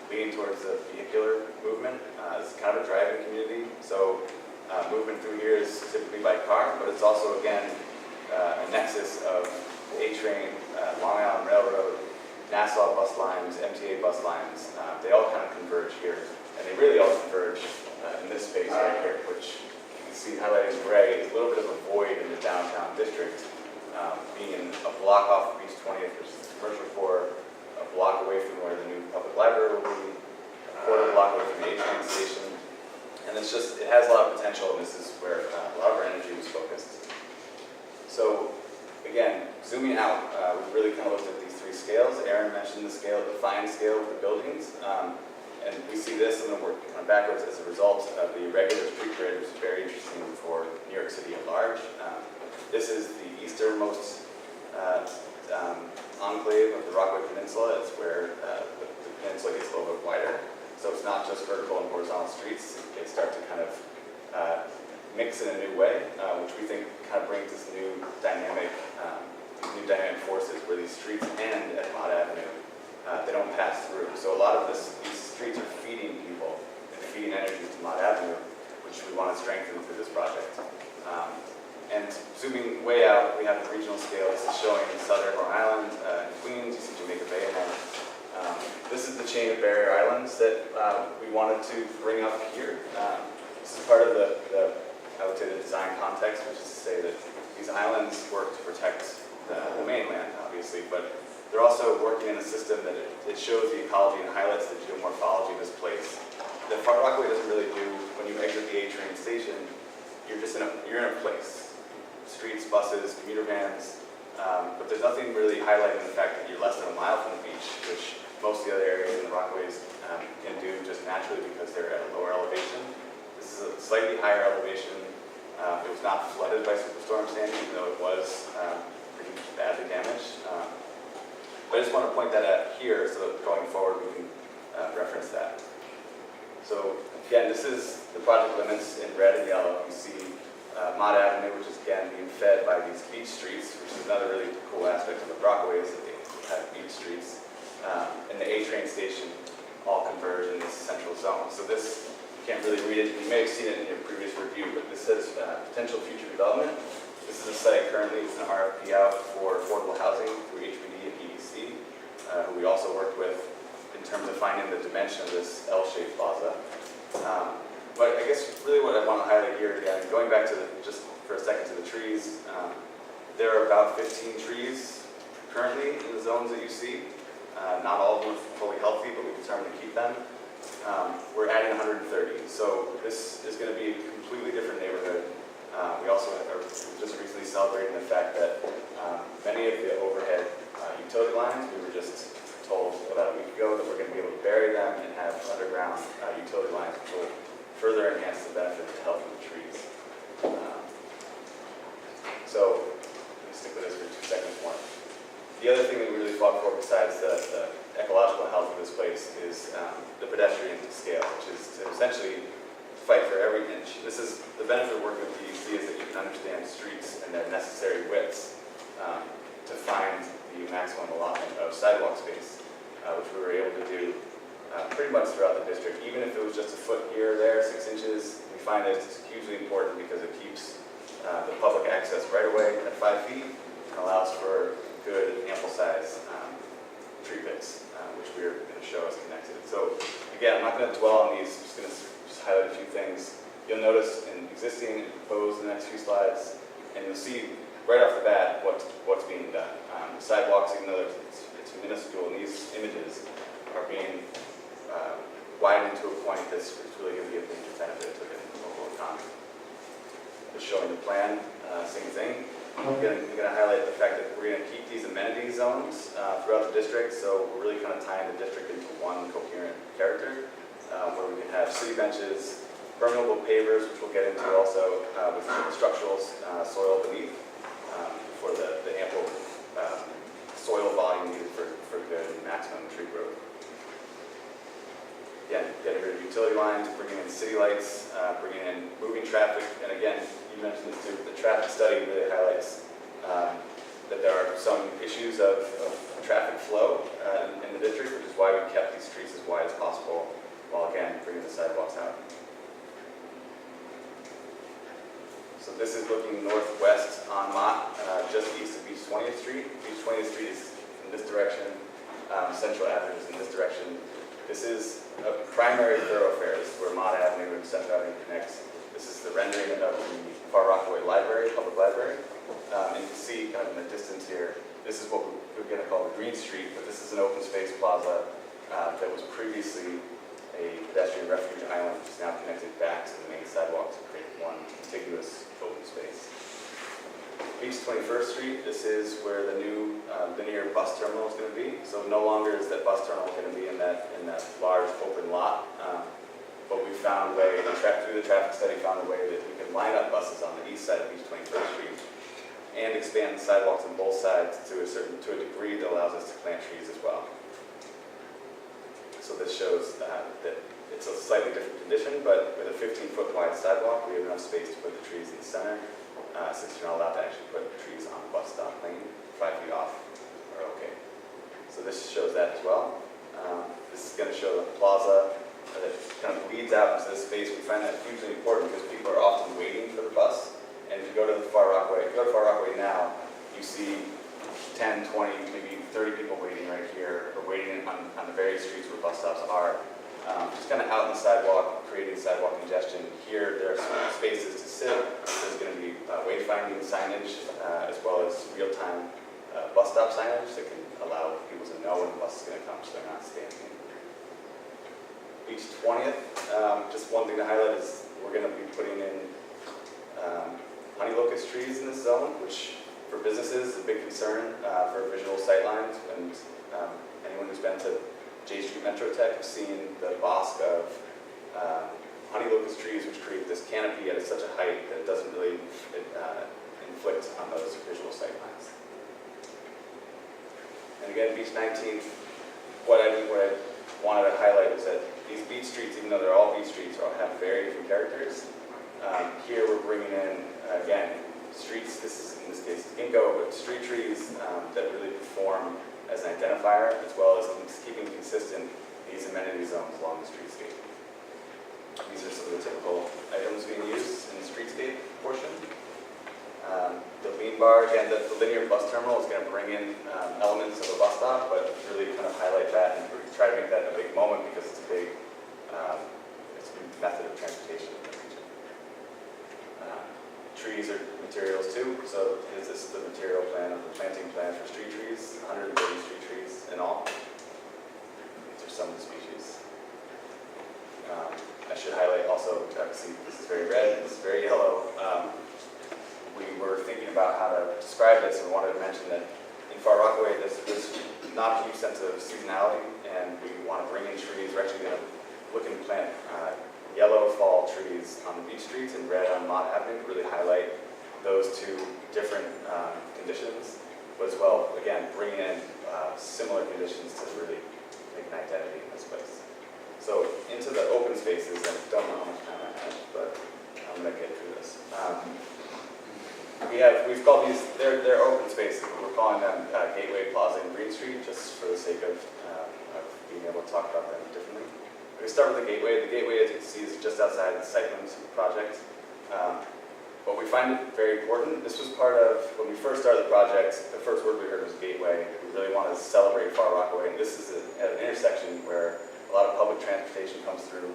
leaning towards the vehicular movement. It's kind of a driving community, so movement through here is typically by car, but it's also, again, a nexus of A-Train, Long Island Railroad, Nassau bus lines, MTA bus lines. They all kind of converge here, and they really all converge in this space right here, which you can see highlighted in gray is a little bit of a void in the downtown district, being in a block off of East 20th, which is the commercial core, a block away from where the new public library will be, a quarter block away from the A-Train station, and it has a lot of potential, and this is where a lot of our energy was focused. So, again, zooming out, we really kind of looked at these three scales. Aaron mentioned the scale, the fine scale of the buildings, and we see this, and then we're kind of backwards as a result of the irregular street grid, which is very interesting for New York City at large. This is the easternmost enclave of the Rockaway Peninsula. It's where the peninsula gets a little bit wider. So it's not just vertical and horizontal streets. They start to kind of mix in a new way, which we think kind of brings this new dynamic forces where these streets end at Mott Avenue. They don't pass through. So a lot of these streets are feeding people and feeding energy to Mott Avenue, which we want to strengthen through this project. And zooming way out, we have the regional scale. This is showing southern Long Island and Queens. You see Jamaica Bay ahead. This is the chain of barrier islands that we wanted to bring up here. This is part of I would say, the design context, which is to say that these islands work to protect the mainland, obviously, but they're also working in a system that it shows the ecology and highlights the geomorphology of this place. That Far Rockaway doesn't really do. When you exit the A-Train station, you're in a place. Streets, buses, commuter vans, but there's nothing really highlighting the fact that you're less than a mile from the beach, which most of the other areas in the Rockaways can do just naturally because they're at a lower elevation. This is a slightly higher elevation. It was not flooded by Superstorm Sandy, even though it was pretty badly damaged. But I just want to point that out here so that going forward we can reference that. So again, this is the project limits in red and yellow. You see Mott Avenue, which is again being fed by these beach streets, which is another really cool aspect of the Rockaways, that they have beach streets. And the A train station all converge in this central zone. So this, you can't really read it, you may have seen it in your previous review, but this says potential future development. This is a site currently, it's an RFP out for affordable housing through HPD and EDC, who we also worked with in terms of finding the dimension of this L-shaped plaza. But I guess really what I want to highlight here again, going back to just for a second to the trees, there are about 15 trees currently in the zones that you see. Not all of them are fully healthy, but we've determined to keep them. We're adding 130, so this is going to be a completely different neighborhood. We also are just recently celebrating the fact that many of the overhead utility lines, we were just told about a week ago that we're going to be able to bury them and have underground utility lines, which will further enhance the benefit of health of the trees. So let me stick with this for 2 seconds more. The other thing that we really fought for, besides the ecological health of this place, is the pedestrian scale, which is to essentially fight for every inch. This is the benefit of working with DEC, is that you can understand streets and their necessary widths to find the maximum allotment of sidewalk space, which we were able to do pretty much throughout the district. Even if it was just a foot here or there, 6 inches, we find that it's hugely important because it keeps the public access right away at 5 feet and allows for good, ample size tree pits, which we are going to show as connected. So again, I'm not going to dwell on these, I'm just going to highlight a few things. You'll notice in existing and proposed in the next few slides, and you'll see right off the bat what's being done. The sidewalks, even though it's minuscule, and these images are being widened to a point that's really going to be a major benefit to the local economy. Just showing the plan, same thing. I'm going to highlight the fact that we're going to keep these amenity zones throughout the district, so we're really kind of tying the district into one coherent character, where we can have city benches, permeable pavers, which we'll get into also, with structural soil beneath for the ample soil volume needed for good maximum tree growth. Again, getting rid of utility lines, bringing in city lights, bringing in moving traffic, and again, you mentioned this too, the traffic study really highlights that there are some issues of traffic flow in the district, which is why we kept these streets as wide as possible, while again, bringing the sidewalks out. So this is looking northwest on Mott, just east of Beach 20th Street. Beach 20th Street is in this direction, Central Avenue is in this direction. This is a primary thoroughfare. This is where Mott Avenue and Central Avenue connects. This is the rendering of the Far Rockaway Library, public library. And you can see kind of in the distance here, this is what we're going to call the Green Street, but this is an open space plaza that was previously a pedestrian refuge island, which is now connected back to the main sidewalk to create one contiguous open space. Beach 21st Street, this is where the new linear bus terminal is going to be. So no longer is that bus terminal going to be in that large open lot, but we found a way, through the traffic study, found a way that we can line up buses on the east side of Beach 21st Street and expand the sidewalks on both sides to a degree that allows us to plant trees as well. So this shows that it's a slightly different condition, but with a 15-foot wide sidewalk, we have enough space to put the trees in the center, since you're not allowed to actually put trees on the bus stop lane. 5 feet off are okay. So this shows that as well. This is going to show the plaza that kind of leads out into this space. We find that hugely important because people are often waiting for the bus. And if you go to the Far Rockaway, now, you see 10, 20, maybe 30 people waiting right here, or waiting on the various streets where bus stops are. Just kind of out on the sidewalk, creating sidewalk congestion. Here, there are some spaces to sit. There's going to be wayfinding signage, as well as real-time bus stop signage that can allow people to know when the bus is going to come, so they're not standing. Beach 20th, just one thing to highlight is we're going to be putting in honey locust trees in this zone, which for businesses is a big concern for visual sightlines. And anyone who's been to J Street Metro Tech have seen the bosque of honey locust trees, which create this canopy at such a height that it doesn't really inflict on those visual sightlines. And again, Beach 19th, what I wanted to highlight is that these beach streets, even though they're all beach streets, all have very different characters. Here we're bringing in, again, streets, this is in this case ginkgo, but street trees that really perform as an identifier, as well as keeping consistent these amenity zones along the streetscape. These are some of the typical items being used in the streetscape portion. The lean bar, again, the linear bus terminal is going to bring in elements of a bus stop, but really kind of highlight that and try to make that a big moment because it's a big method of transportation in the region. Trees are materials too, so this is the material plan of the planting plan for street trees, 130 street trees in all. These are some of the species. I should highlight also, see this is very red, this is very yellow. We were thinking about how to describe this and wanted to mention that in Far Rockaway there's not a huge sense of seasonality, and we want to bring in trees. We're actually going to look and plant yellow fall trees on the beach streets and red on Mott Avenue to really highlight those two different conditions, but as well, again, bring in similar conditions to really make an identity in this place. So into the open spaces, I don't know how much time I have, but I'm going to get through this. We've called these, they're open spaces, but we're calling them Gateway, Plaza, and Green Street, just for the sake of being able to talk about them differently. We start with the Gateway. The Gateway, as you can see, is just outside the Sightlands project. But we find it very important. This was part of, when we first started the project, the first word we heard was Gateway. We really wanted to celebrate Far Rockaway, and this is at an intersection where a lot of public transportation comes through,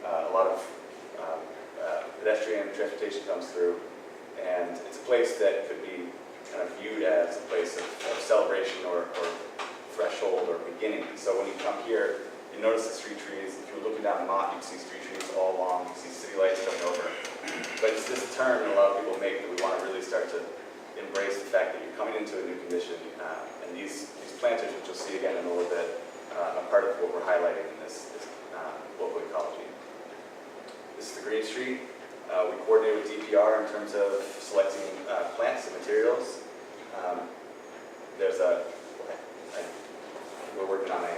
a lot of pedestrian transportation comes through, and it's a place that could be kind of viewed as a place of celebration or threshold or beginning. So when you come here, you notice the street trees. If you're looking down Mott, you can see street trees all along. You see city lights coming over. But it's this turn that a lot of people make that we want to really start to embrace the fact that you're coming into a new condition. And these planters, which you'll see again in a little bit, are part of what we're highlighting in this local ecology. This is the Green Street. We coordinate with DPR in terms of selecting plants and materials. We're working on a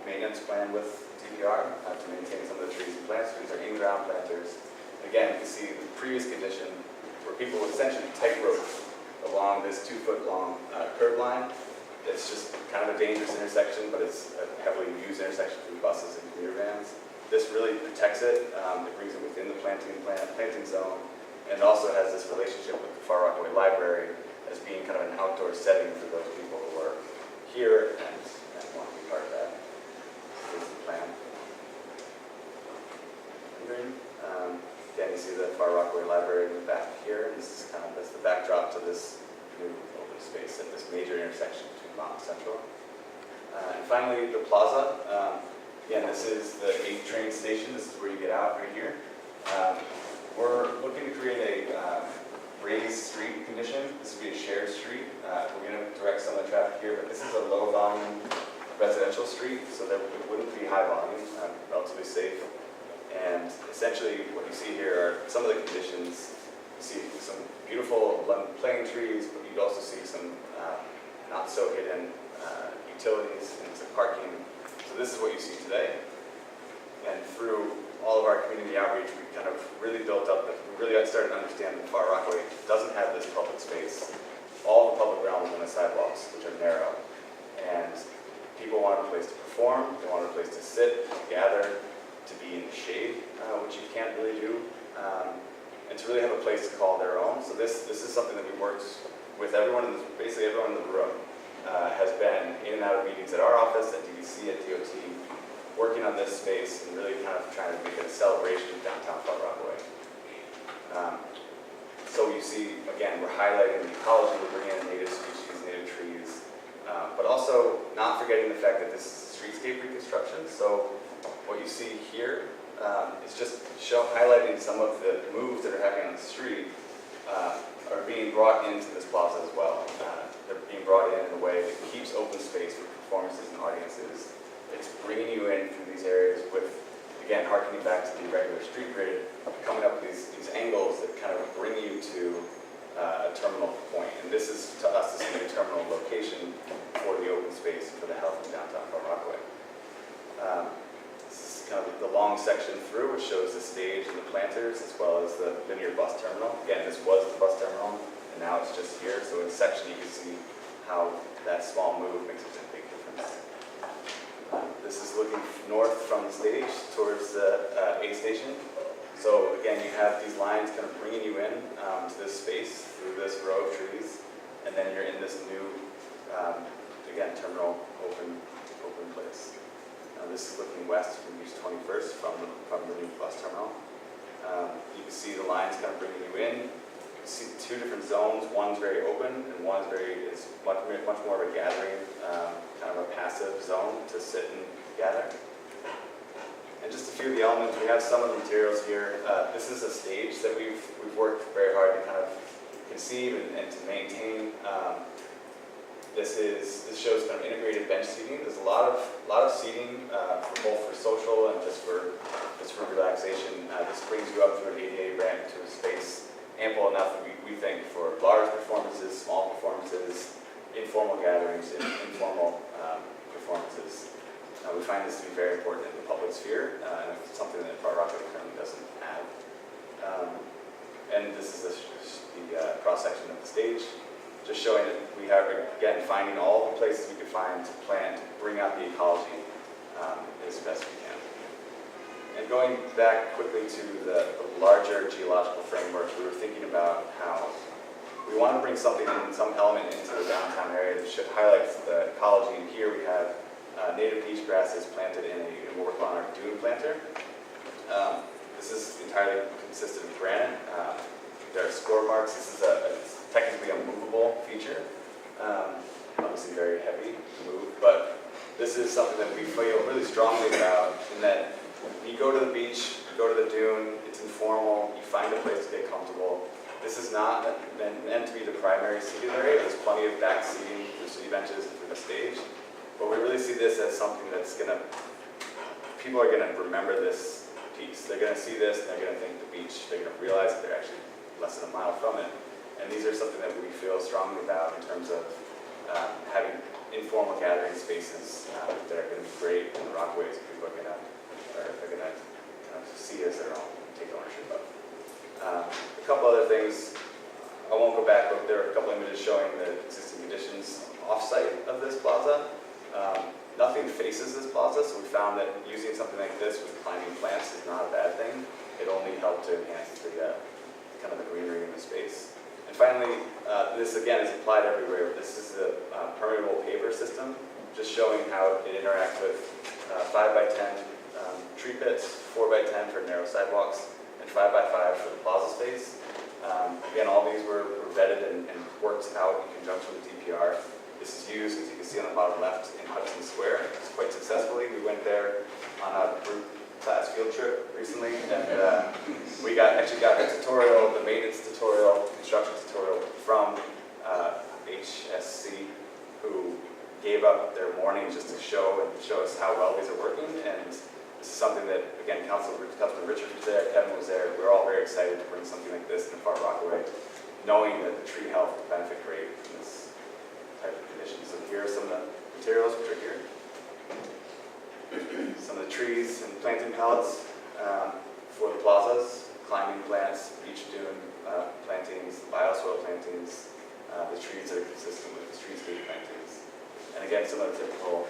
maintenance plan with DPR to maintain some of the trees and plants. These are in-ground planters. Again, you can see the previous condition where people would essentially tightrope along this 2-foot-long curb line. It's just kind of a dangerous intersection, but it's a heavily used intersection for buses and commuter vans. This really protects it. It brings it within the planting zone, and also has this relationship with the Far Rockaway Library as being kind of an outdoor setting for those people who are here and want to be part of that. This is the plan. Again, you see the Far Rockaway Library in the back here. This is that's the backdrop to this new open space at this major intersection between Mott and Central. And finally, the plaza. Again, this is the 8th train station. This is where you get out right here. We're looking to create a raised street condition. This would be a shared street. We're going to direct some of the traffic here, but this is a low volume residential street, so that it wouldn't be high volume, relatively safe. And essentially what you see here are some of the conditions. You see some beautiful playing trees, but you'd also see some not so hidden utilities and some parking. So this is what you see today. And through all of our community outreach, we kind of really built up, we really started to understand that Far Rockaway doesn't have this public space. All the public realm is on the sidewalks, which are narrow. And people want a place to perform, they want a place to sit, to gather, to be in the shade, which you can't really do, and to really have a place to call their own. So this is something that we worked with everyone, basically everyone in the room, has been in and out of meetings at our office, at DVC, at DOT, working on this space and really kind of trying to make it a celebration of downtown Far Rockaway. So you see, again, we're highlighting the ecology, we're bringing in native species, native trees, but also not forgetting the fact that this is streetscape reconstruction. So what you see here is just highlighting some of the moves that are happening on the street are being brought into this plaza as well. They're being brought in a way that keeps open space for performances and audiences. It's bringing you in through these areas with, again, harkening back to the regular street grid, coming up with these angles that kind of bring you to a terminal point. And this is, to us, this new terminal location for the open space for the health of downtown Far Rockaway. This is kind of long section through which shows the stage and the planters as well as the linear bus terminal. Again, this was the bus terminal and now it's just here. So in section you can see how that small move makes a big difference. This is looking north from the stage towards the aid station. So again, you have these lines kind of bringing you in to this space through this row of trees, and then you're in this new, again, terminal open place. This is looking west from East 21st from the new bus terminal. You can see the lines kind of bringing you in. You can see two different zones. One's very open, and one's is much more of a gathering, kind of a passive zone to sit and gather. And just a few of the elements, we have some of the materials here. This is a stage that we've worked very hard to kind of conceive and to maintain. This shows kind of integrated bench seating. There's a lot of seating, both for social and just for relaxation. This brings you up through an ADA ramp to a space ample enough, we think, for large performances, small performances, informal gatherings, and informal performances. We find this to be very important in the public sphere, and it's something that Far Rockaway currently doesn't have. And this is the cross-section of the stage, just showing that we have, again, finding all the places we could find to plant, to bring out the ecology as best we can. And going back quickly to the larger geological framework, we were thinking about how we want to bring something in, some element into the downtown area that should highlight the ecology. And here we have native beach grasses planted in we're working on our dune planter. This is entirely consistent of granite. There are score marks. This is it's technically a movable feature. Obviously very heavy to move, but this is something that we feel really strongly about in that you go to the beach, you go to the dune, it's informal, you find a place to get comfortable. This is not meant to be the primary seating area. There's plenty of back seating for city benches and for the stage. But we really see this as something that's people are gonna remember this piece. They're gonna see this and they're gonna think the beach. They're gonna realize that they're actually less than a mile from it. And these are something that we feel strongly about in terms of having informal gathering spaces that are gonna be great in the Rockaways. People are gonna kind of see as their own, take ownership of. A couple other things, I won't go back, but there are a couple images showing the existing conditions off-site of this plaza. Nothing faces this plaza, so we found that using something like this with climbing plants is not a bad thing. It only helped to enhance the kind of the greenery in the space. And finally, this again is applied everywhere. This is a permeable paver system, just showing how it interacts with 5x10 tree pits, 4x10 for narrow sidewalks, and 5x5 for the plaza space. Again, all these were vetted and worked out in conjunction with DPR. This is used, as you can see on the bottom left, in Hudson Square. It's quite successfully. We went there on a group class field trip recently, and we actually got a tutorial, the maintenance tutorial, construction tutorial from HSC, who gave up their morning just to show us how well these are working. And this is something that, again, Councilman Richard was there, Kevin was there. We're all very excited to bring something like this in Far Rockaway, knowing that the tree health will benefit greatly from this type of condition. So here are some of the materials which are here. Some of the trees and planting pallets for the plazas, climbing plants, beach dune plantings, bioswale plantings, the trees that are consistent with the streetscape plantings. And again, some of the typical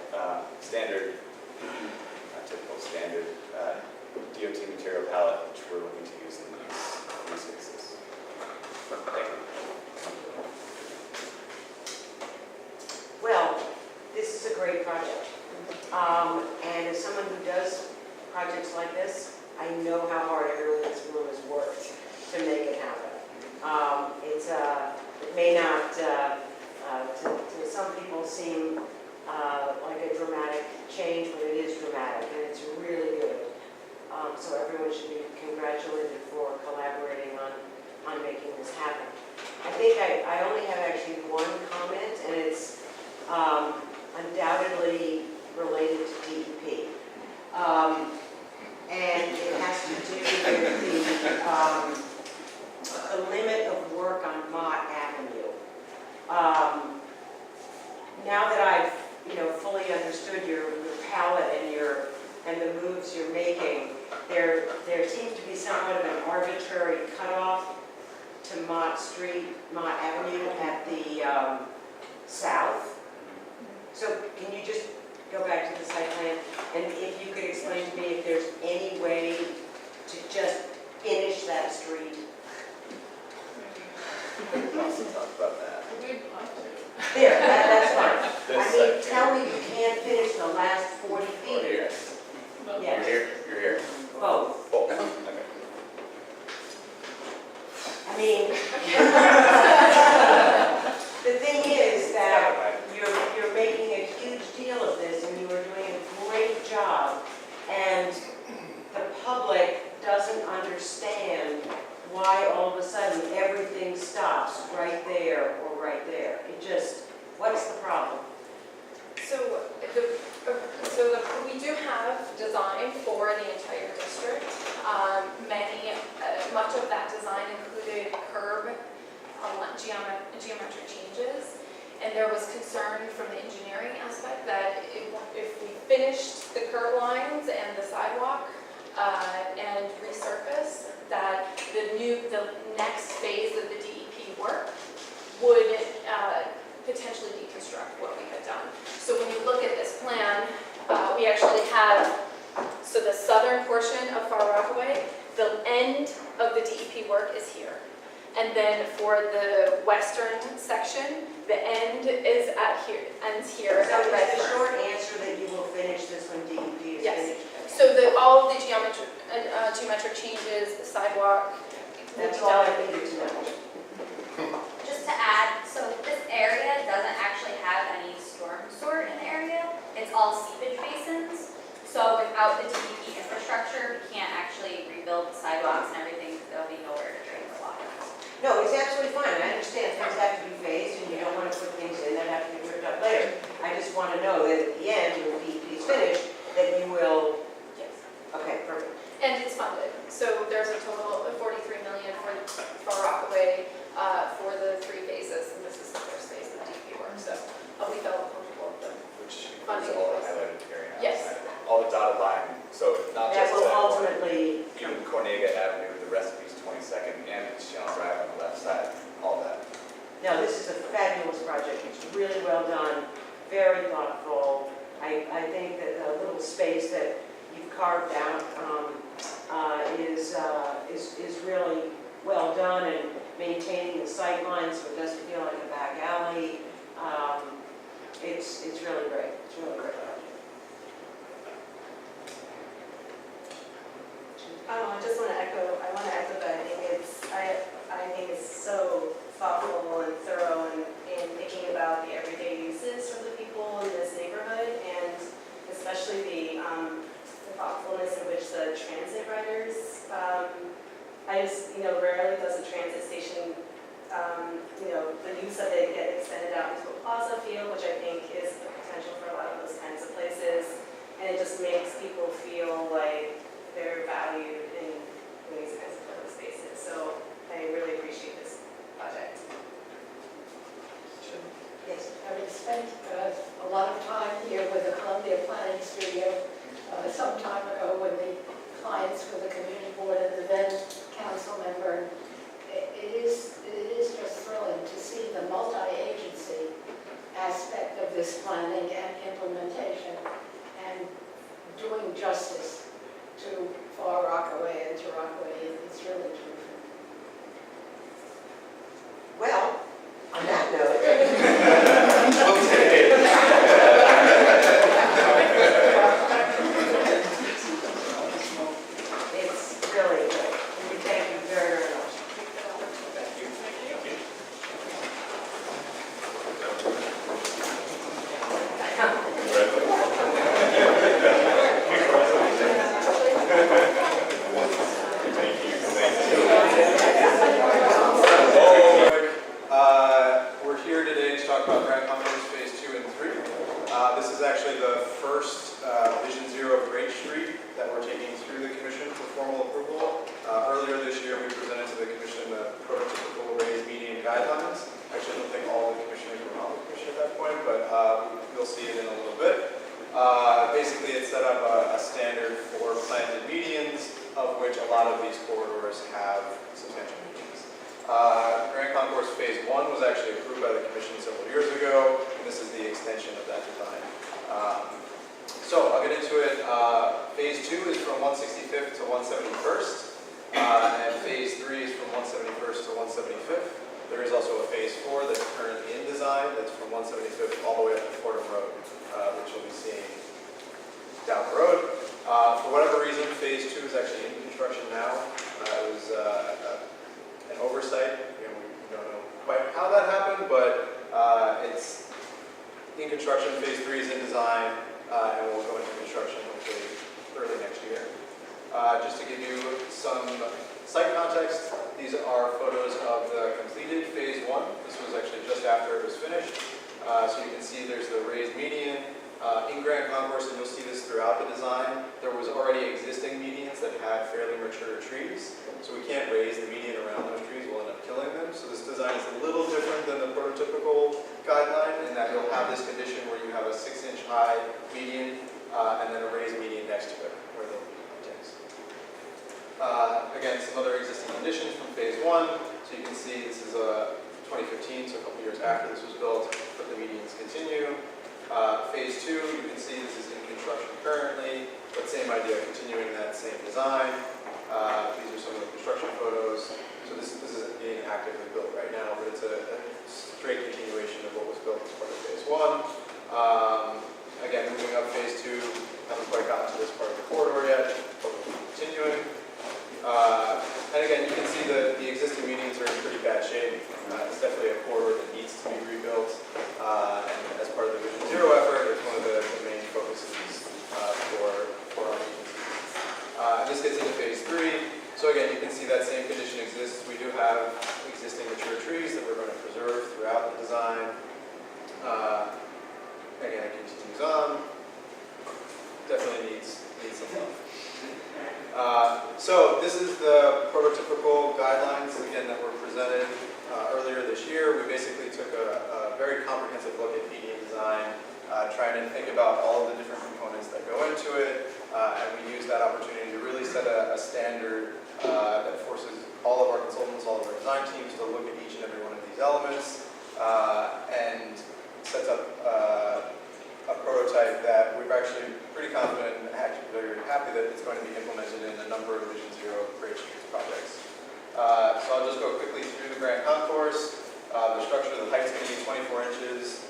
standard DOT material palette which we're looking to use in these spaces. Thank you. Well, this is a great project. And as someone who does projects like this, I know how hard everyone in this room has worked to make it happen. It may not, to some people, seem like a dramatic change, but it is dramatic, and it's really good. So everyone should be congratulated for collaborating on making this happen. I think I only have actually one comment, and it's undoubtedly related to DEP. And it has to do with the limit of work on Mott Avenue. Now that I've fully understood your palette and the moves you're making, there seems to be somewhat of an arbitrary cutoff to Mott Street, Mott Avenue at the south. So can you just go back to the site plan? And if you could explain to me if there's any way to just finish that street? Talk about that. There, that's fine. This I mean, section. tell me you can't finish the last 40 feet. Here. You're Yes, here, you're here. both. Both. Okay. I mean, the thing is that you're making a huge deal of this, and you are doing a great job, and the public doesn't understand why all of a sudden everything stops right there or right there. It just, what's the problem? We do have design for the entire district. Much of that design included curb geometric changes. And there was concern from the engineering aspect that if we finished the curb lines and the sidewalk and resurface, that the next phase of the DEP work would potentially deconstruct what we had done. So when you look at this plan, we actually have, so the southern portion of Far Rockaway, the end of the DEP work is here. And then for the western section, the end is ends here So at is the Redfern. short answer that you will finish this when DEP is Yes. finished? So all of the geometric changes, the sidewalk, will That's be all done. I needed to know. Just to add, so this area doesn't actually have any storm sewer in the area. It's all seepage basins. So without the DEP infrastructure, we can't actually rebuild the sidewalks and everything, because there'll be nowhere to drain the water. No, it's absolutely fine. I understand things have to be phased, and you don't want to put things in that have to be ripped up later. I just want to know that at the end, when DEP is finished, that you will, Yes. okay, perfect. And it's funded. So there's a total of $43 million for Far Rockaway for the 3 phases, and this is the first phase of the DEP work. So we felt comfortable with them. Which Funding is all the phase. highlighted area. Yes. All the dotted line, so not That just will that one. ultimately, Even Cornega Avenue, the recipes 22nd, and Channel Drive on the left side, all that. no, this is a fabulous project. It's really well done, very thoughtful. I think that the little space that you've carved out is really well done, and maintaining the sight lines so it doesn't feel like a back alley. It's really great. It's really great project. I just want to echo that I think it's so thoughtful and thorough in thinking about the everyday uses for the people in this neighborhood, and especially the thoughtfulness in which the transit riders, rarely does a transit station, the use of it get extended out into a plaza feel, which I think is the potential for a lot of those kinds of places. And it just makes people feel like they're valued in these kinds of public spaces. So I really appreciate this project. Yes. Having spent a lot of time here with the Columbia Planning Studio some time ago when the clients for the community board and the then council member, it is just thrilling to see the multi-agency aspect of this planning and implementation and doing justice to Far Rockaway and to Rockaway. It's really terrific. Well, on that note, We'll take it. it's really good. We thank you very, very much. We're here today to talk about Grand Commons Phase 2 and 3. This is actually the first Vision Zero of Great Street that we're taking through the commission for formal approval. Earlier this year, we presented to the commission the prototypical raised median guidelines. Actually, I don't think all the commissioners were on the commission at that point, but you'll see it in a little bit. Basically, it set up a standard for planted medians. of which a lot of these corridors have substantial medians. Grand Concourse Phase 1 was actually approved by the commission several years ago, and this is the extension of that design. So I'll get into it. Phase 2 is from 165th to 171st, and Phase 3 is from 171st to 175th. There is also a Phase 4 that's currently in design that's from 175th all the way up to Fordham Road, which you'll be seeing down the road. For whatever reason, Phase 2 is actually in construction now. It was an oversight. You know, we don't know quite how that happened, but it's in construction. Phase 3 is in design, and we'll go into construction hopefully early next year. Just to give you some site context, these are photos of the completed Phase 1. This was actually just after it was finished. So you can see there's the raised median. In Grand Concourse, and you'll see this throughout the design, there was already existing medians that had fairly mature trees. So we can't raise the median around those trees, we'll end up killing them. So this design is a little different than the prototypical guideline in that you'll have this condition where you have a 6-inch high median and then a raised median next to it where there'll be plantings. Again, some other existing conditions from Phase 1. So you can see this is 2015, so a couple years after this was built, but the medians continue. Phase 2, you can see this is in construction currently, but same idea, continuing that same design. These are some of the construction photos. So this isn't being actively built right now, but it's a straight continuation of what was built as part of Phase 1. Again, moving up Phase 2, haven't quite gotten to this part of the corridor yet, but we'll keep continuing. And again, you can see the existing medians are in pretty bad shape. It's definitely a corridor that needs to be rebuilt. And as part of the Vision Zero effort, it's one of the main focuses for our agencies. This gets into Phase 3. So again, you can see that same condition exists. We do have existing mature trees that we're going to preserve throughout the design. Again, it continues on. Definitely needs some help. So this is the prototypical guidelines, again, that were presented earlier this year. We basically took a very comprehensive look at median design, trying to think about all of the different components that go into it, and we used that opportunity to really set a standard that forces all of our consultants, all of our design teams to look at each and every one of these elements, and sets up a prototype that we're actually pretty confident and actually very happy that it's going to be implemented in a number of Vision Zero Great Streets projects. So I'll just go quickly through the Grand Concourse. The structure, the height's going to be 24 inches.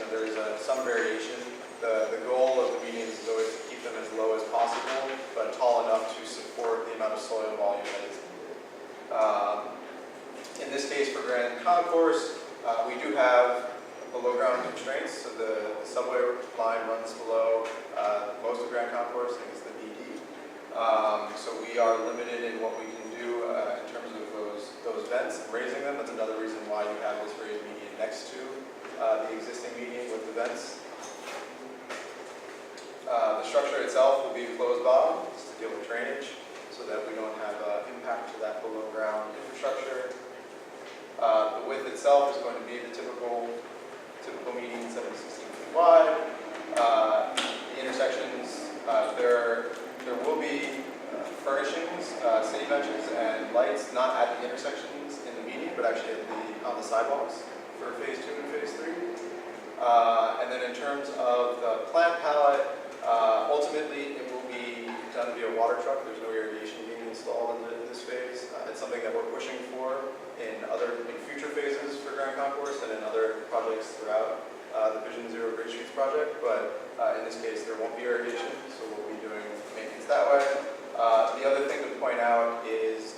There is some variation. The goal of the medians is always to keep them as low as possible, but tall enough to support the amount of soil volume that is needed. In this case, for Grand Concourse, we do have below ground constraints, so the subway line runs below most of Grand Concourse, I think it's the BD. So we are limited in what we can do in terms of those vents, raising them. That's another reason why you have this raised median next to the existing median with the vents. The structure itself will be closed bottom to deal with drainage so that we don't have impact to that below ground infrastructure. The width itself is going to be the typical median, 716 feet wide. The intersections, there will be furnishings, city benches, and lights, not at the intersections in the median, but actually on the sidewalks for Phase 2 and Phase 3. And then in terms of the plant palette, ultimately it will be done via water truck. There's no irrigation being installed in this phase. It's something that we're pushing for in future phases for Grand Concourse and in other projects throughout the Vision Zero Great Streets project, but in this case there won't be irrigation, so we'll be doing maintenance that way. The other thing to point out is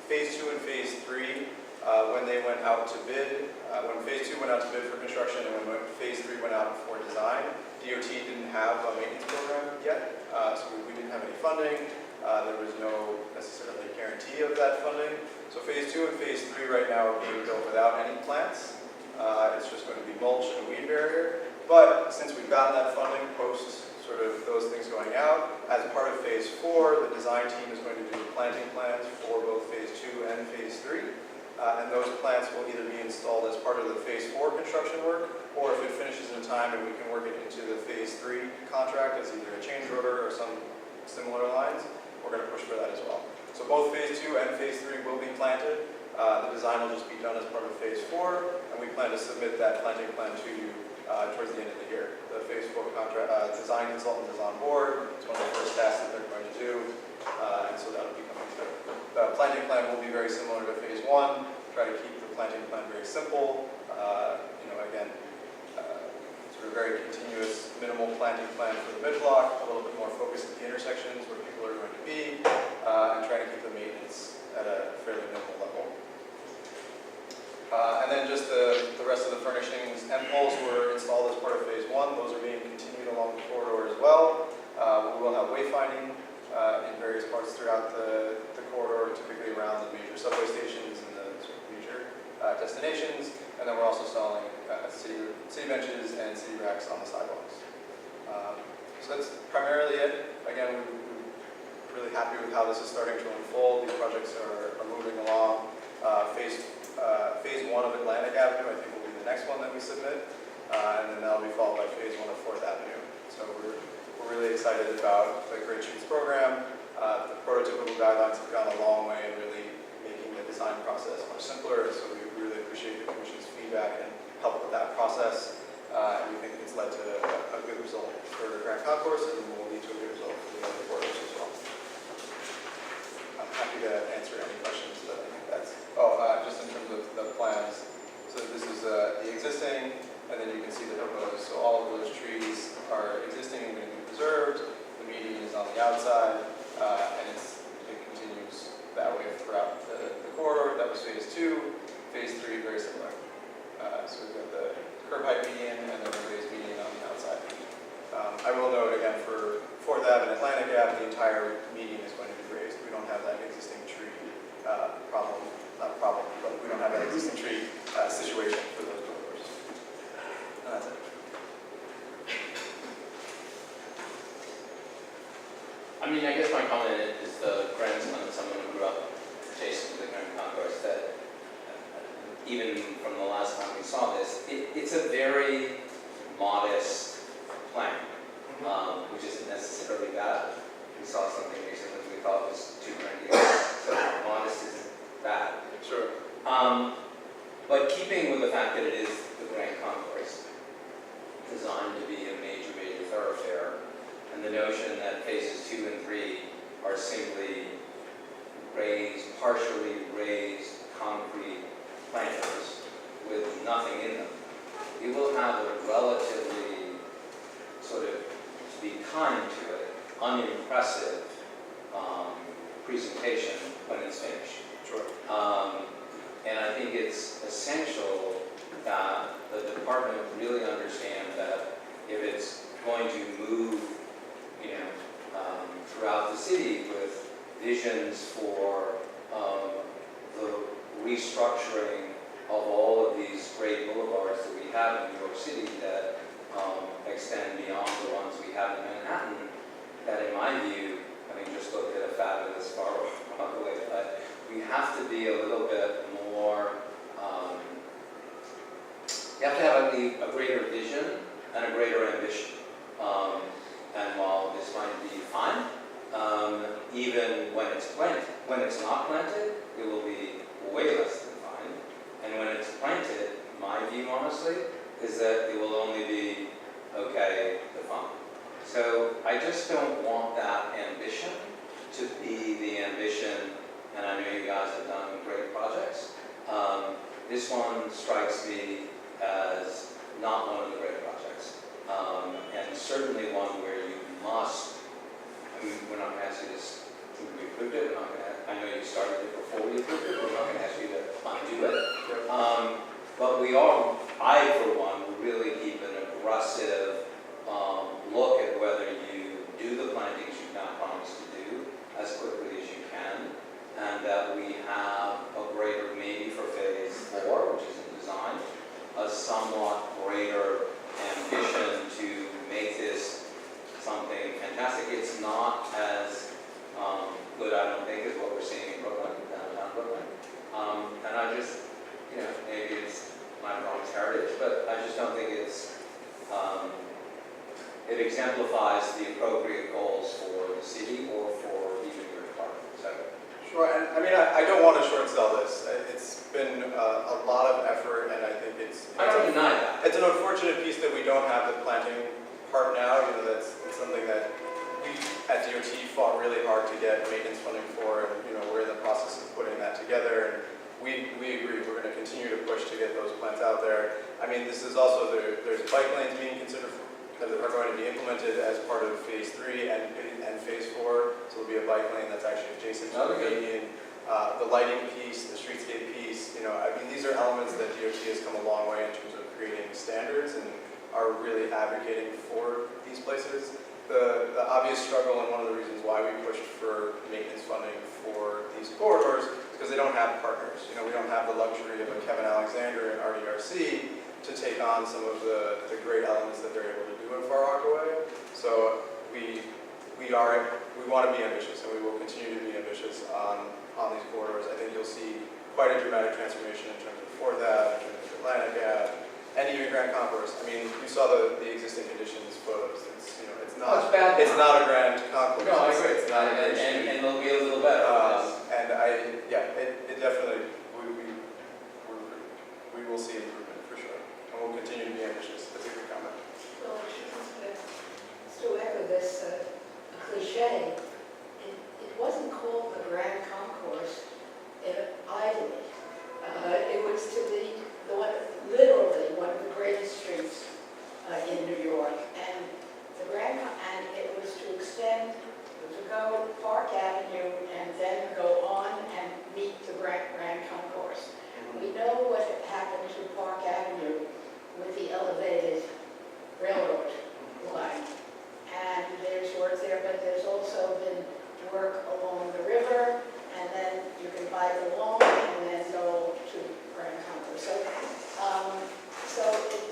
Phase 2 and Phase 3, when they went out to bid, when Phase 2 went out to bid for construction and when Phase 3 went out for design, DOT didn't have a maintenance program yet, so we didn't have any funding. There was no necessarily guarantee of that funding. So Phase 2 and Phase 3 right now are being built without any plants. It's just going to be mulch and weed barrier. But since we've gotten that funding post sort of those things going out, as part of Phase 4, the design team is going to do planting plans for both Phase 2 and Phase 3. And those plants will either be installed as part of the Phase 4 construction work, or if it finishes in time and we can work it into the Phase 3 contract as either a change order or some similar lines, we're going to push for that as well. So both phase 2 and phase 3 will be planted. The design will just be done as part of phase 4, and we plan to submit that planting plan to you towards the end of the year. The phase 4 design consultant is on board. It's one of the first tasks that they're going to do, and so that'll be coming through. The planting plan will be very similar to phase 1. Try to keep the planting plan very simple. Again, sort of very continuous, minimal planting plan for the mid-block, a little bit more focused at the intersections where people are going to be, and trying to keep the maintenance at a fairly minimal level. And then just the rest of the furnishings, end poles were installed as part of phase 1. Those are being continued along the corridor as well. We will have wayfinding in various parts throughout the corridor, typically around the major subway stations and the sort of major destinations. And then we're also installing city benches and city racks on the sidewalks. So that's primarily it. Again, we're really happy with how this is starting to unfold. These projects are moving along. Phase 1 of Atlantic Avenue, I think, will be the next one that we submit. And then that'll be followed by phase 1 of 4th Avenue. So we're really excited about the Great Streets program. The prototypical guidelines have gone a long way in really making the design process much simpler. So we really appreciate the Commission's feedback and help with that process. And we think it's led to a good result for the Grand Concourse and will lead to a good result for the other corridors as well. I'm happy to answer any questions, but I think that's, just in terms of the plans. So this is the existing, and then you can see the proposed. So all of those trees are existing and going to be preserved. The median is on the outside, and it continues that way throughout the corridor. That was phase 2. Phase 3, very similar. So we've got the curb height median and then the raised median on the outside. I will note again for 4th Ave and Atlantic Ave, the entire median is going to be raised. We don't have that existing tree but we don't have that existing tree situation for those corridors. And that's it. I mean, I guess my comment is the grandson of someone who grew up adjacent to the Grand Concourse, that even from the last time we saw this, it's a very modest plan, which isn't necessarily bad. We saw something recently we thought was too grandiose, so modest isn't bad. Sure. But keeping with the fact that it is the Grand Concourse, designed to be a major thoroughfare, and the notion that phases 2 and 3 are simply partially raised concrete planters with nothing in them, it will have a relatively, sort of, to be kind to it, unimpressive presentation when it's finished. Sure. And I think it's essential that the department really understand that if it's going to move, throughout the city with visions for the restructuring of all of these great boulevards that we have in New York City that extend beyond the ones we have in Manhattan, that in my view, having just looked at a fabulous Far Rockaway, but we have to be a little bit more, you have to have a greater vision and a greater ambition. And while this might be fine, even when it's planted, when it's not planted, it will be way less than fine. And when it's planted, my view honestly, is that it will only be okay to fine. So I just don't want that ambition to be the ambition, and I know you guys have done great projects. This one strikes me as not one of the great projects. And certainly one where you must, we're not going to ask you this, we approved it, I know you started it before we approved it, we're not going to ask you to undo it. But I for one, would really keep an aggressive look at whether you do the plantings you've now promised to do as quickly as you can, and that we have a greater, maybe for phase 4, which is in design, a somewhat greater ambition to make this something fantastic. It's not as good, I don't think, as what we're seeing in Brooklyn, downtown Brooklyn. And I just, maybe it's my Bronx heritage, but I just don't think it's it exemplifies the appropriate goals for the city or for even your department, etc. Sure, and I mean, I don't want to short sell this. It's been a lot of effort, and I think I don't deny that. it's an unfortunate piece that we don't have the planting part now. You know, it's something that we at DOT fought really hard to get maintenance funding for, and you know, we're in the process of putting that together. And we agree, we're going to continue to push to get those plants out there. I mean, this is also, there's bike lanes being considered that are going to be implemented as part of phase 3 and phase 4. So there'll be a bike lane that's actually adjacent to the median. The lighting piece, the streetscape piece, you know, I mean, these are elements that DOT has come a long way in terms of creating standards and are really advocating for these places. The obvious struggle and one of the reasons why we pushed for maintenance funding for these corridors is because they don't have partners. You know, we don't have the luxury of a Kevin Alexander and RDRC to take on some of the great elements that they're able to do in Far Rockaway. So we want to be ambitious, and we will continue to be ambitious on these corridors. I think you'll see quite a dramatic transformation in terms of 4th Ave, in terms of Atlantic Ave, and even Grand Concourse. I mean, you saw the existing conditions photos. It's, you know, it's not a Grand Concourse. No, I agree. It's not a great and street. it'll be a little better. And it definitely, we will see improvement for sure. And we'll continue to be ambitious. That's a good comment. Well, just to echo this cliche, it wasn't called the Grand Concourse idly. It was to literally one of the greatest streets in New York. And and it was to extend, to go Park Avenue and then go on and meet the Grand Concourse. We know what happened to Park Avenue with the elevated railroad line. And there's work there, but there's also been work along the river, and then you can bike along and then go to Grand Concourse. So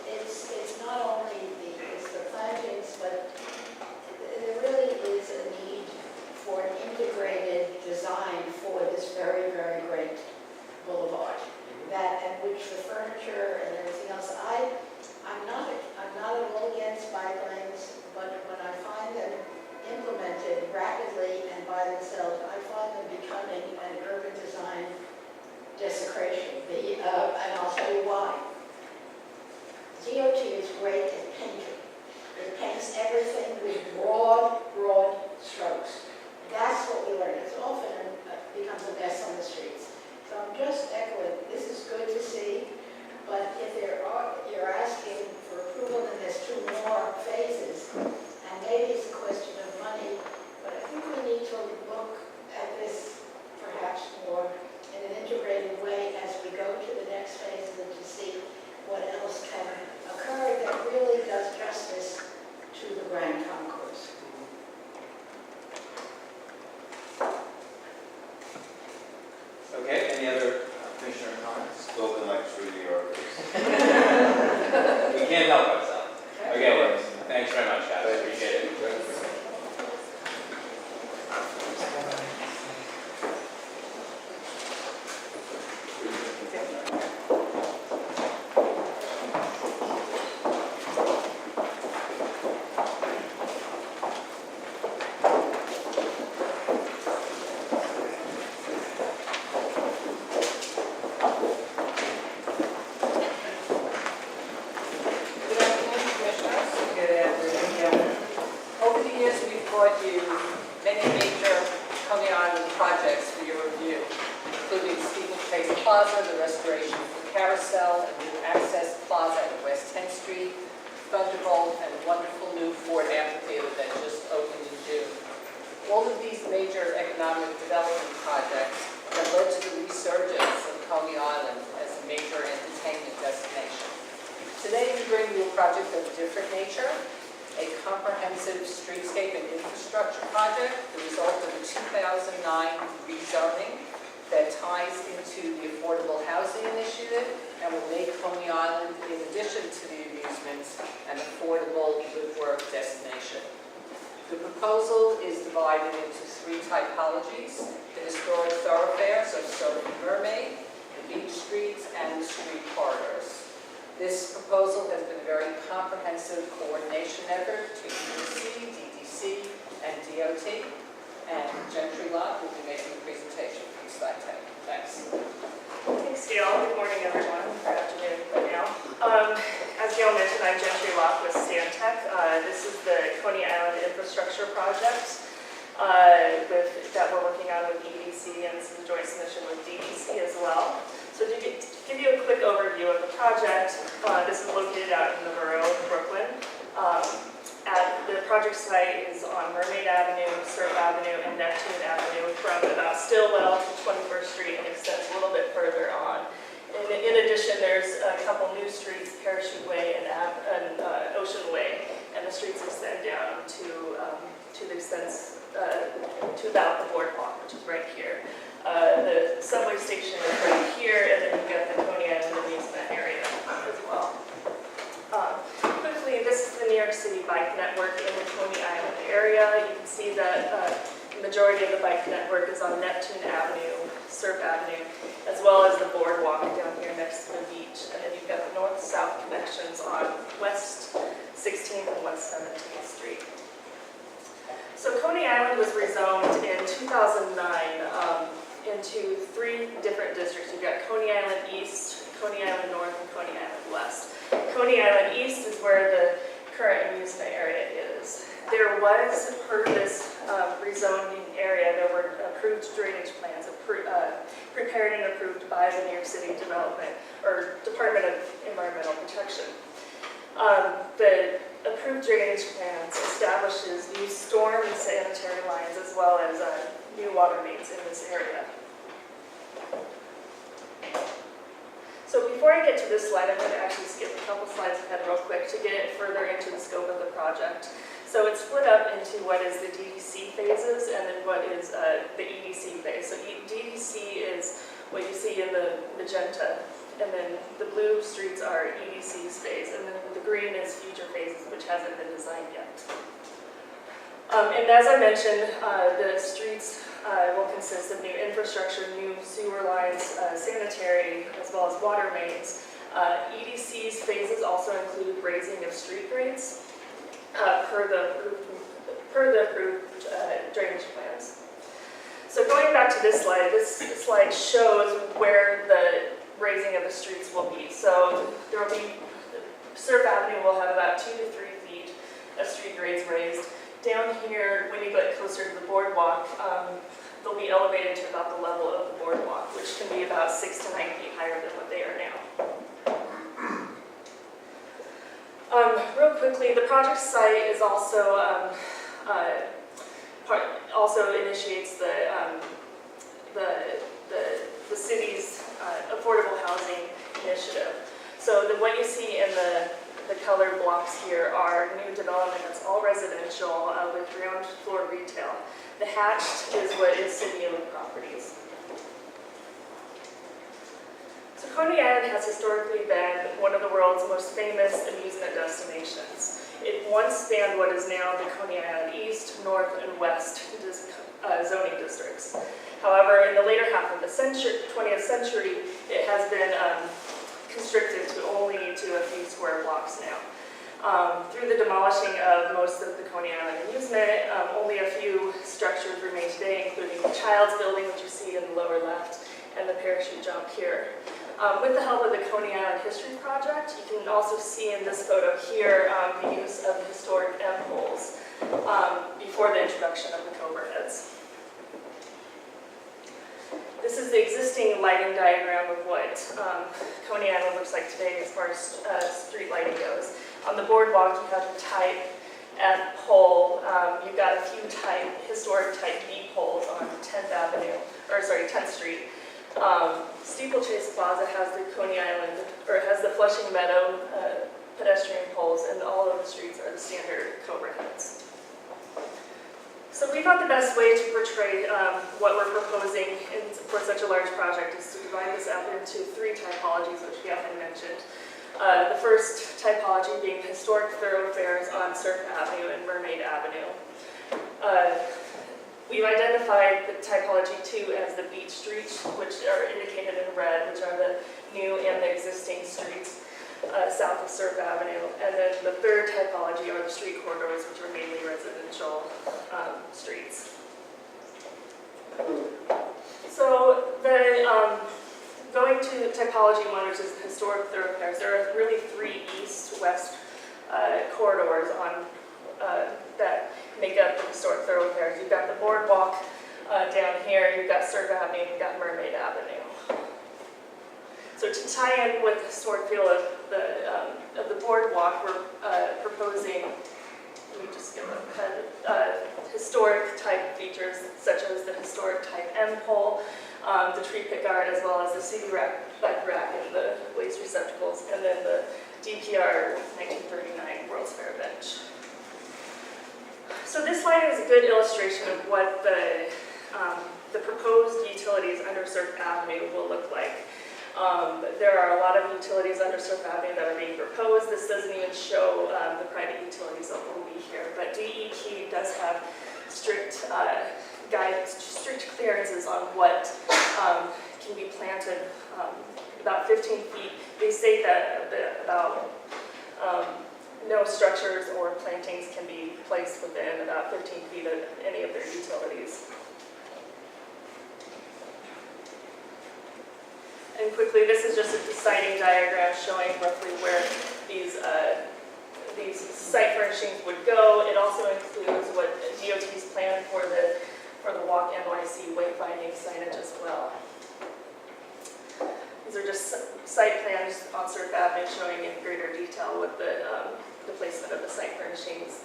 it's not only the plantings, but there really is a need for an integrated design for this very, very great boulevard. That and which the furniture and everything else. I'm not at all against bike lanes, but when I find them implemented rapidly and by themselves, I find them becoming an urban design desecration. And I'll tell you why. DOT is great at painting. It paints everything with broad strokes. That's what we learn. It often becomes a mess on the streets. So I'm just echoing, this is good to see, but if you're asking for approval and there's 2 more phases, and maybe it's a question of money, but I think we need to look at this perhaps more in an integrated way as we go to the next phase and to see what else can occur that really does justice to the Grand Concourse. Okay, any other commissioner comments? Spoken like true New Yorkers. We can't help ourselves. Okay, thanks very much, guys. Appreciate it. This proposal has been a very comprehensive coordination effort between EDC, DDC, and DOT. And Gentry Locke will be making a presentation for you, slide 10. Thanks. Thanks, Gail. Good morning, everyone. Good afternoon right now. As Gail mentioned, I'm Gentry Locke with Stantec. This is the Coney Island Infrastructure Project that we're working on with EDC, and this is a joint submission with DDC as well. So to give you a quick overview of the project, this is located out in the borough of Brooklyn. The project site is on Mermaid Avenue, Surf Avenue, and Neptune Avenue from about Stillwell to 21st Street and extends a little bit further on. In addition, there's a couple new streets, Parachute Way and Ocean Way, and the streets extend down to the extent to about the boardwalk, which is right here. The subway station is right here, and then you've got the Coney Island amusement area as well. Quickly, this is the New York City bike network in the Coney Island area. You can see that the majority of the bike network is on Neptune Avenue, Surf Avenue, as well as the boardwalk down here next to the beach. And then you've got the north-south connections on West 16th and West 17th Street. So Coney Island was rezoned in 2009 into 3 different districts. You've got Coney Island East, Coney Island North, and Coney Island West. Coney Island East is where the current amusement area is. There was, per this rezoning area, there were approved drainage plans prepared and approved by the New York City Department of Environmental Protection. The approved drainage plans establishes new storm and sanitary lines as well as new water mains in this area. So before I get to this slide, I'm going to actually skip a couple slides ahead real quick to get further into the scope of the project. So it's split up into what is the DDC phases and then what is the EDC phase. So DDC is what you see in the magenta, and then the blue streets are EDC's phase, and then the green is future phases, which hasn't been designed yet. And as I mentioned, the streets will consist of new infrastructure, new sewer lines, sanitary, as well as water mains. EDC's phases also include raising of street grades per the approved drainage plans. So going back to this slide shows where the raising of the streets will be. So there will be, Surf Avenue will have about 2 to 3 feet of street grades raised. Down here, when you get closer to the boardwalk, they'll be elevated to about the level of the boardwalk, which can be about 6 to 9 feet higher than what they are now. Real quickly, the project site is also initiates the city's affordable housing initiative. So what you see in the colored blocks here are new development that's all residential with ground floor retail. The hatched is what is city-owned properties. So Coney Island has historically been one of the world's most famous amusement destinations. It once spanned what is now the Coney Island East, North, and West zoning districts. However, in the later half of the 20th century, it has been constricted to only a few square blocks now. Through the demolishing of most of the Coney Island amusement, only a few structures remain today, including the Child's Building, which you see in the lower left, and the parachute jump here. With the help of the Coney Island History Project, you can also see in this photo here the use of historic M poles before the introduction of the Cobra heads. This is the existing lighting diagram of what Coney Island looks like today as far as street lighting goes. On the boardwalk, you have the type F pole. You've got a few historic type B poles on 10th Street. Steeplechase Plaza has the Coney Island, or has the Flushing Meadow pedestrian poles, and all of the streets are the standard Cobra heads. So we thought the best way to portray what we're proposing for such a large project is to divide this up into 3 typologies, which we often mentioned. The first typology being historic thoroughfares on Surf Avenue and Mermaid Avenue. We've identified the typology 2 as the beach streets, which are indicated in red, which are the new and the existing streets. south of Surf Avenue. And then the third typology are the street corridors, which are mainly residential streets. So going to typology 1, which is historic thoroughfares, there are really 3 east-west corridors that make up the historic thoroughfares. You've got the boardwalk down here, you've got Surf Avenue, you've got Mermaid Avenue. So to tie in with the historic feel of the boardwalk, we're proposing, let me just give a historic type features such as the historic type M pole, the tree pick guard, as well as the city bike rack and the waste receptacles, and then the DPR 1939 World's Fair bench. So this slide is a good illustration of what the proposed utilities under Surf Avenue will look like. There are a lot of utilities under Surf Avenue that are being proposed. This doesn't even show the private utilities that will be here, but DEP does have strict guidance, strict clearances on what can be planted, about 15 feet. They say that about no structures or plantings can be placed within about 15 feet of any of their utilities. And quickly, this is just a siting diagram showing roughly where these site furnishings would go. It also includes what DOT's plan for the Walk NYC wayfinding signage as well. These are just site plans on Surf Avenue showing in greater detail with the placement of the site furnishings.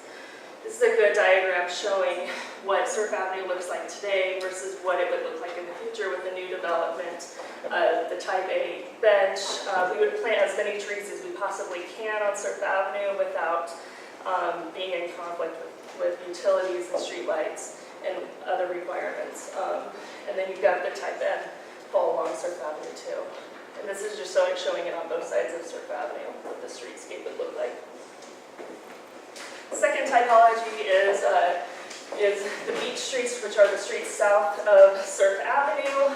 This is a good diagram showing what Surf Avenue looks like today versus what it would look like in the future with the new development, the Type A bench. We would plant as many trees as we possibly can on Surf Avenue without being in conflict with utilities and streetlights and other requirements. And then you've got the Type N fall along Surf Avenue too. And this is just showing it on both sides of Surf Avenue, what the streetscape would look like. Second typology is the beach streets, which are the streets south of Surf Avenue.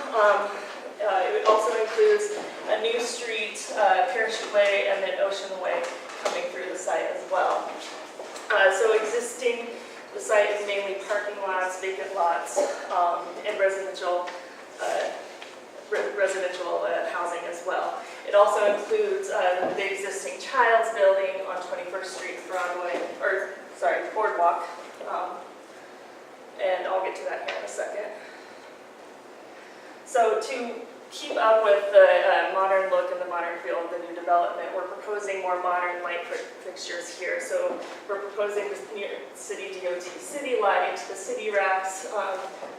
It also includes a new street, Parachute Way, and then Ocean Way coming through the site as well. So existing, the site is mainly parking lots, vacant lots, and residential housing as well. It also includes the existing Child's building on 21st Street, Boardwalk, and I'll get to that here in a second. So to keep up with the modern look and the modern feel of the new development, we're proposing more modern light fixtures here. So we're proposing the city DOT city light, the city racks,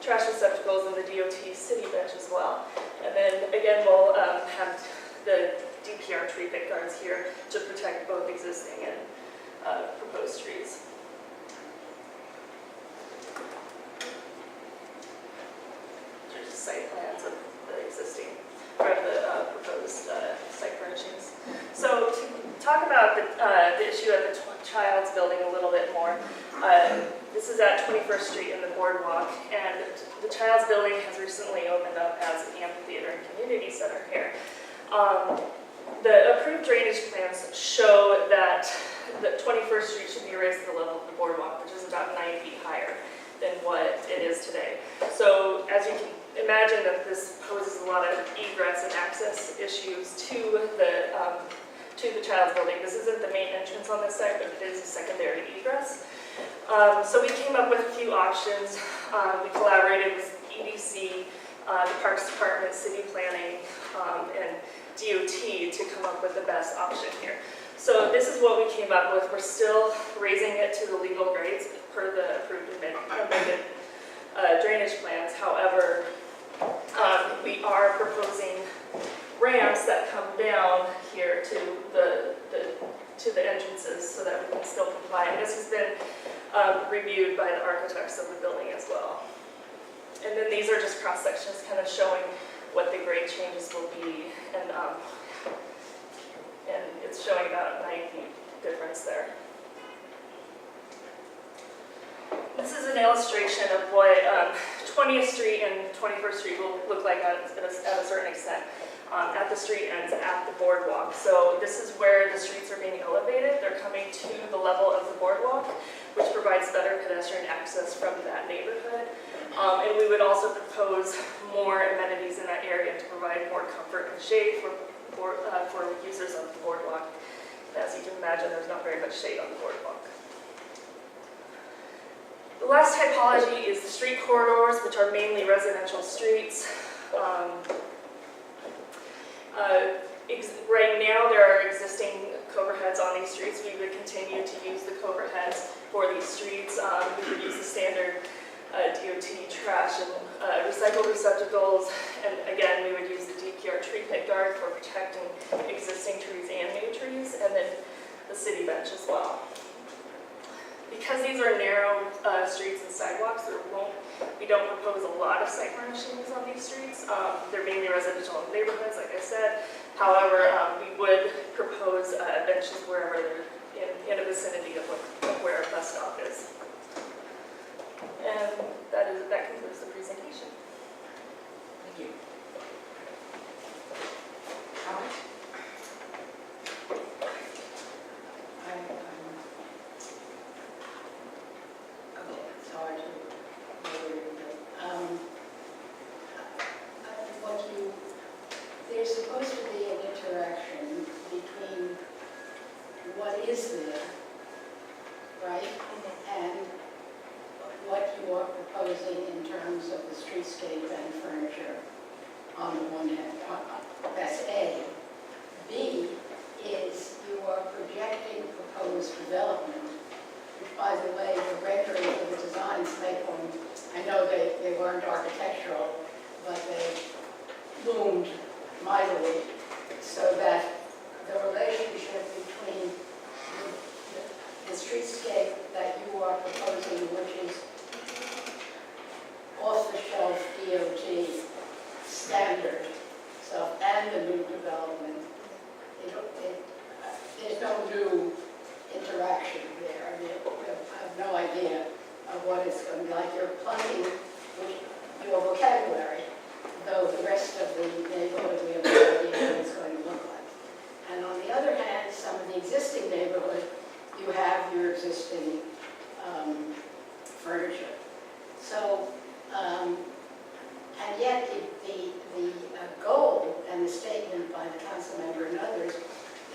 trash receptacles, and the DOT city bench as well. And then again, we'll have the DPR tree pick guards here to protect both existing and proposed trees. Here's the site plans of the existing, or the proposed site furnishings. So to talk about the issue at the Child's building a little bit more, this is at 21st Street in the Boardwalk, and the Child's building has recently opened up as an amphitheater and community center here. The approved drainage plans show that the 21st Street should be raised to the level of the boardwalk, which is about 9 feet higher than what it is today. So as you can imagine, that this poses a lot of egress and access issues to the Child's building. This isn't the main entrance on this site, but it is a secondary egress. So we came up with a few options. We collaborated with EDC, the Parks Department, City Planning, and DOT to come up with the best option here. So this is what we came up with. We're still raising it to the legal grades per the approved amended drainage plans. However, we are proposing ramps that come down here to the entrances so that we can still comply. And this has been reviewed by the architects of the building as well. And then these are just cross sections kind of showing what the grade changes will be, and it's showing about a 9 feet difference there. This is an illustration of what 20th Street and 21st Street will look like at a certain extent. at the street ends at the boardwalk. So this is where the streets are being elevated. They're coming to the level of the boardwalk, which provides better pedestrian access from that neighborhood. And we would also propose more amenities in that area to provide more comfort and shade for users of the boardwalk. As you can imagine, there's not very much shade on the boardwalk. The last typology is the street corridors, which are mainly residential streets. Right now, there are existing Cobra heads on these streets. We would continue to use the Cobra heads for these streets. We would use the standard DOT trash and recycle receptacles. And again, we would use the DPR tree pit guard for protecting existing trees and new trees, and then the city bench as well. Because these are narrow streets and sidewalks, we don't propose a lot of site furnishings on these streets. They're mainly residential neighborhoods, like I said. However, we would propose benches wherever they're in a vicinity of where a bus stop is. And that concludes the presentation. Thank you. Comment? Okay, it's hard to there's supposed to be an interaction between what is there, right, and what you are proposing in terms of the streetscape and furniture on the one hand. That's A. B is you are projecting proposed development, which, by the way, the renderings of the designs make them, I know they weren't architectural, but they loomed mightily, so that the relationship between the streetscape that you are proposing, which is off-the-shelf DOT standard stuff, and the new development, there's no new interaction there. I mean, I have no idea of what it's going to be like. You're plugging your vocabulary, though the rest of the neighborhood we have no idea what it's going to look like. And on the other hand, some of the existing neighborhood, you have your existing furniture. So, and yet the goal and the statement by the council member and others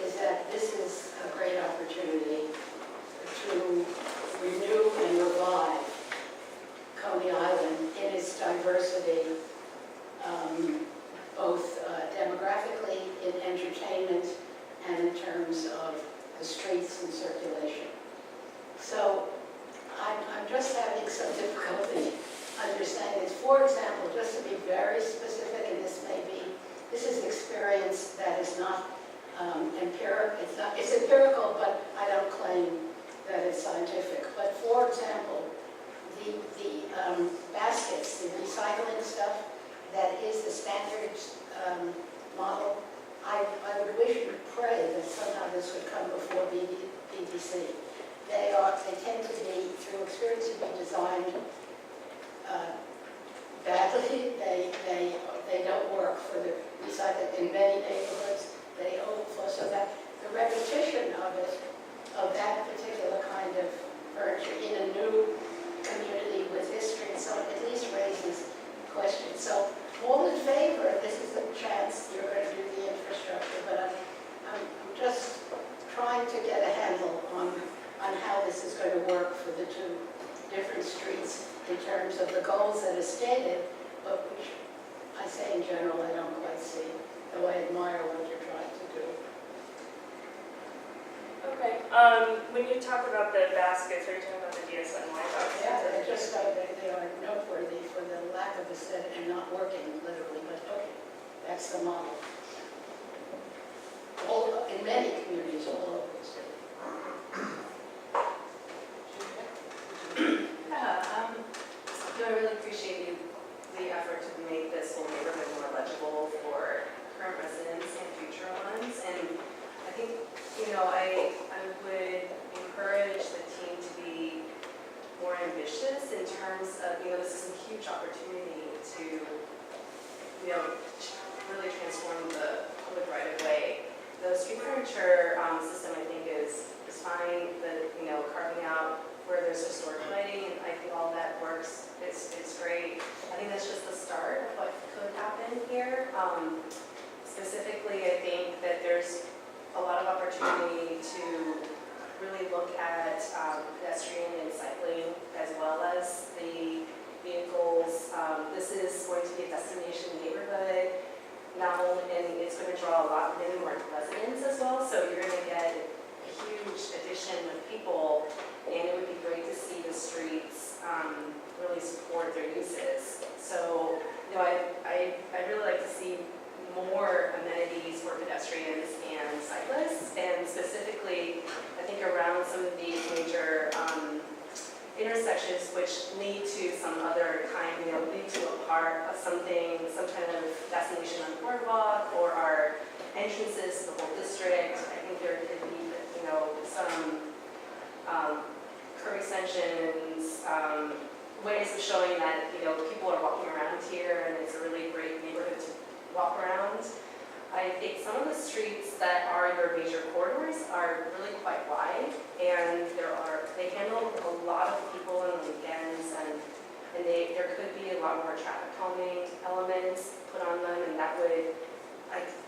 is that this is a great opportunity to renew and revive Coney Island in its diversity, both demographically, in entertainment, and in terms of the streets and circulation. So I'm just having some difficulty understanding this. For example, just to be very specific, and this is experience that is not empirical. It's empirical, but I don't claim that it's scientific. But for example, the baskets, the recycling stuff, that is the standard model. I would wish and pray that somehow this would come before BDC. They tend to be, through experience, to be designed badly. They don't work for the recycling in many neighborhoods. They overflow, so that the repetition of that particular kind of furniture in a new community with history, so it at least raises questions. So all in favor, this is a chance you're going to do the infrastructure, but I'm just trying to get a handle on how this is going to work for the two different streets in terms of the goals that are stated, but which I say in general I don't quite see, though I admire what you're trying to do. Okay, when you talk about the baskets, are you talking about the DSNY baskets? Yeah, they are noteworthy for the lack of aesthetic and not working literally, but okay, that's the model. In many communities all over the state. I really appreciate the effort to make this whole neighborhood more legible for current residents and future ones. And I think, I would encourage the team to be more ambitious in terms of, this is a huge opportunity to, really transform the mature system, I think, is fine. The, carving out where there's historic lighting, and I think all that works. It's great. I think that's just the start of what could happen here. Specifically, I think that there's a lot of opportunity to really look at pedestrian and cycling as well as the vehicles. This is going to be a destination neighborhood, not only, and it's going to draw a lot more residents as well, so you're going to get a huge addition of people, and it would be great to see the streets really support their uses. So, I really like to see more amenities for pedestrians and cyclists, and specifically, I think around some of these major intersections which lead to some other kind, lead to a park of something, some kind of destination on the boardwalk, or our entrances to the whole district. I think there could be, some curb extensions, ways of showing that, people are walking around here, and it's a really great neighborhood to walk around. I think some of the streets that are your major corridors are really quite wide, and they handle a lot of people on the weekends, and there could be a lot more traffic calming elements put on them, and that would,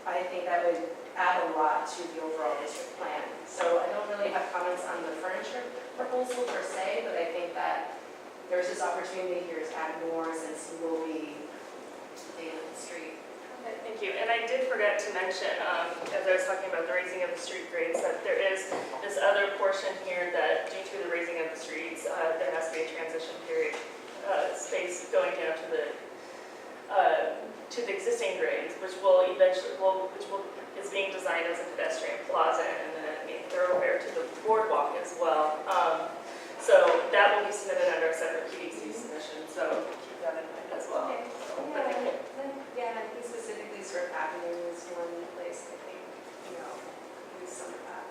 I think that would add a lot to the overall district plan. So I don't really have comments on the furniture proposal per se, but I think that there's this opportunity here to add more since you will be in the street. Okay, thank you. And I did forget to mention, as I was talking about the raising of the street grades, that there is this other portion here that due to the raising of the streets, there has to be a transition period space going down to the existing grades, which will eventually, is being designed as a pedestrian plaza and then a main thoroughfare to the boardwalk as well. So that will be submitted under a separate PDC submission, so keep that in mind as well. Okay. So, but thank you. Yeah, I think specifically Surf Avenue is one place, I think, use some of that.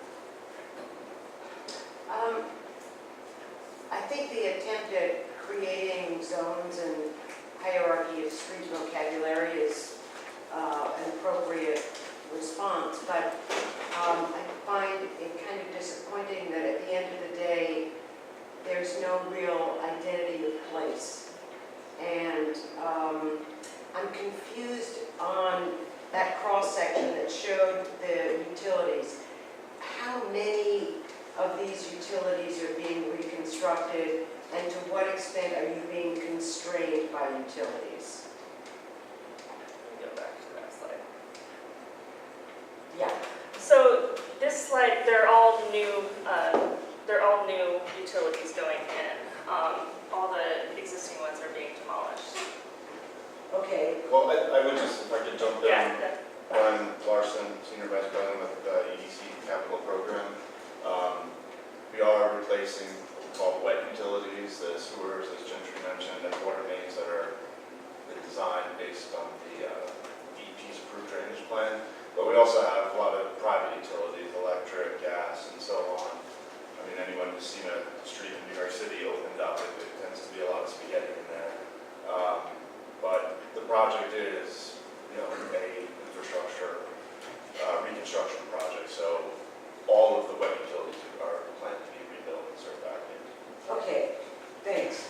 I think the attempt at creating zones and hierarchy of street vocabulary is an appropriate response, but I find it kind of disappointing that at the end of the day, there's no real identity of place. And I'm confused on that cross-section that showed the utilities. How many of these utilities are being reconstructed, and to what extent are you being constrained by utilities? Let me go back to that slide. Yeah. So this slide, they're all new utilities going in. All the existing ones are being demolished. Okay. Well, I would just, if I could jump in. Yeah. Brian Larson, Senior Vice President with the EDC Capital Program. We are replacing what we call wet utilities, the sewers, as Gentry mentioned, and water mains that are designed based on the DEP's approved drainage plan. But we also have a lot of private utilities, electric, gas, and so on. I mean, anyone who's seen a street in New York City opened up, it tends to be a lot of spaghetti in there. But the project is, a infrastructure reconstruction project. So all of the wet utilities are planned to be rebuilt and served back in. Okay, thanks.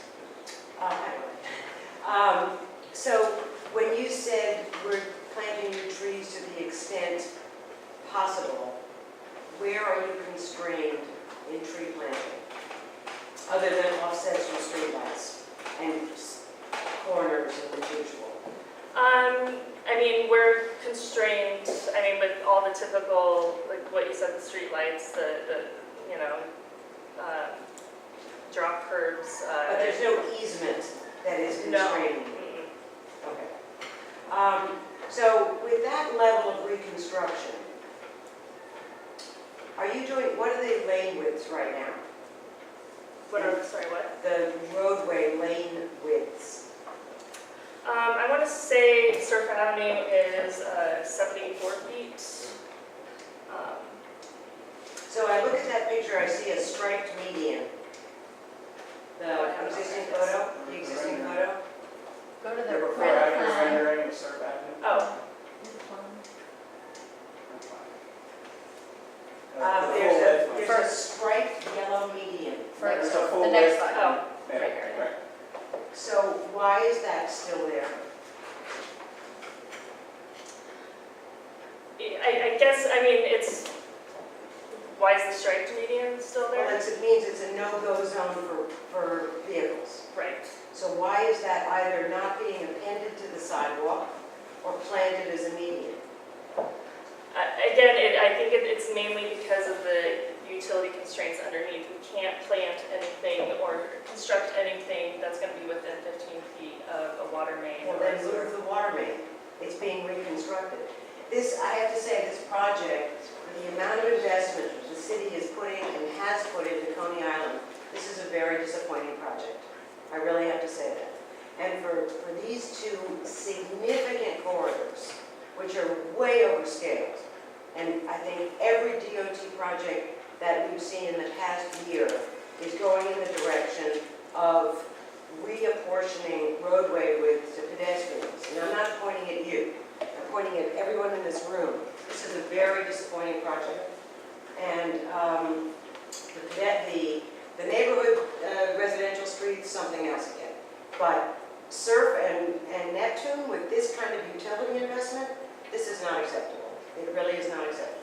So when you said we're planting new trees to the extent possible, where are you constrained in tree planting? Other than offsets from streetlights and corners of the usual? I mean, we're constrained, with all the typical, like what you said, the streetlights, the drop curbs. But there's no easement that is constraining? No. Okay. So with that level of reconstruction, what are the lane widths right now? What? The roadway lane widths. I want to say Surf Avenue is 74 feet. So I look at that picture, I see a striped median. The existing photo? Go to the There were four red acres line. rendering of Surf Avenue. Oh, There's a striped yellow median. It's a full The next width. slide. Oh, Yeah, right here. right. So why is that still there? I guess, I mean, it's, why is the striped median still Well, there? it means it's a no-go zone for vehicles. Right. So why is that either not being appended to the sidewalk or planted as a median? Again, I think it's mainly because of the utility constraints underneath. We can't plant anything or construct anything that's going to be within 15 feet of a water main. Well, or then a sewer. move the water main. It's being reconstructed. This, I have to say, this project, the amount of investment the city is putting and has put into Coney Island, this is a very disappointing project. I really have to say that. And for these two significant corridors, which are way overscaled, and I think every DOT project that we've seen in the past year is going in the direction of reapportioning roadway width to pedestrians. And I'm not pointing at you, I'm pointing at everyone in this room. This is a very disappointing project. And the neighborhood residential streets, something else again. But Surf and Neptune with this kind of utility investment, this is not acceptable. It really is not acceptable.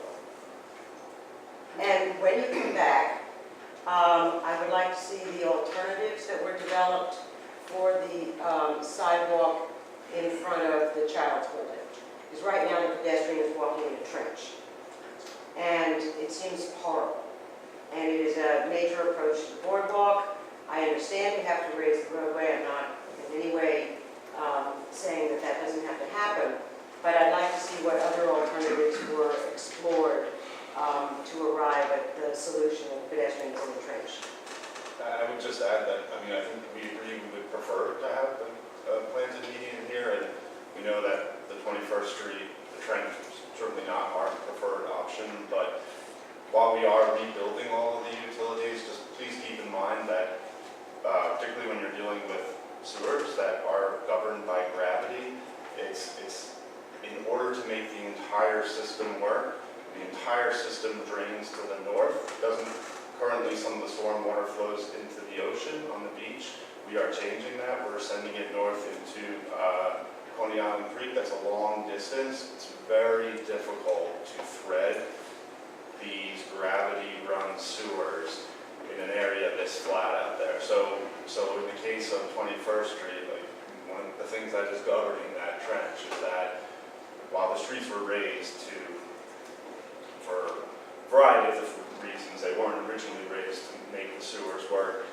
And when you come back, I would like to see the alternatives that were developed for the sidewalk in front of the child's building. Because right now the pedestrian is walking in a trench. And it seems horrible. And it is a major approach to the boardwalk. I understand we have to raise the roadway. I'm not in any way saying that that doesn't have to happen. But I'd like to see what other alternatives were explored to arrive at the solution of pedestrians in the trench. I would just add that, I mean, I think we agree we would prefer to have a planted median here, and we know that the 21st Street, the trench is certainly not our preferred option, but while we are rebuilding all of the utilities, just please keep in mind that, particularly when you're dealing with sewers that are governed by gravity, it's in order to make the entire system work, the entire system drains to the north. Currently, some of the storm water flows into the ocean on the beach. We are changing that. We're sending it north into Coney Island Creek. That's a long distance. It's very difficult to thread these gravity-run sewers in an area this flat out there. So in the case of 21st Street, like one of the things that is governing that trench is that while the streets were raised for a variety of different reasons, they weren't originally raised to make the sewers work.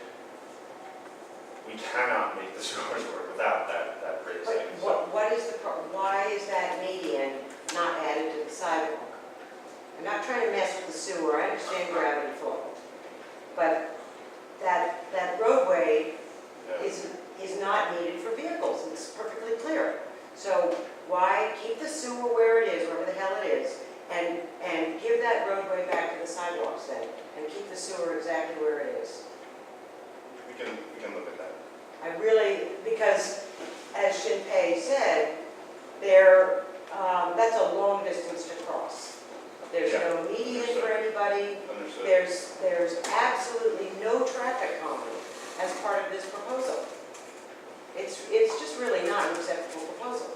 We cannot make the sewers work without that raising. But why is that median not added to the sidewalk? I'm not trying to mess with the sewer, I understand gravity flow. But that roadway is not needed for vehicles, it's perfectly clear. So why keep the sewer where it is, wherever the hell it is, and give that roadway back to the sidewalks then, and keep the sewer exactly where it is? We can look at that. I really, because as Shinpei said, that's a long distance to cross. There's no median for anybody. Understood. There's absolutely no traffic calming as part of this proposal. It's just really not an acceptable proposal.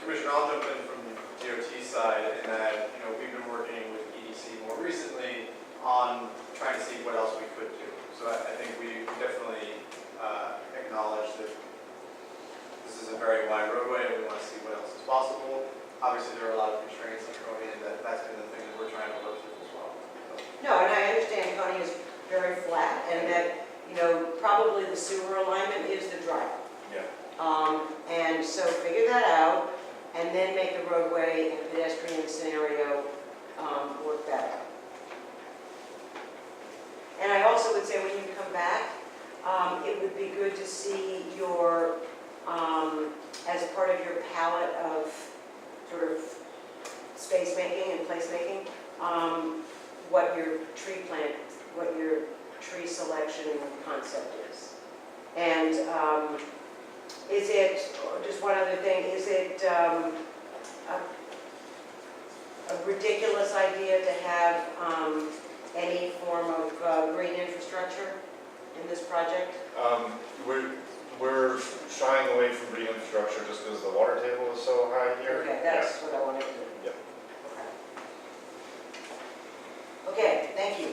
Commissioner, I'll jump in from the DOT side in that, we've been working with EDC more recently on trying to see what else we could do. So I think we definitely acknowledge that this is a very wide roadway and we want to see what else is possible. Obviously, there are a lot of constraints on Coney, and that's been the thing that we're trying to work through as well. No, and I understand Coney is very flat and that, probably the sewer alignment is the driver. Yeah. And so figure that out and then make the roadway and pedestrian scenario work better. And I also would say when you come back, it would be good to see your, as part of your palette of sort of space making and place making, what your tree selection concept is. And is it, just one other thing, is it a ridiculous idea to have any form of green infrastructure in this project? We're shying away from green infrastructure just because the water table is so high here. Okay, that's what I wanted to. Yep. Okay, thank you.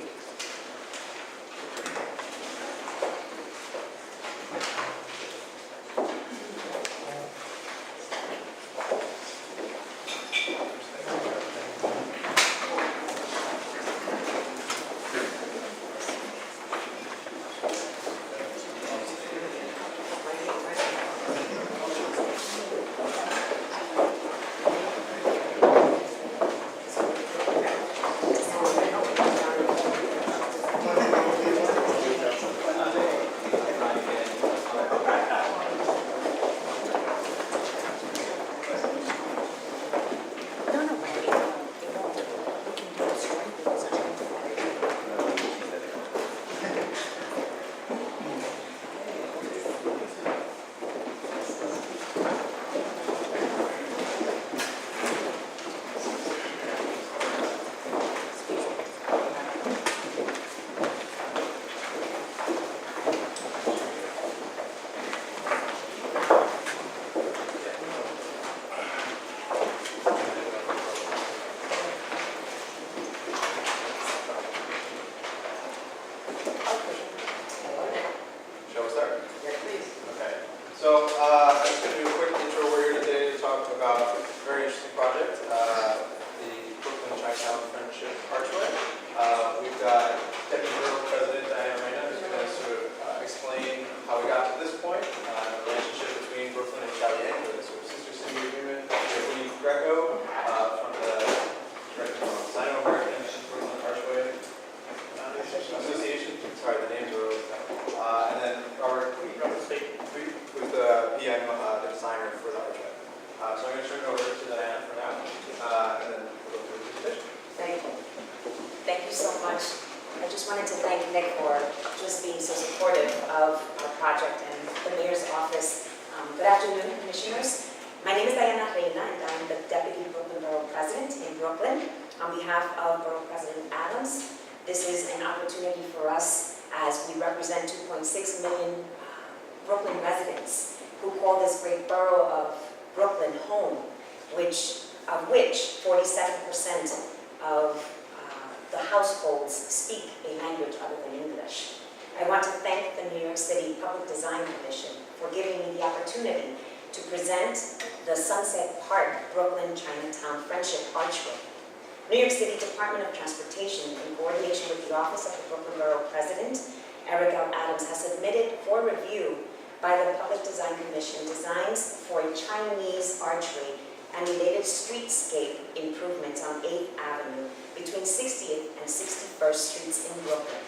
New York City Department of Transportation, in coordination with the Office of the Brooklyn Borough President, Eric L. Adams, has submitted for review by the Public Design Commission designs for a Chinese archway and related streetscape improvements on 8th Avenue between 60th and 61st Streets in Brooklyn.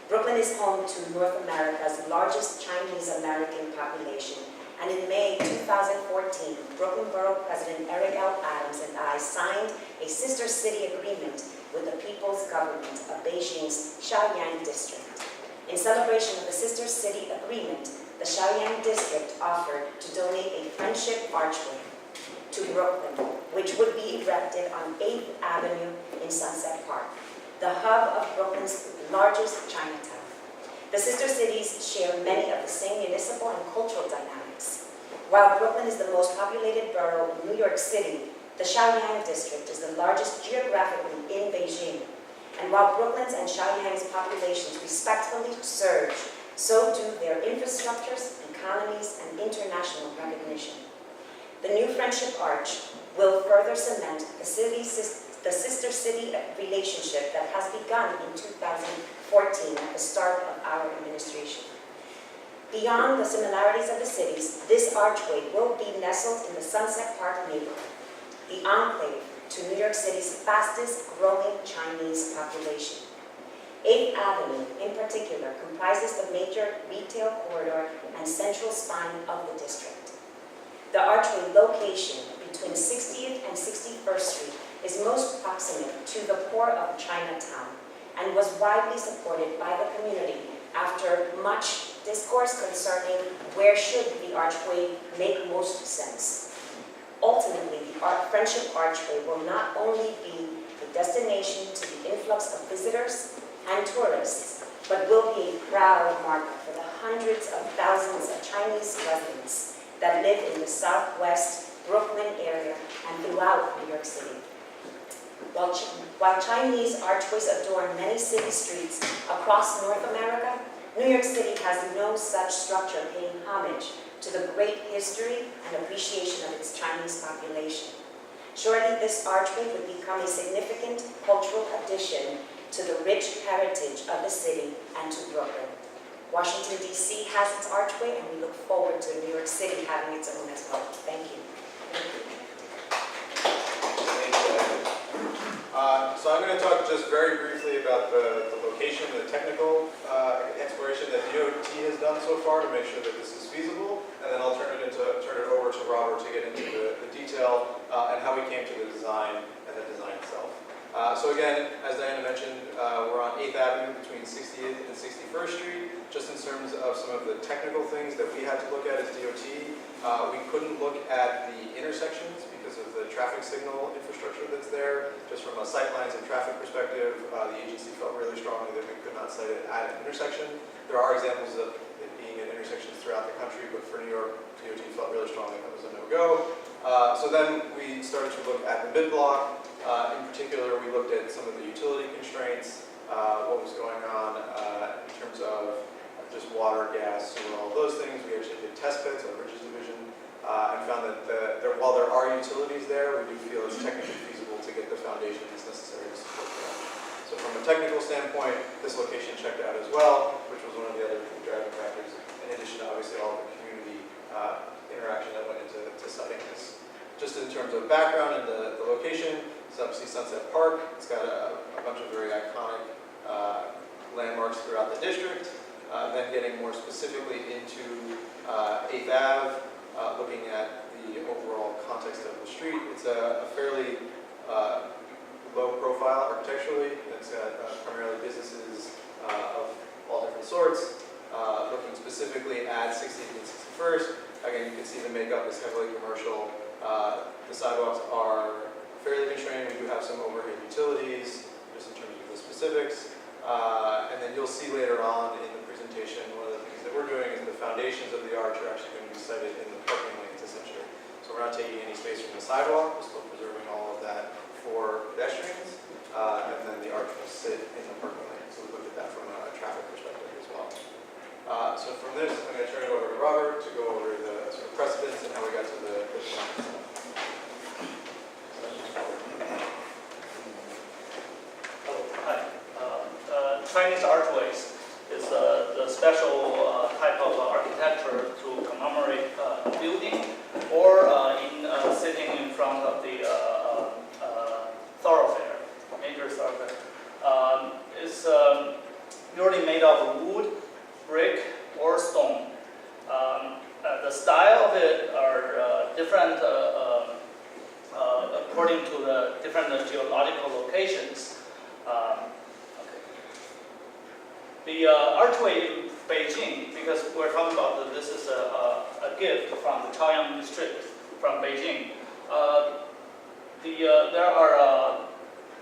Brooklyn is home to North America's largest Chinese American population, and in May 2014, Brooklyn Borough President Eric L. Adams and I signed a sister city agreement with the People's Government of Beijing's Xiaoyang District. In celebration of the sister city agreement, the Xiaoyang District offered to donate a friendship archway to Brooklyn, which would be erected on 8th Avenue in Sunset Park, the hub of Brooklyn's largest Chinatown. The sister cities share many of the same municipal and cultural dynamics. While Brooklyn is the most populated borough in New York City, the Xiaoyang District is the largest geographically in Beijing. And while Brooklyn's and Xiaoyang's populations respectfully surge, so do their infrastructures, economies, and international recognition. The new Friendship Arch will further cement the sister city relationship that has begun in 2014 at the start of our administration. Beyond the similarities of the cities, this archway will be nestled in the Sunset Park neighborhood, the enclave to New York City's fastest growing Chinese population. 8th Avenue, in particular, comprises the major retail corridor and central spine of the district. The archway location between 60th and 61st Street is most proximate to the core of Chinatown and was widely supported by the community after much discourse concerning where should the archway make most sense. Ultimately, the Friendship Archway will not only be a destination to the influx of visitors and tourists, but will be a proud marker for the hundreds of thousands of Chinese residents that live in the Southwest Brooklyn area and throughout New York City. While Chinese archways adorn many city streets across North America, New York City has no such structure paying homage to the great history and appreciation of its Chinese population. Surely this archway would become a significant cultural addition to the rich heritage of the city and to Brooklyn. Washington, D.C. has its archway, and we look forward to New York City having its own as well. Thank you. So I'm going to talk just very briefly about the location, the technical exploration that DOT has done so far to make sure that this is feasible, and then I'll turn it over to Robert to get into the detail and how we came to the design and the design itself. So again, as Diana mentioned, we're on 8th Avenue between 60th and 61st Street. Just in terms of some of the technical things that we had to look at as DOT, we couldn't look at the intersections because of the traffic signal infrastructure that's there. Just from a sightlines and traffic perspective, the agency felt really strongly that we could not site it at an intersection. There are examples of it being at intersections throughout the country, but for New York, DOT felt really strongly that was a no-go. So then we started to look at the mid-block. In particular, we looked at some of the utility constraints, what was going on in terms of just water, gas, sewer, all those things. We actually did test beds at Bridges Division and found that while there are utilities there, we do feel it's technically feasible to get the foundation that's necessary to support that. So from a technical standpoint, this location checked out as well, which was one of the other driving factors, in addition to obviously all the community interaction that went into siting this. Just in terms of background and the location, it's obviously Sunset Park. It's got a bunch of very iconic landmarks throughout the district. Then getting more specifically into 8th Ave, looking at the overall context of the street. It's a fairly low profile architecturally. It's got primarily businesses of all different sorts. Looking specifically at 60th and 61st, again, you can see the makeup is heavily commercial. The sidewalks are fairly constrained. We do have some overhead utilities, just in terms of the specifics. And then you'll see later on in the presentation, one of the things that we're doing is the foundations of the arch are actually going to be sited in the parking lanes, essentially. So we're not taking any space from the sidewalk, we're still preserving all of that for pedestrians. And then the arch will sit in the parking lane. So we looked at that from a traffic perspective as well. So from this, I'm going to turn it over to Robert to go over the sort of precedents and how we got to the design itself. Chinese archways is the special type of architecture to commemorate a building or sitting in front of the thoroughfare, major thoroughfare. It's usually made of wood, brick, or stone. The style of it are different according to the different geological locations. The archway in Beijing, because we're talking about that this is a gift from the Chaoyang district from Beijing. There are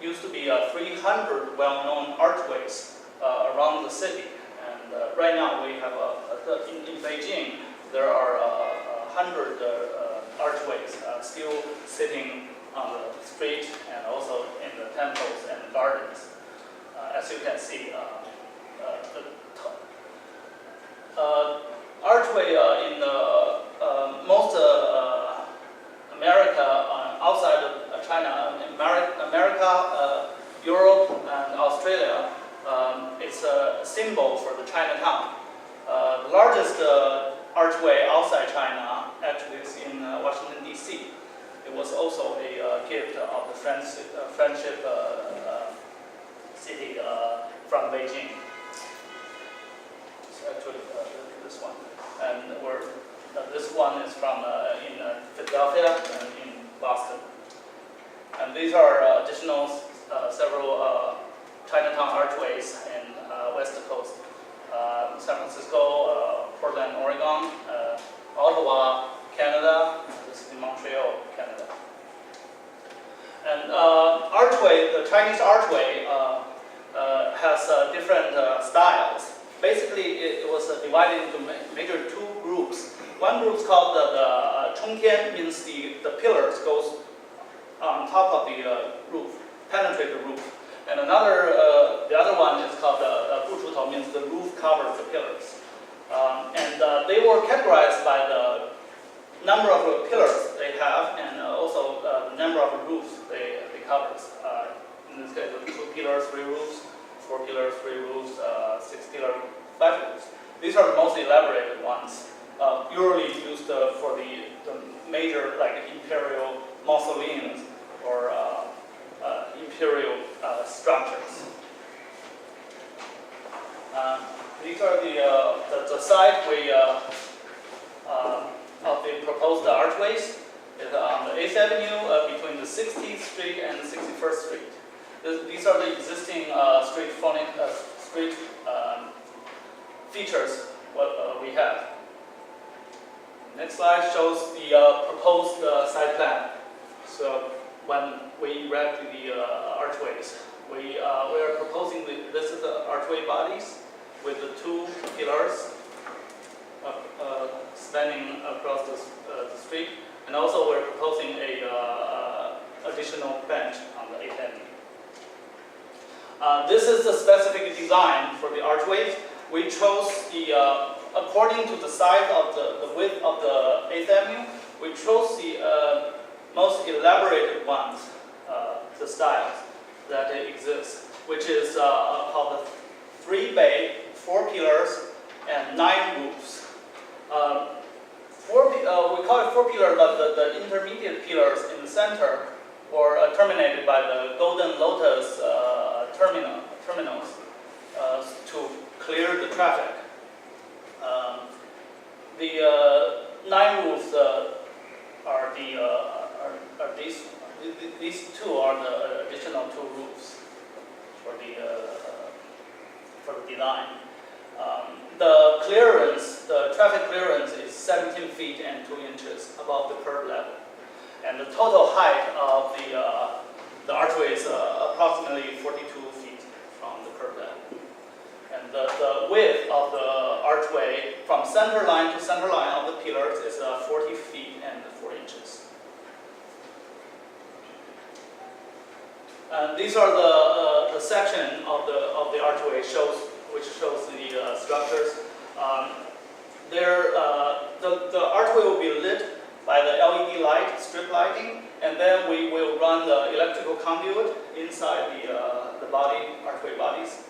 used to be 300 well-known archways around the city, and right now we have in Beijing there are 100 archways still sitting on the street and also in the temples and gardens, as you can see. Archway in most America, outside of China, America, Europe, and Australia, it's a symbol for the Chinatown. The largest archway outside China actually is in Washington, D.C. It was also a gift of the Friendship City from Beijing. Actually, this one, and this one is from in Philadelphia and in Boston. And these are additional several Chinatown archways in West Coast, San Francisco, Portland, Oregon, Ottawa, Canada, the is in Montreal, Canada. And archway, the Chinese archway has different styles. Basically, it was divided into major two groups. One group is called the Chongtian, means the pillars goes on top of the roof, penetrate the roof. And the other one is called the Buchutao, means the roof covers the pillars. And they were categorized by the number of pillars they have, and also the number of roofs they covers. In this case, 2 pillars, 3 roofs, 4 pillars, 3 roofs, 6 pillars, 5 roofs. These are the most elaborated ones, usually used for the major, like imperial mausoleums or imperial structures. These are the site of the proposed archways. It's on the 8th Avenue between the 60th Street and 61st Street. These are the existing street features what we have. Next slide shows the proposed site plan. So when we erect the archways, we are proposing this is the archway bodies with the 2 pillars spanning across the street, and also we're proposing a additional bench on the 8th Avenue. This is the specific design for the archways. We chose according to the size of the width of the 8th Avenue, we chose the most elaborated ones, the styles that exist, which is called the 3 bay, 4 pillars, and 9 roofs. We call it 4 pillars, but the intermediate pillars in the center were terminated by the Golden Lotus terminals to clear the traffic. The 9 roofs are these 2 are the additional 2 roofs for the design. The clearance, the traffic clearance is 17 feet and 2 inches above the curb level. And the total height of the archway is approximately 42 feet from the curb level. And the width of the archway from center line to center line of the pillars is 40 feet and 4 inches. And these are the section of the archway which shows the structures. The archway will be lit by the LED light, strip lighting, and then we will run the electrical conduit inside the archway bodies.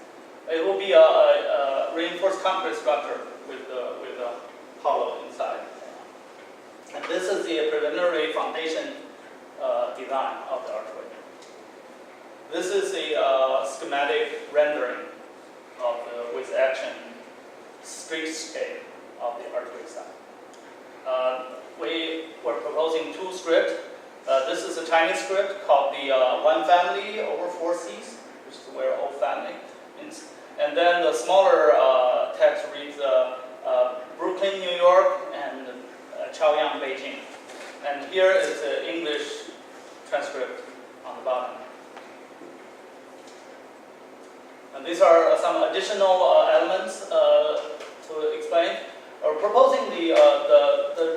It will be a reinforced concrete structure with a hollow inside. And this is the preliminary foundation design of the archway. This is a schematic rendering of the with action streetscape of the archway side. We were proposing 2 scripts. This is a Chinese script called the One Family over 4 Seas, which is where whole family means. And then the smaller text reads Brooklyn, New York, and Chaoyang, Beijing. And here is the English transcript on the bottom. And these are some additional elements to explain. We're proposing the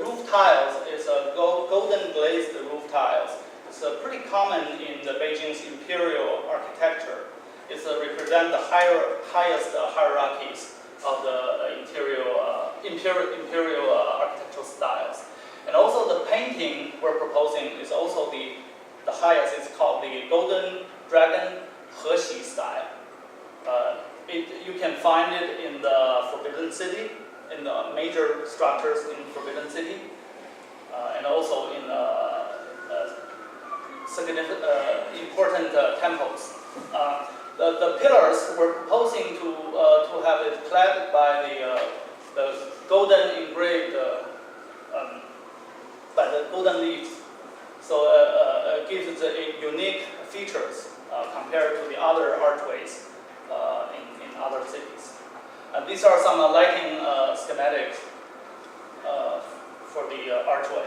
roof tiles is a golden glazed roof tiles. It's pretty common in the Beijing's imperial architecture. It represents the highest hierarchies of the imperial architectural styles. And also the painting we're proposing is also the highest. It's called the Golden Dragon Hexi style. You can find it in the Forbidden City, in the major structures in Forbidden City, and also in significant, important temples. The pillars we're proposing to have it clad by the golden engraved by the golden leaves, so it gives it unique features compared to the other archways in other cities. These are some lighting schematics for the archway.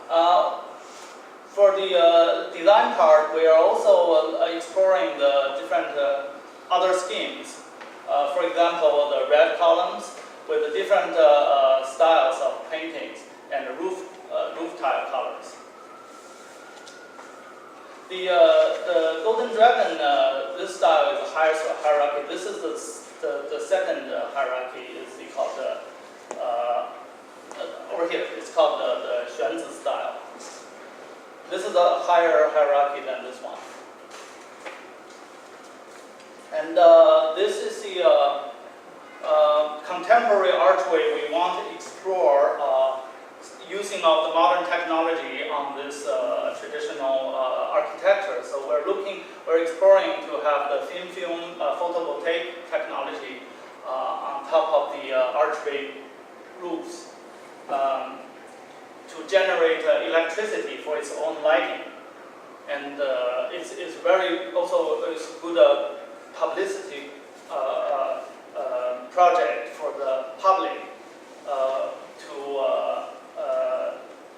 For the design part, we are also exploring the different other schemes. For example, the red columns with the different styles of paintings and roof tile colors. The Golden Dragon, this style is a higher hierarchy. This is the second hierarchy. Is called over here. It's called the Xuanzi style. This is a higher hierarchy than this one. And this is the contemporary archway we want to explore using of the modern technology on this traditional architecture. So we're exploring to have the thin film photovoltaic technology on top of the archway roofs to generate electricity for its own lighting. And it's very also it's good publicity project for the public to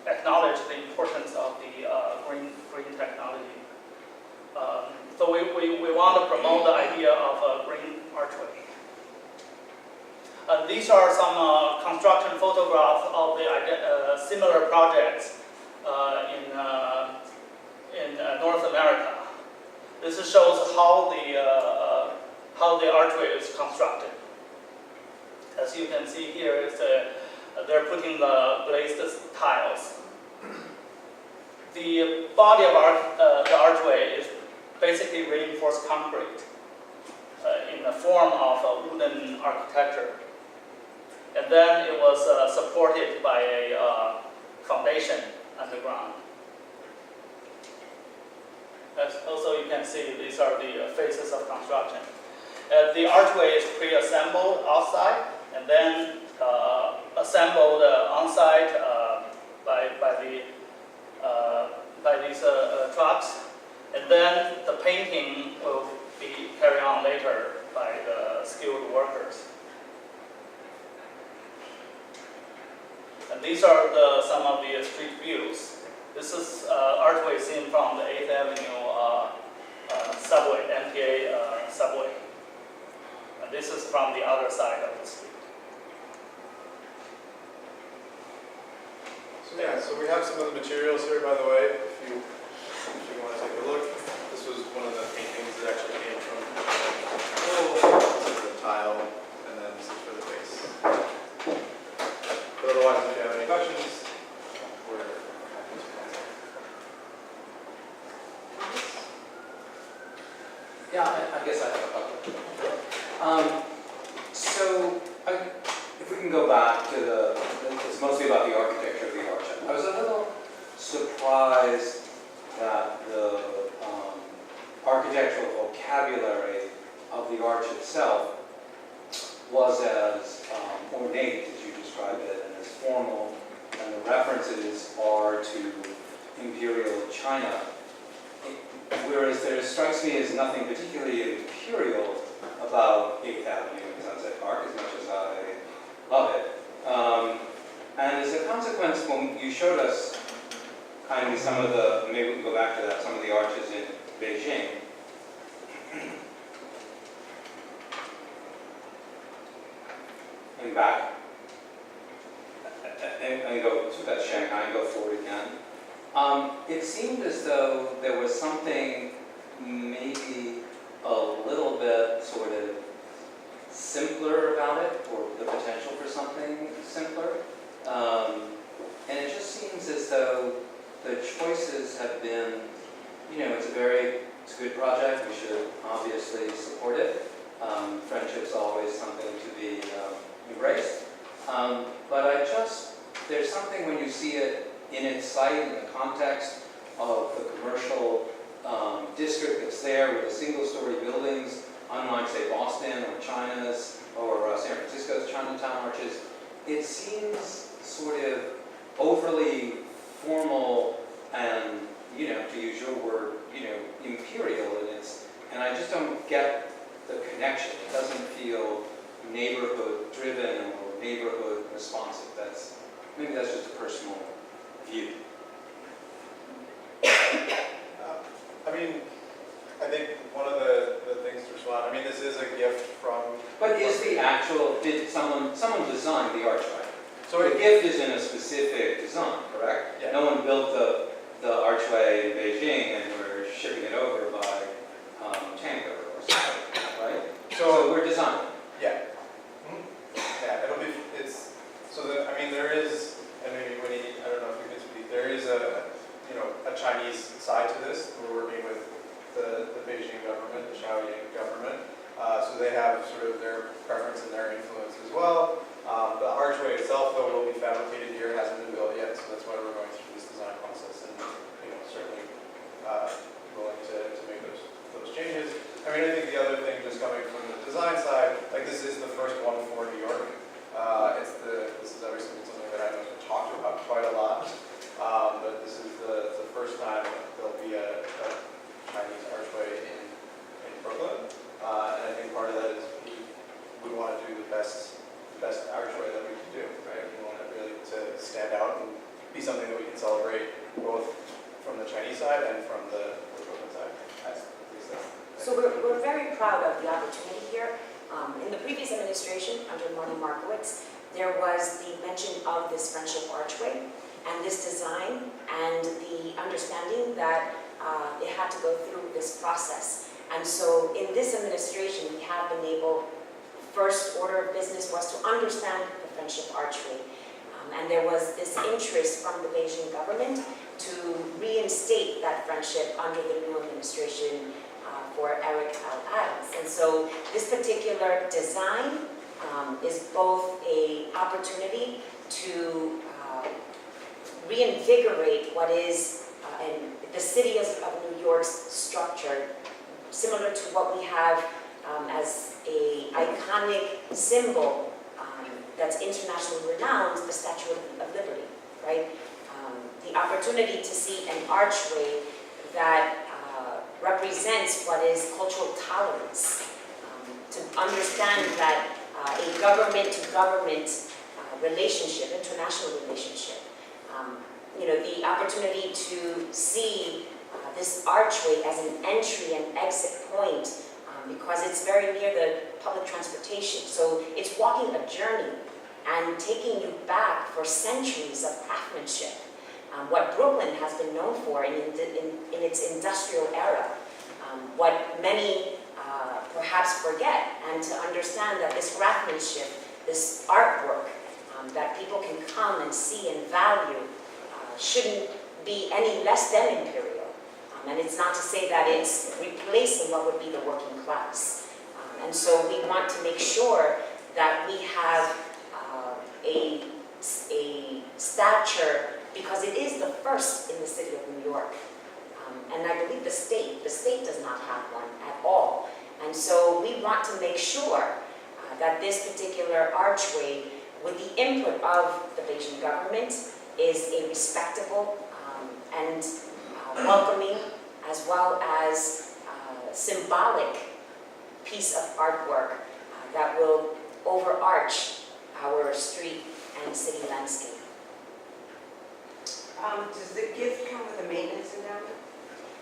acknowledge the importance of the green technology. So we want to promote the idea of a green archway. These are some construction photographs of the similar projects in North America. This shows how the archway is constructed. As you can see here, they're putting the glazed tiles. The body of the archway is basically reinforced concrete in the form of a wooden architecture. And then it was supported by a foundation underground. As also you can see, these are the phases of construction. The archway is pre-assembled outside and then assembled on-site by these trucks. And then the painting will be carried on later by the skilled workers. And these are some of the street views. This is archway seen from the 8th Avenue subway, MTA subway. And this is from the other side of the street. So we have some of the materials here, by the way, if you want to take a look. This was one of the paintings that actually came from the tile, and then this is for the base. But otherwise, if you have any questions, we're happy to answer. Yeah, I guess I have a couple. So, if we can go back to it's mostly about the architecture of the arch. I was a little surprised that the architectural vocabulary of the arch itself was as ornate as you described it and as formal, and the references are to Imperial China. Whereas there strikes me as nothing particularly imperial about 8th Avenue and Sunset Park, as much as I love it. And as a consequence, when you showed us kindly some of the, maybe we can go back to that, some of the arches in Beijing. And back, and go to that Shanghai and go forward again. It seemed as though there was something maybe a little bit sort of simpler about it, or the potential for something simpler. And it just seems as though the choices have been, it's a good project, we should obviously support it. Friendship's always something to be embraced. But there's something when you see it in its site, in the context of the commercial district that's there with the single-story buildings, unlike, say, Boston or China's or San Francisco's Chinatown arches, it seems sort of overly formal and, to use your word, imperial and I just don't get the connection. It doesn't feel neighborhood driven or neighborhood responsive. Maybe that's just a personal view. someone designed the archway. So The gift is in a specific design, correct? Yeah. No one built the archway in Beijing and we're shipping it over by tanker or something, right? So we're designing. Yeah. Yeah, it'll be, it's, so that, I mean, there is, and maybe Winnie, I don't know if you can speak, there is a Chinese side to this. We're working with the Beijing government, the Shaoying government. So they have sort of their preference and their influence as well. The archway itself, though, will be fabricated here. It hasn't been built yet, so that's why we're going through this design process and, certainly willing to make those changes. I mean, I think the other thing, just coming from the design side, like this is the first one for New York. This is obviously something that I know has been talked about quite a lot, but this is the first time there'll be a Chinese archway in Brooklyn, and I think part of that is we want to do the best archway that we can do, right? We want it really to stand out and be something that we can celebrate both from the Chinese side and from the Brooklyn side. So we're very proud of the opportunity here. In the previous administration, under Marty Markowitz, there was the mention of this Friendship Archway and this design and the understanding that it had to go through this process. And so in this administration, we have been able, first order of business was to understand the Friendship Archway. And there was this interest from the Beijing government to reinstate that friendship under the new administration for Eric L. Adams. And so this particular design is both an opportunity to reinvigorate what is the city of New York's structure, similar to what we have as an iconic symbol that's internationally renowned, the Statue of Liberty, right? The opportunity to see an archway that represents what is cultural tolerance, to understand that a government-to-government relationship, international relationship, the opportunity to see this archway as an entry and exit point because it's very near the public transportation. So it's walking a journey and taking you back for centuries of craftsmanship. What Brooklyn has been known for in its industrial era, what many perhaps forget, and to understand that this craftsmanship, this artwork that people can come and see and value shouldn't be any less than imperial. And it's not to say that it's replacing what would be the working class. And so we want to make sure that we have a stature, because it is the first in the city of New York. And I believe the state does not have one at all. And so we want to make sure that this particular archway, with the input of the Beijing government, is a respectable and welcoming, as well as symbolic piece of artwork that will overarch our street and city landscape. Does the gift come with a maintenance endowment?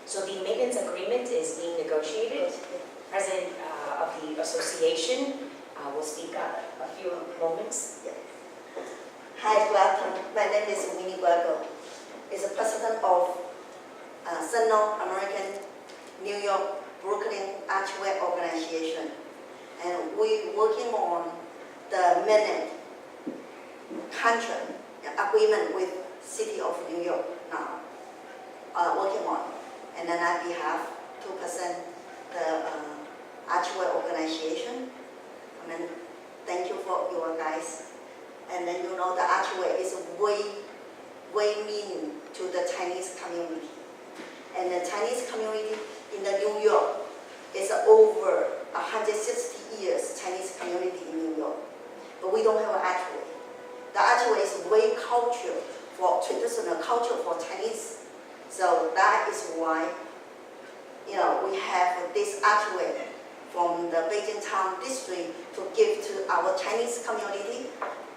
So the maintenance agreement is being negotiated. The president of the association will speak up a few moments. Hi, good afternoon. My name is Winnie Berger. Is the president of Sino-American New York Brooklyn Archway Organization. And we're working on the minute contract agreement with City of New York now, working on. And then I behalf to present the Archway Organization. I mean, thank you for your guys. And then the Archway is way mean to the Chinese community. And the Chinese community in the New York is over 160 years Chinese community in New York. But we don't have an archway. The archway is way culture for traditional culture for Chinese. So that is why, we have this archway from the Beijing Town District to give to our Chinese community.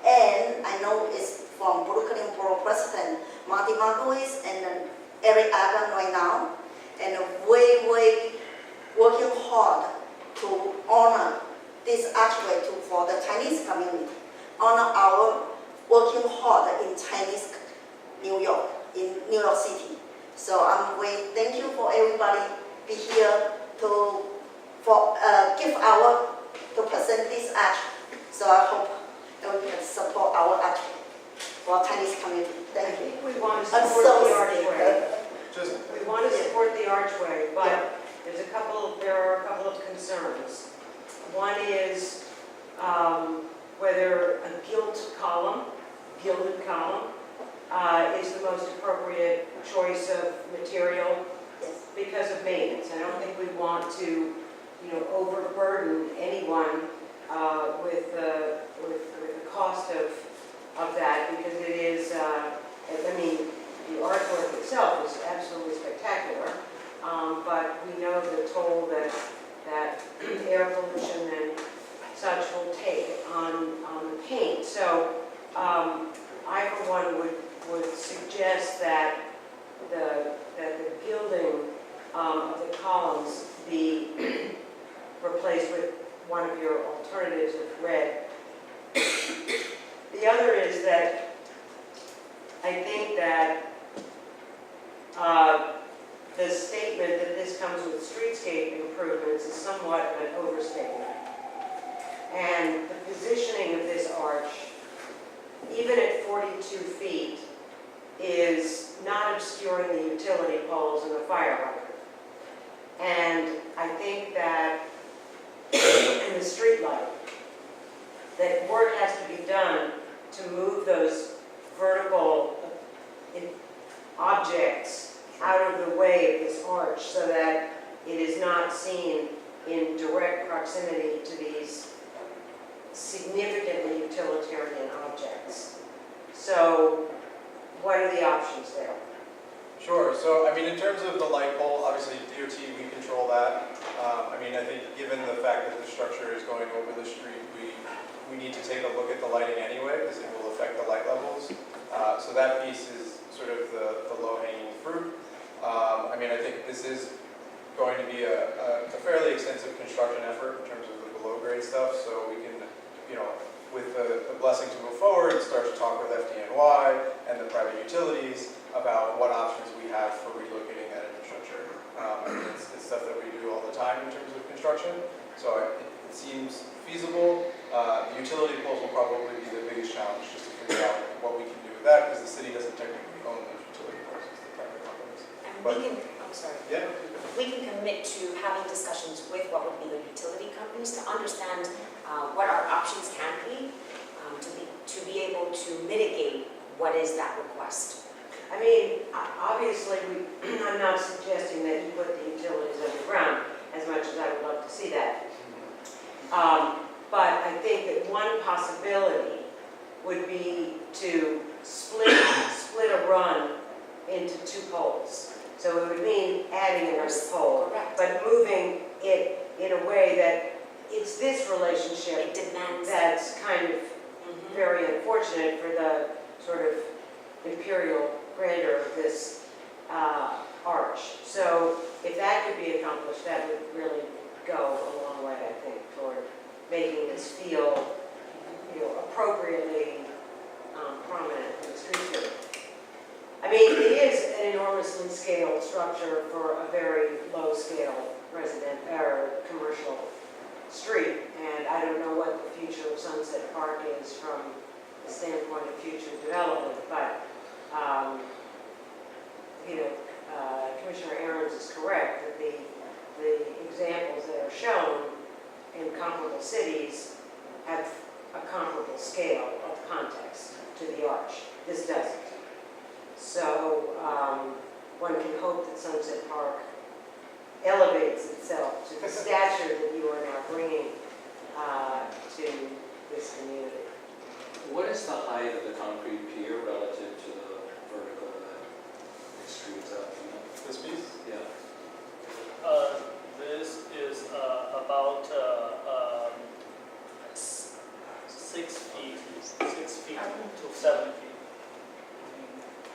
And I know it's from Brooklyn Borough President Marty Markowitz and Eric Adams right now, and way working hard to honor this archway for the Chinese community. everybody be here to present this arch. So I hope everyone can support our arch for Chinese community. Thank you. We want to I'm support so the archway. Just, We want to support the archway, but there are a couple of concerns. One is whether a gilded column, is the most appropriate choice of material because of maintenance. I don't think we want to, overburden anyone with the cost of that, because it is, the artwork itself is absolutely spectacular, but we know the toll that air pollution and such will take on the paint. So I, for one, would suggest that the gilding of the columns be replaced with one of your alternatives of red. The other is that I think that the statement that this comes with streetscape improvements is somewhat of an overstatement. And the positioning of this arch, even at 42 feet, is not obscuring the utility poles and the fire hydrant. And I think that in the street light, that work has to be done to move those vertical objects out of the way of this arch so that it is not seen in direct proximity to these significantly utilitarian objects. So what are the options there? sure, so in terms of the light pole, obviously DOT, we control that. I think given the fact that the structure is going over the street, we need to take a look at the lighting anyway, because it will affect the light levels. So that piece is sort of the low-hanging fruit. I think this is going to be a fairly extensive construction effort in terms of the below-grade stuff, so we can, with the blessing to move forward, start to talk with FDNY and the private utilities about what options we have for relocating that infrastructure. It's stuff that we do all the time in terms of construction, so it seems feasible. The utility poles will probably be the biggest challenge, just to figure out what we can do with that, because the city doesn't technically own those utility poles, it's the private companies. And we can commit to having discussions with what would be the utility companies to understand what our options can be, to be able to mitigate what is that request. Obviously, I'm not suggesting that you put the utilities underground, as much as I would love to see that. But I think that one possibility would be to split a run into two poles. So it would mean adding another pole, but moving it in a way that it's this relationship that's kind of very unfortunate for the sort of imperial grandeur of this arch. So if that could be accomplished, that would really go a long way, I think, toward making this feel, appropriately prominent in the streetscape. It is an enormously scaled structure for a very low-scale commercial street, and I don't know what the future of Sunset Park is from the standpoint of future development, but Commissioner Ahrens is correct that the examples that are shown in comparable cities have a comparable scale of context to the arch. This doesn't. So one can hope that Sunset Park elevates itself to the stature that you are now bringing to this community. What is the height of the concrete pier relative to the vertical that extrudes out? This piece? Yeah. This is about 6 feet to 7 feet.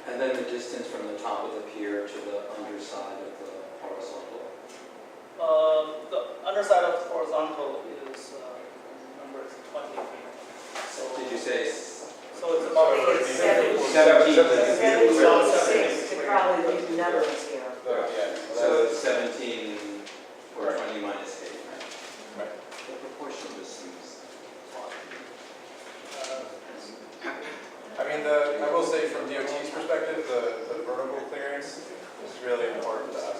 And then the distance from the top of the pier to the underside of the horizontal? The underside of the horizontal is, number is 20 feet. So, did you say? So it's about 17 to probably leave numbers here. So 17 important to us.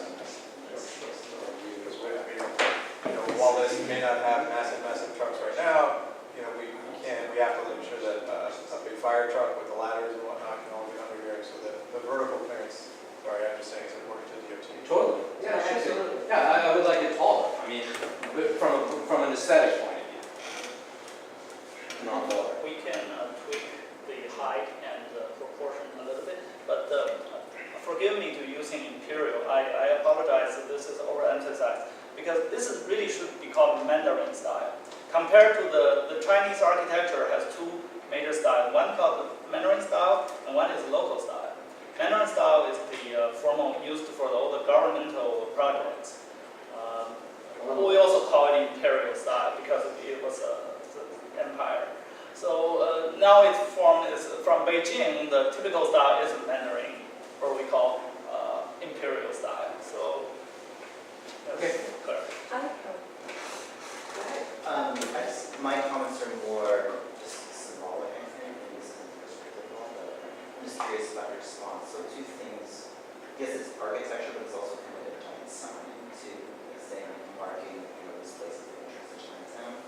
Because while this may not have massive trucks right now, we have to make sure that a big fire truck with the ladders and whatnot can all be under here, so that the vertical clearance, sorry, I'm just saying, is important to DOT. Totally. Yeah, absolutely. Yeah, I would like it taller. I mean, but from an aesthetic point of view, not lower. We can tweak the height and the proportion a little bit, but forgive me to using imperial. I apologize if this is overemphasized, because this is really should be called Mandarin style. Compared to the Chinese architecture has two major styles. One called the Mandarin style, and one is local style. Mandarin style is the formal used for all the governmental projects. We also call it imperial style because it was an empire. So now its form is from Beijing. The typical style is Mandarin, or we call imperial style. So that's clear. My comments are more just symbolic, I think, and this is perspective and all, but I'm just curious about your response. So two things, I guess it's architecture, but it's also kind of a giant sign to, saying, marking, this place is the entrance to Chinatown.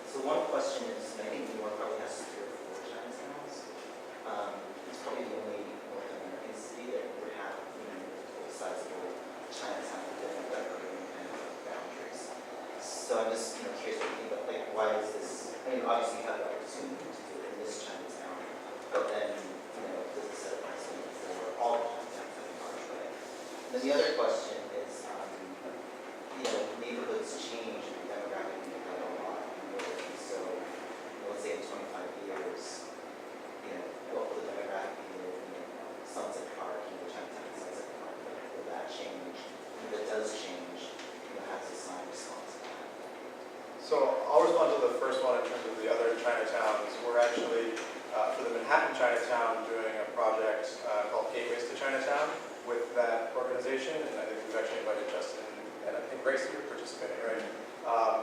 So one question is, I think New York probably has 3 or 4 Chinatowns. It's probably the only North American city that would have, a sizable Chinatown within that kind of boundaries. So I'm just, curious what you think about, why is this, obviously you have the opportunity to do it in this Chinatown, but then, does it set a precedent for all the Chinatowns in large way? Then the other question is, neighborhoods change and demographic impact a lot. So, let's say in 25 years, what will the demographic be in, Sunset Park, Chinatown, Sunset Park, will that change? And if it does change, how does the sign respond to that? So I'll respond to the first one in terms of the other Chinatowns. We're actually, for the Manhattan Chinatown, doing a project called Gateways to Chinatown with that organization, and I think we've actually invited Justin and I think Grace, you're participating, right?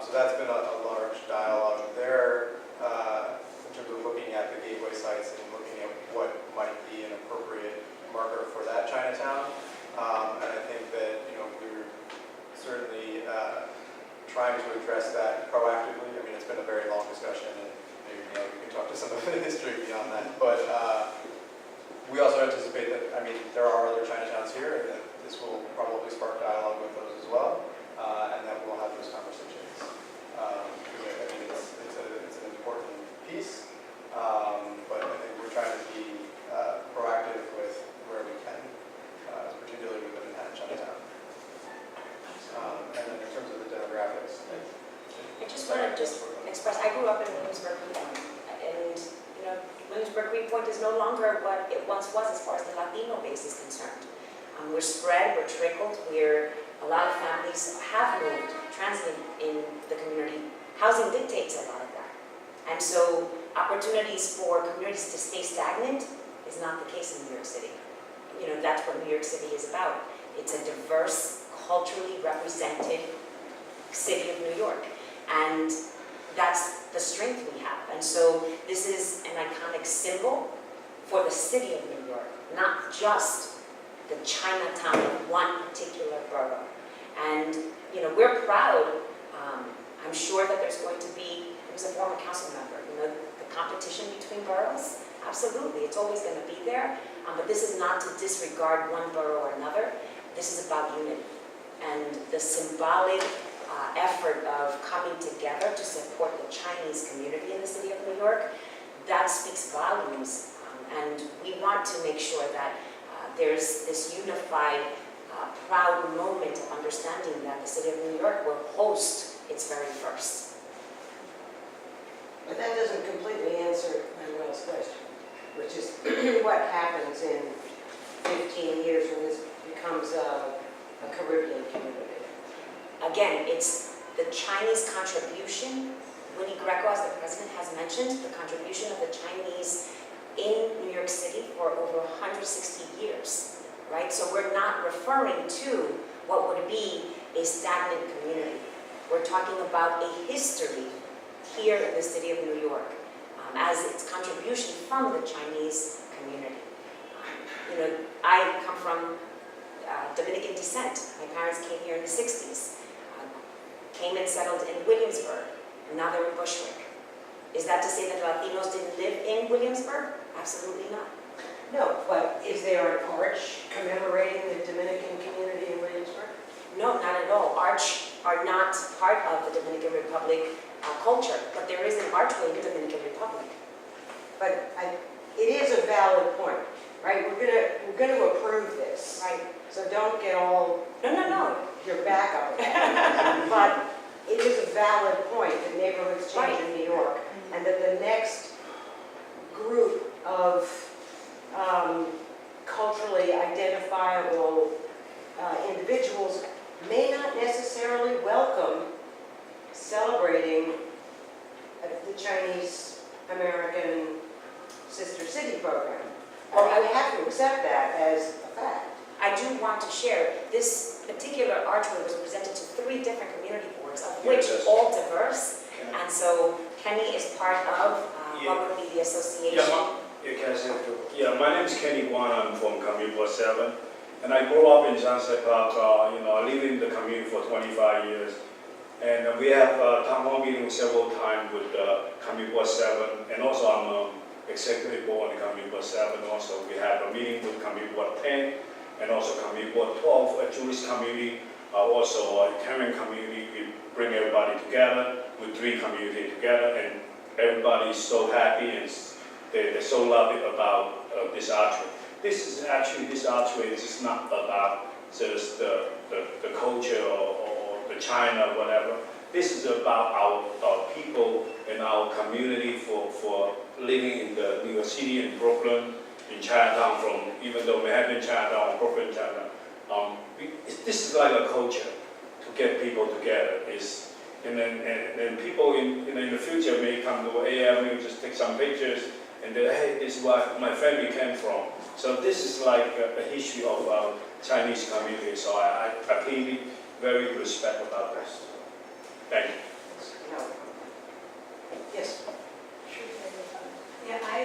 So that's been a large dialogue there in terms of looking at the gateway sites and looking at what might be an appropriate marker for that Chinatown. And I think that, we're certainly trying to address that proactively. I mean, it's been a very long discussion, and maybe we can talk to some of the history beyond that. But we also anticipate that, there are other Chinatowns here, and that this will probably spark dialogue with those as well, and that we'll have those conversations. It's an important piece, but I think we're trying to be proactive with where we can, particularly with the Manhattan Chinatown. And then in terms of the demographics, I just want to express, I grew up in Williamsburg-Greenpoint, and Williamsburg-Greenpoint is no longer what it once was as far as the Latino base is concerned. We're spread, we're trickled, a lot of families have moved, transited in the community. Housing dictates a lot of that. And so opportunities for communities to stay stagnant is not the case in New York City. That's what New York City is about. It's a diverse, culturally represented city of New York. And that's the strength we have. And so this is an iconic symbol for the city of New York, not just the Chinatown of one particular borough. And, we're proud. I'm sure that there's going to be, I was a former council member, the competition between boroughs, absolutely, it's always going to be there. But this is not to disregard one borough or another. This is about unity. And the symbolic effort of coming together to support the Chinese community in the city of New York, that speaks volumes. And we want to make sure that there's this unified, proud moment of understanding that the city of New York will host its very first. But that doesn't completely answer Manuel's question, which is what happens in 15 years when this becomes a Caribbean community. Again, it's the Chinese contribution. Winnie Greco, as the president has mentioned, the contribution of the Chinese in New York City for over 160 years, right? So we're not referring to what would be a stagnant community. We're talking about a history here in the city of New York as its contribution from the Chinese community. I come from Dominican descent. My parents came here in the 60s, came and settled in Williamsburg, and now they're in Bushwick. Is that to say that Latinos didn't live in Williamsburg? Absolutely not. No, but is there an arch commemorating the Dominican community in Williamsburg? No, not at all. Arch are not part of the Dominican Republic culture, but there is an archway in the Dominican Republic. But it is a valid point, right? We're gonna approve this. Right. So don't get all No. your back up. But it is a valid point that neighborhoods change in New York, and that the next group of culturally identifiable individuals may not necessarily welcome celebrating the Chinese American Sister City program. Or I have to accept that as a fact. I do want to share, this particular archway was presented to 3 different community boards, of which all diverse. And so Kenny is part of what would be the association. My name is Kenny Guan. I'm from Community Board 7. And I grew up in Sunset Park. I lived in the community for 25 years. And we have town hall meetings several times with Community Board 7. And also I'm executive board on Community Board 7. Also we have a meeting with Community Board 10 and also Community Board 12, a Jewish community, also a Italian community. We bring everybody together with 3 communities together, and everybody is so happy and they're so loving about this archway. This archway is just not about just the culture or the China or whatever. This is about our people and our community for living in the New York City and Brooklyn, in Chinatown, even though Manhattan, Chinatown, Brooklyn, Chinatown. This is like a culture to get people together. And then people in the future may come to AMU, just take some pictures, and then, hey, this is where my family came from. So this is like a history of our Chinese community. So I pay very good respect about this. Thank you. Yes. Yeah, I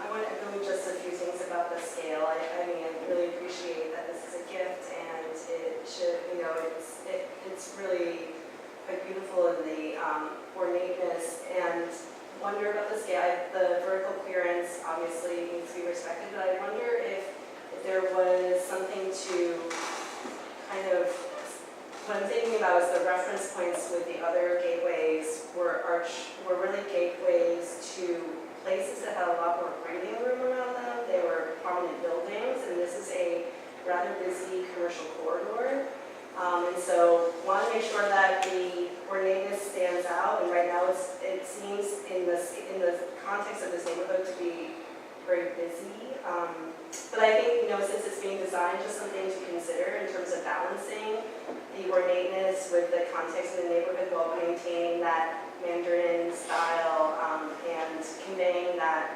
want to echo just a few things about the scale. I mean, I really appreciate that this is a gift, and it should, it's really quite beautiful in the ornateness, and wonder about the scale. The vertical clearance obviously needs to be respected, but I wonder if there was something to kind of, what I'm thinking about is the reference points with the other gateways were really gateways to places that had a lot more breathing room around them. They were prominent buildings, and this is a rather busy commercial corridor. And so want to make sure that the ornateness stands out, and right now it seems in the context of this neighborhood to be very busy. But I think, since it's being designed, just something to consider in terms of balancing the ornateness with the context of the neighborhood while maintaining that Mandarin style and conveying that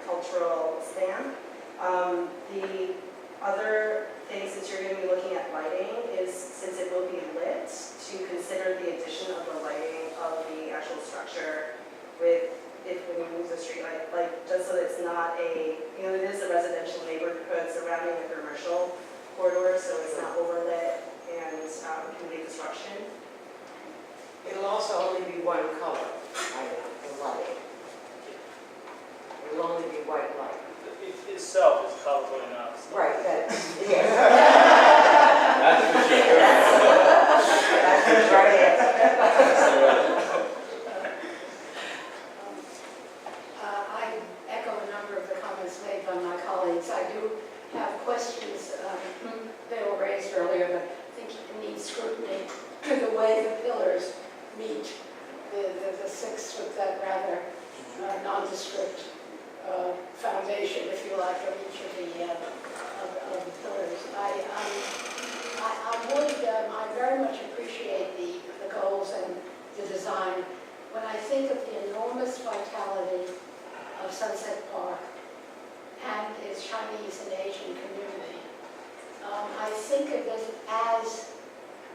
cultural stamp. The other thing, since you're going to be looking at lighting, is since it will be lit, to consider the addition of the lighting of the actual structure when you move the street light, just so it's not it is a residential neighborhood surrounding a commercial corridor, so it's not overlit and can be disruption. It'll also only be one color, the light. It'll only be white light. It itself is colorful enough. Right, That's the right answer. I echo a number of the comments made by my colleagues. I do have questions. They were raised earlier, but I think it needs scrutiny. The way the pillars meet the 6 with that rather nondescript foundation, if you like, of each of the pillars. I very much appreciate the goals and the design. When I think of the enormous vitality of Sunset Park and its Chinese and Asian community, I think of it as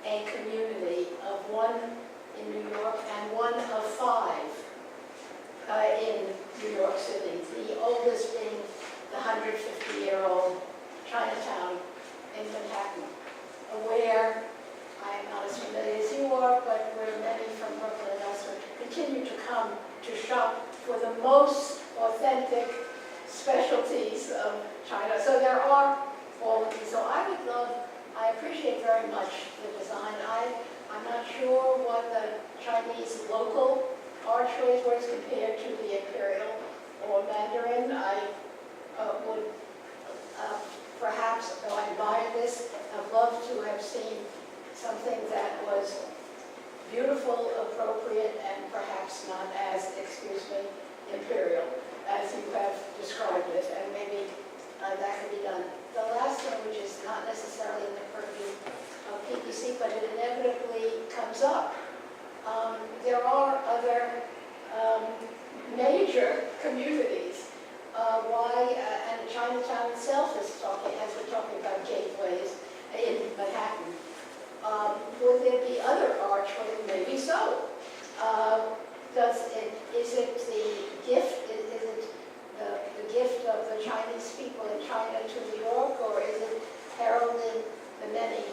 a community of one in New York and one of 5 in New York City, the oldest being the 150-year-old Chinatown in Manhattan, where I am not as familiar as you are, but where many from Brooklyn and elsewhere continue to come to shop for the most authentic specialties of China. So there are all of these. So I appreciate very much the design. I'm not sure what the Chinese local archways were compared to the Imperial or Mandarin. I would perhaps, though I admire this, have loved to have seen something that was beautiful, appropriate, and perhaps not as, excuse me, imperial as you have described it, and maybe that could be done. The last one, which is not necessarily in the purview of PPC, but it inevitably comes up. There are other major communities. And Chinatown itself has been talking about gateways in Manhattan. Would there be other archways? Maybe so. Is it the gift? Is it the gift of the Chinese people in China to New York, or is it heralding the many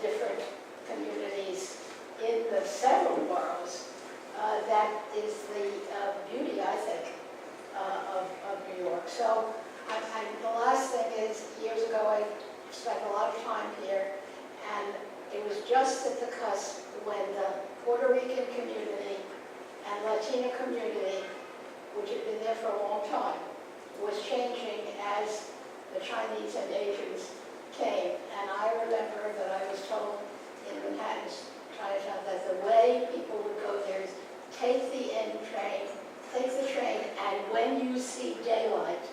different communities in the several boroughs? That is the beauty, I think, of New York. So the last thing is, years ago I spent a lot of time here, and it was just at the cusp when the Puerto Rican community and Latino community, which had been there for a long time, was changing as the Chinese and Asians came. And I remember that I was told in Manhattan's Chinatown that the way people would go there is take the train, and when you see daylight,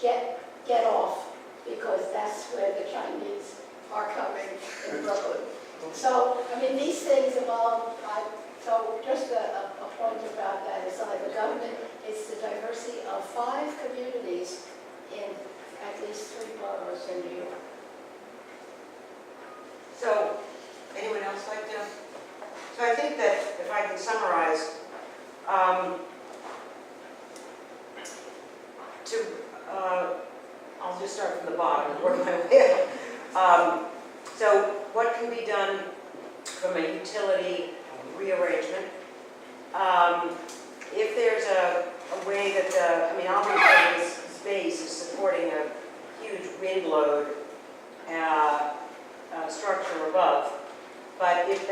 get off, because that's where the Chinese are coming in Brooklyn. So, I mean, these things evolve. So just a point about that is like the government, it's the diversity of 5 communities in at least 3 boroughs in New York. So, anyone else like to? So I think that if I can summarize, I'll just start from the bottom and work my way up. So what can be done from a utility rearrangement? If there's a way that obviously this space is supporting a huge wind load structure above, but if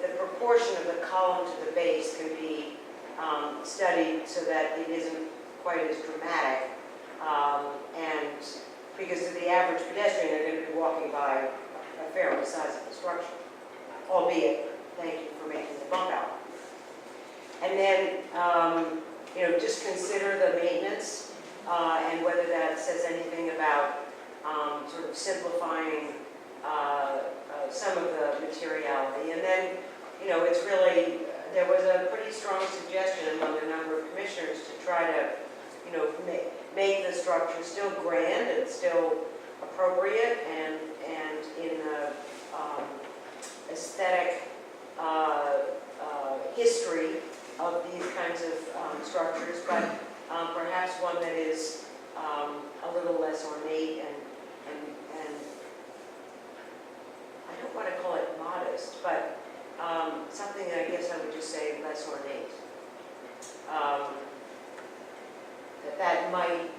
the proportion of the column to the base can be studied so that it isn't quite as dramatic, and because to the average pedestrian, they're going to be walking by a fairly sizable structure, albeit, thank you for making the bump out. And then, just consider the maintenance and whether that says anything about sort of simplifying some of the materiality. And then, it's really, there was a pretty strong suggestion among a number of commissioners to try to, make the structure still grand and still appropriate and in the aesthetic history of these kinds of structures, but perhaps one that is a little less ornate and I don't want to call it modest, but something that I guess I would just say less ornate. That might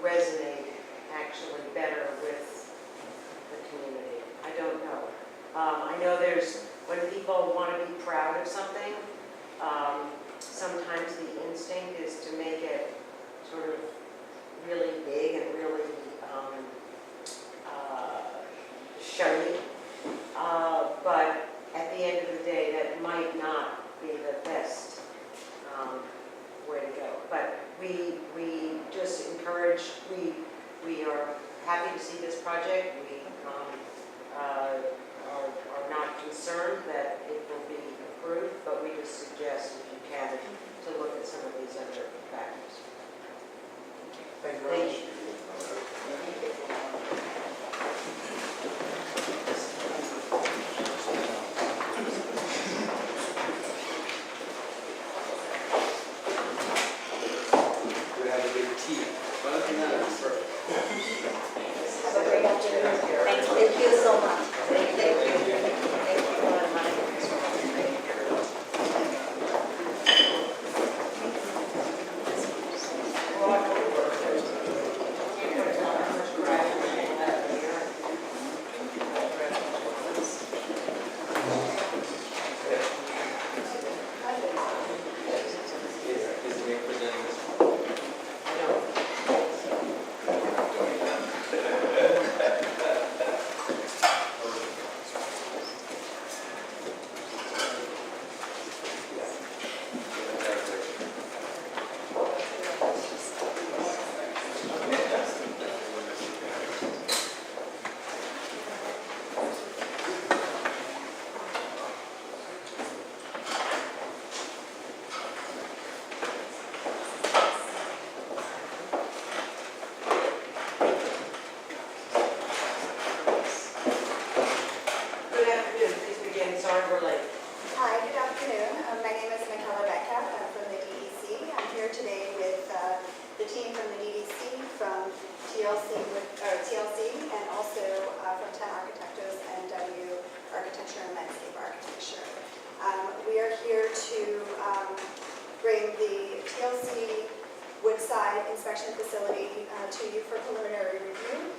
resonate actually better with the community. I don't know. I know when people want to be proud of something, sometimes the instinct is to make it sort of really big and really shiny. But at the end of the day, that might not be the best way to go. But we just encourage, we are happy to see this project. We are not concerned that it will be approved, but we just suggest, if you can, to look at some of these other factors. Thank you very much. We have a big tea. Well, no, Harbor Lake. Hi, good afternoon. My name is Michaela Metcalf. I'm from the DEC. I'm here today with the team from the DEC, from TLC, and also from 10 Arquitectos and W Architecture and Landscape Architecture. We are here to bring the TLC Woodside Inspection Facility to you for preliminary review.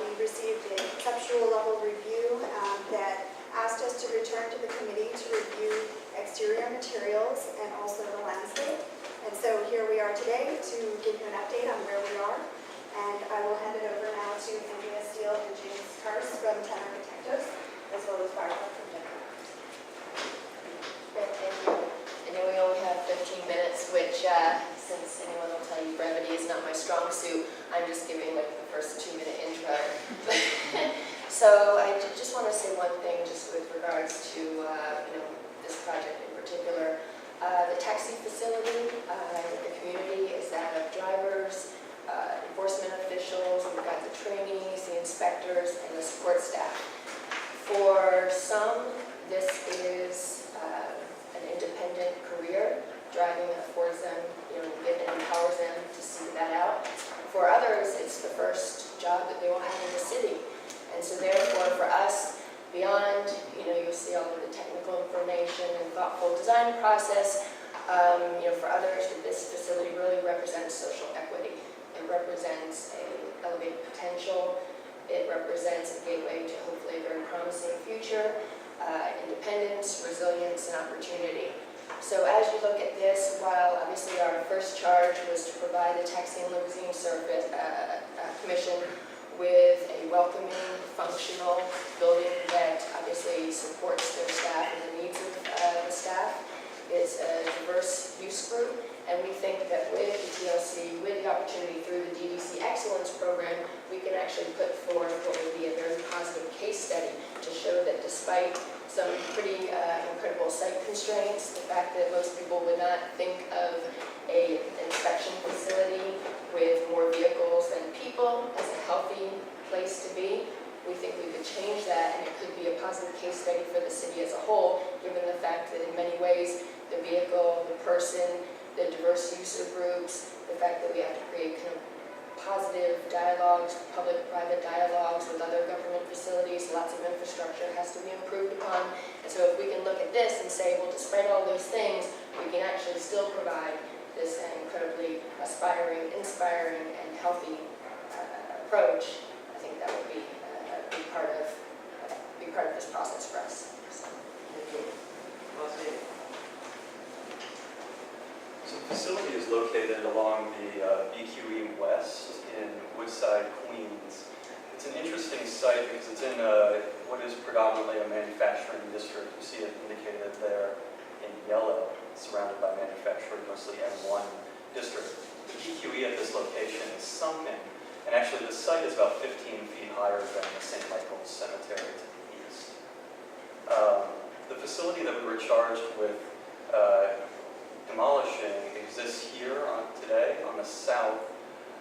We received a conceptual level review that asked us to return to the committee to review exterior materials and also the landscape. And so here we are today to give you an update on where we are. And I will hand it over now to Andrea Steele and James Karst from 10 Arquitectos, as well as Barbara from Denver. Great, thank you. I know we only have 15 minutes, which, since anyone will tell you brevity is not my strong suit, I'm just giving like the first 2-minute intro. So I just want to say one thing just with regards to this project in particular. The taxi facility in the community is that of drivers, enforcement officials, we've got the trainees, the inspectors, and the support staff. For some, this is an independent career. Driving affords them, and empowers them to see that out. For others, it's the first job that they will have in the city. And so therefore, for us, beyond, you'll see all of the technical information and thoughtful design process, for others, this facility really represents social equity. It represents an elevated potential. It represents a gateway to hopefully a very promising future, independence, resilience, and opportunity. So as you look at this, while obviously our first charge was to provide the Taxi and Limousine Service Commission with a welcoming, functional building that obviously supports their staff and the needs of the staff. It's a diverse use group, and we think that with the TLC, with the opportunity through the DDC Excellence Program, we can actually put forth what would be a very positive case study to show that despite some pretty incredible site constraints, the fact that most people would not think of an inspection facility with more vehicles than people as a healthy place to be. We think we could change that, and it could be a positive case study for the city as a whole, given the fact that in many ways, the vehicle, the person, the diverse user groups, the fact that we have to create kind of positive dialogues, public-private dialogues with other government facilities, lots of infrastructure has to be improved upon. And so if we can look at this and say, well, despite all those things, we can actually still provide this incredibly aspiring, inspiring, and healthy approach, I think that would be a big part of this process for us. So. Thank you. Well said. So the facility is located along the BQE West in Woodside, Queens. It's an interesting site because it's in what is predominantly a manufacturing district. You see it indicated there in yellow, surrounded by manufacturing, mostly M1 district. The BQE at this location is sunken, and actually the site is about 15 feet higher than the St. Michael's Cemetery to the east. The facility that we were charged with demolishing exists here today on the south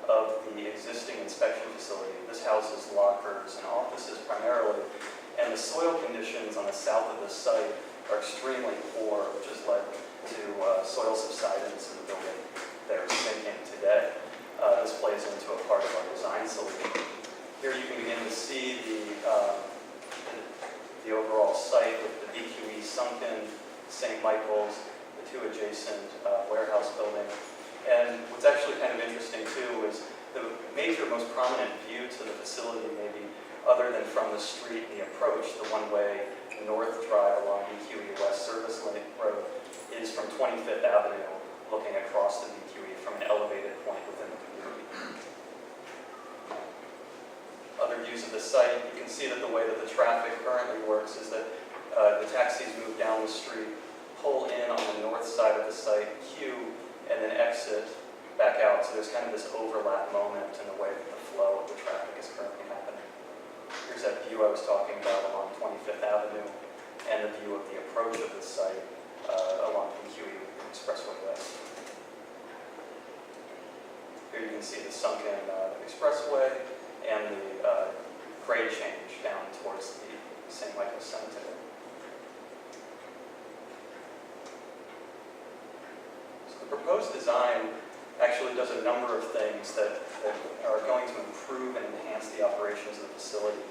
of the existing inspection facility. This houses lockers and offices primarily, and the soil conditions on the south of the site are extremely poor, which has led to soil subsidence in the building they're sinking today. This plays into a part of our design solution. Here you can begin to see the overall site with the BQE sunken, St. Michael's, the two adjacent warehouse buildings. And what's actually kind of interesting too is the major, most prominent view to the facility, maybe other than from the street, the approach, the one-way north drive along BQE West Service Link Road, is from 25th Avenue, looking across the BQE from an elevated point within the community. Other views of the site, you can see that the way that the traffic currently works is that the taxis move down the street, pull in on the north side of the site, queue, and then exit back out. So there's kind of this overlap moment in the way that the flow of the traffic is currently happening. Here's that view I was talking about along 25th Avenue, and the view of the approach of this site along BQE Expressway West. Here you can see the sunken expressway and the grade change down towards the St. Michael's Cemetery. proposed design actually does a number of things that are going to improve and enhance the operations of the facility.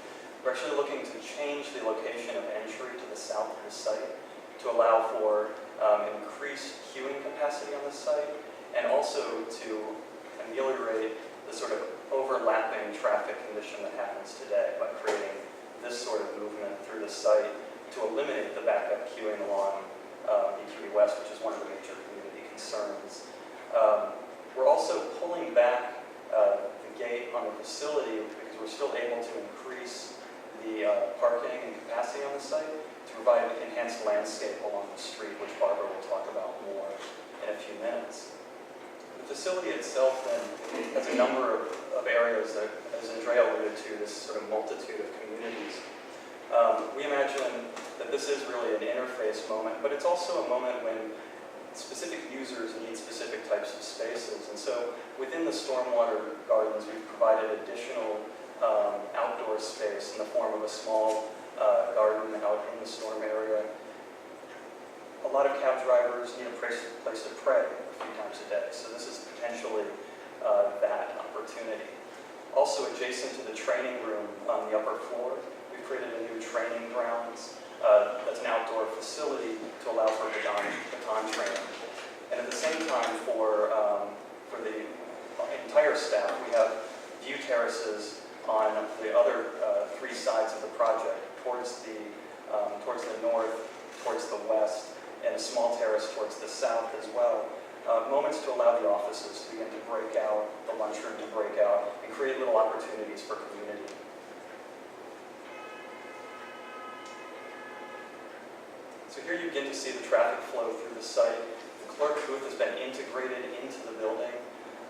We're actually looking to change the location of entry to the south of the site to allow for increased queuing capacity on the site, and also to ameliorate the sort of overlapping traffic condition that happens today by creating this sort of movement through the site to eliminate the backup queuing along EQE West, which is one of the major community concerns. We're also pulling back the gate on the facility because we're still able to increase the parking and capacity on the site to provide enhanced landscape along the street, which Barbara will talk about more in a few minutes. The facility itself then has a number of areas that, as Andrea alluded to, this sort of multitude of communities. We imagine that this is really an interface moment, but it's also a moment when specific users need specific types of spaces. And so within the stormwater gardens, we've provided additional outdoor space in the form of a small garden out in the storm area. A lot of cab drivers need a place to pray a few times a day, so this is potentially that opportunity. Also adjacent to the training room on the upper floor, we've created a new training grounds. That's an outdoor facility to allow for baton training. And at the same time, for the entire staff, we have view terraces on the other three sides of the project, towards the north, towards the west, and a small terrace towards the south as well. Moments to allow the offices to begin to break out, the lunchroom to break out, and create little opportunities for community. So here you begin to see the traffic flow through the site. The clerk booth has been integrated into the building.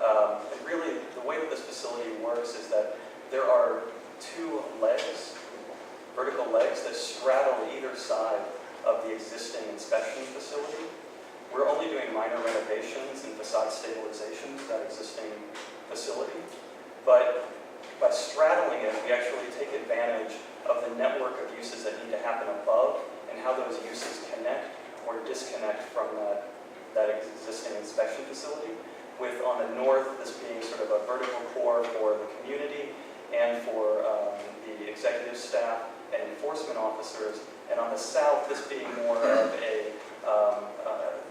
And really, the way that this facility works is that there are two legs, vertical legs, that straddle either side of the existing inspection facility. We're only doing minor renovations and facade stabilization to that existing facility. But by straddling it, we actually take advantage of the network of uses that need to happen above and how those uses connect or disconnect from that existing inspection facility, with on the north this being sort of a vertical core for the community and for the executive staff and enforcement officers, and on the south this being more of a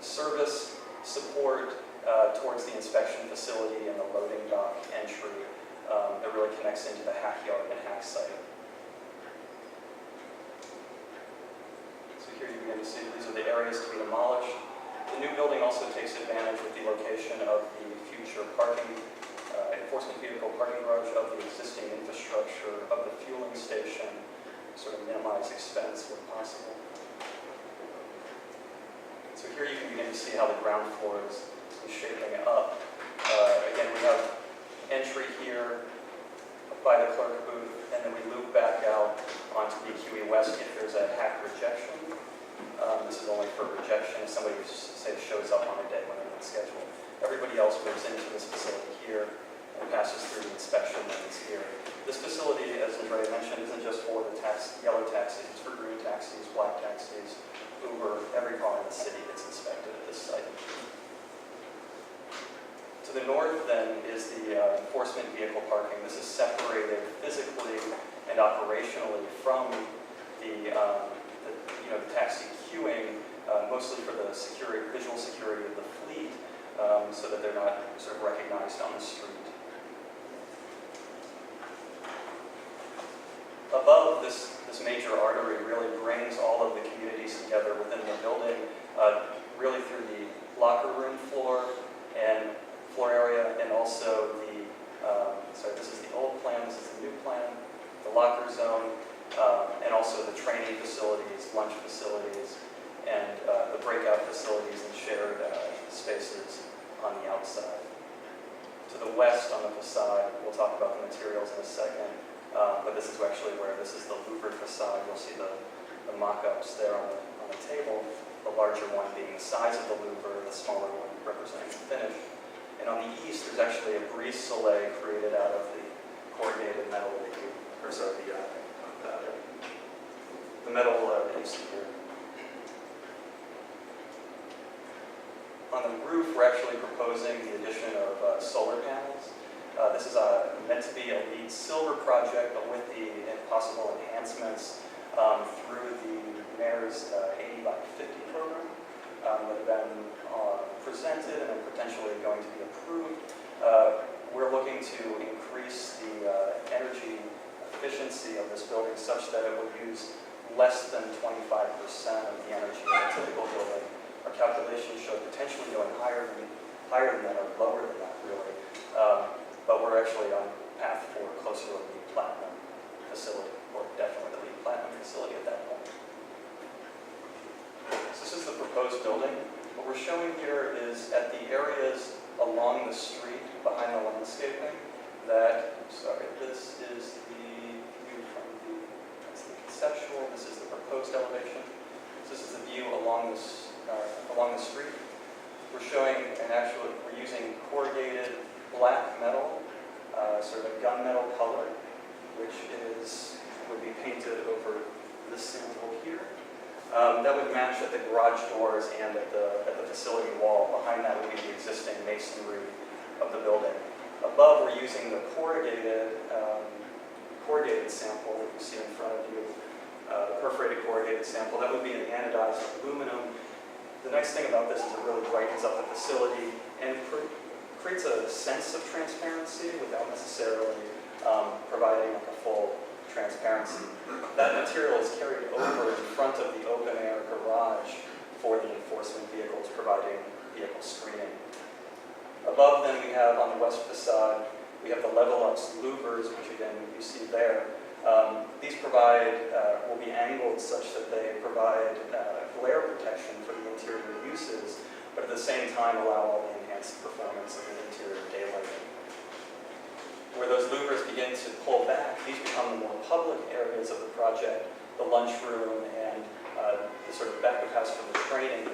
service support towards the inspection facility and the loading dock entry that really connects into the hack yard and hack site. Here you begin to see these are the areas to be demolished. The new building also takes advantage with the location of the future parking, enforcement vehicle parking garage of the existing infrastructure of the fueling station, sort of minimize expense where possible. So here you can begin to see how the ground floor is shaping up. Again, we have entry here by the clerk booth, and then we loop back out onto EQE West if there's a hack rejection. This is only for rejection if somebody, say, shows up on a day when they're not scheduled. Everybody else moves into this facility here and passes through the inspection lanes here. This facility, as Andrea mentioned, isn't just for the yellow taxis, it's for green taxis, black taxis, Uber, every car in the city gets inspected at this site. To the north, then, is the enforcement vehicle parking. This is separated physically and operationally from the taxi queuing, mostly for the visual security of the fleet, so that they're not sort of recognized on the street. Above this major artery really brings all of the communities together within the building, really through the locker room floor area, and also the, this is the old plan, this is the new plan, the locker zone, and also the training facilities, lunch facilities, and the breakout facilities and shared spaces on the outside. To the west on the facade, we'll talk about the materials in a second, but this is actually where this is the louvered facade. You'll see the mock-ups there on the table, the larger one being the size of the louver, the smaller one representing the finish. And on the east, there's actually a brise soleil created out of the coordinated metal that you, or sorry, the metal that you see here. On the On the roof, we're actually proposing the addition of solar panels. This is meant to be a LEED Silver project, but with the possible enhancements through the mayor's 80 by 50 program that have been presented and are potentially going to be approved. We're looking to increase the energy efficiency of this building such that it will use less than 25% of the energy in a typical building. Our calculations show potentially going higher than that or lower than that, really. But we're actually on path for closer to a LEED Platinum facility, or definitely the LEED Platinum facility at that point. So this is the proposed building. What we're showing here is at the areas along the street behind the landscaping that, this is the view from that's the conceptual, this is the proposed elevation. So this is the view along the street. We're showing we're using corrugated black metal, sort of a gunmetal color, which would be painted over this sample here. That would match at the garage doors and at the facility wall. Behind that would be the existing masonry of the building. Above, we're using the corrugated sample that you see in front of you, the perforated corrugated sample. That would be an anodized aluminum. The nice thing about this is it really brightens up the facility and creates a sense of transparency without necessarily providing like a full transparency. That material is carried over in front of the open air garage for the enforcement vehicles, providing vehicle screening. Above them we have on the west facade, we have the level ups louvers, which again you see there. These will be angled such that they provide glare protection for the interior uses, but at the same time allow all the enhanced performance of the interior daylighting. Where those louvers begin to pull back, these become the more public areas of the project, the lunchroom and the sort of back of house for the training,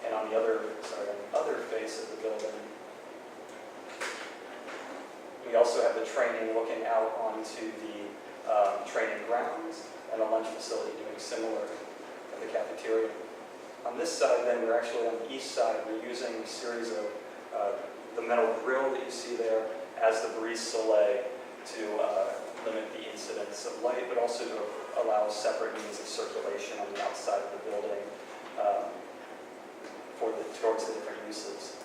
and on the other face of the building. We also have the training looking out onto the training grounds and the lunch facility doing similar to the cafeteria. On this side then, we're actually on the east side, we're using a series of the metal grill that you see there as the brise soleil to limit the incidence of light, but also to allow separate means of circulation on the outside of the building towards the different uses.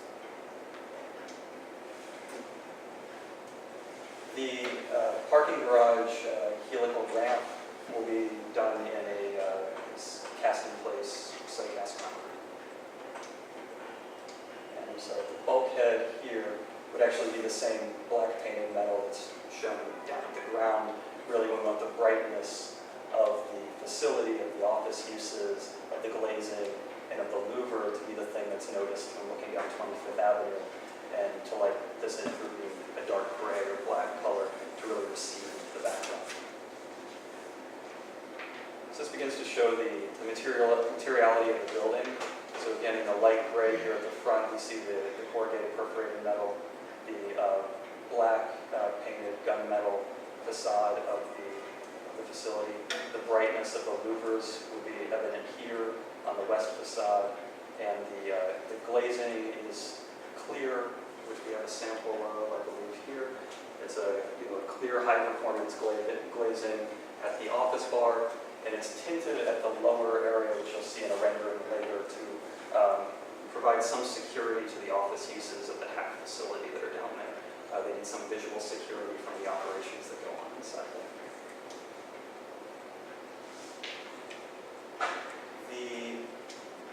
The parking garage helical ramp will be done in a cast-in-place site-cast concrete. And so the bulkhead here would actually be the same black painted metal that's shown down at the ground. Really, we want the brightness of the facility, of the office uses, of the glazing, and of the louver to be the thing that's noticed when looking down 25th Avenue, and to light this in through a dark gray or black color to really receive the background. So this begins to show the materiality of the building. So again, in the light gray here at the front, we see the corrugated perforated metal, the black painted gunmetal facade of the facility. The brightness of the louvers will be evident here on the west facade, and the glazing is clear, which we have a sample of, I believe, here. It's a clear high-performance glazing at the office bar, and it's tinted at the lower area, which you'll see in a rendering later, to provide some security to the office uses of the HAC facility that are down there. They need some visual security from the operations that go on inside there.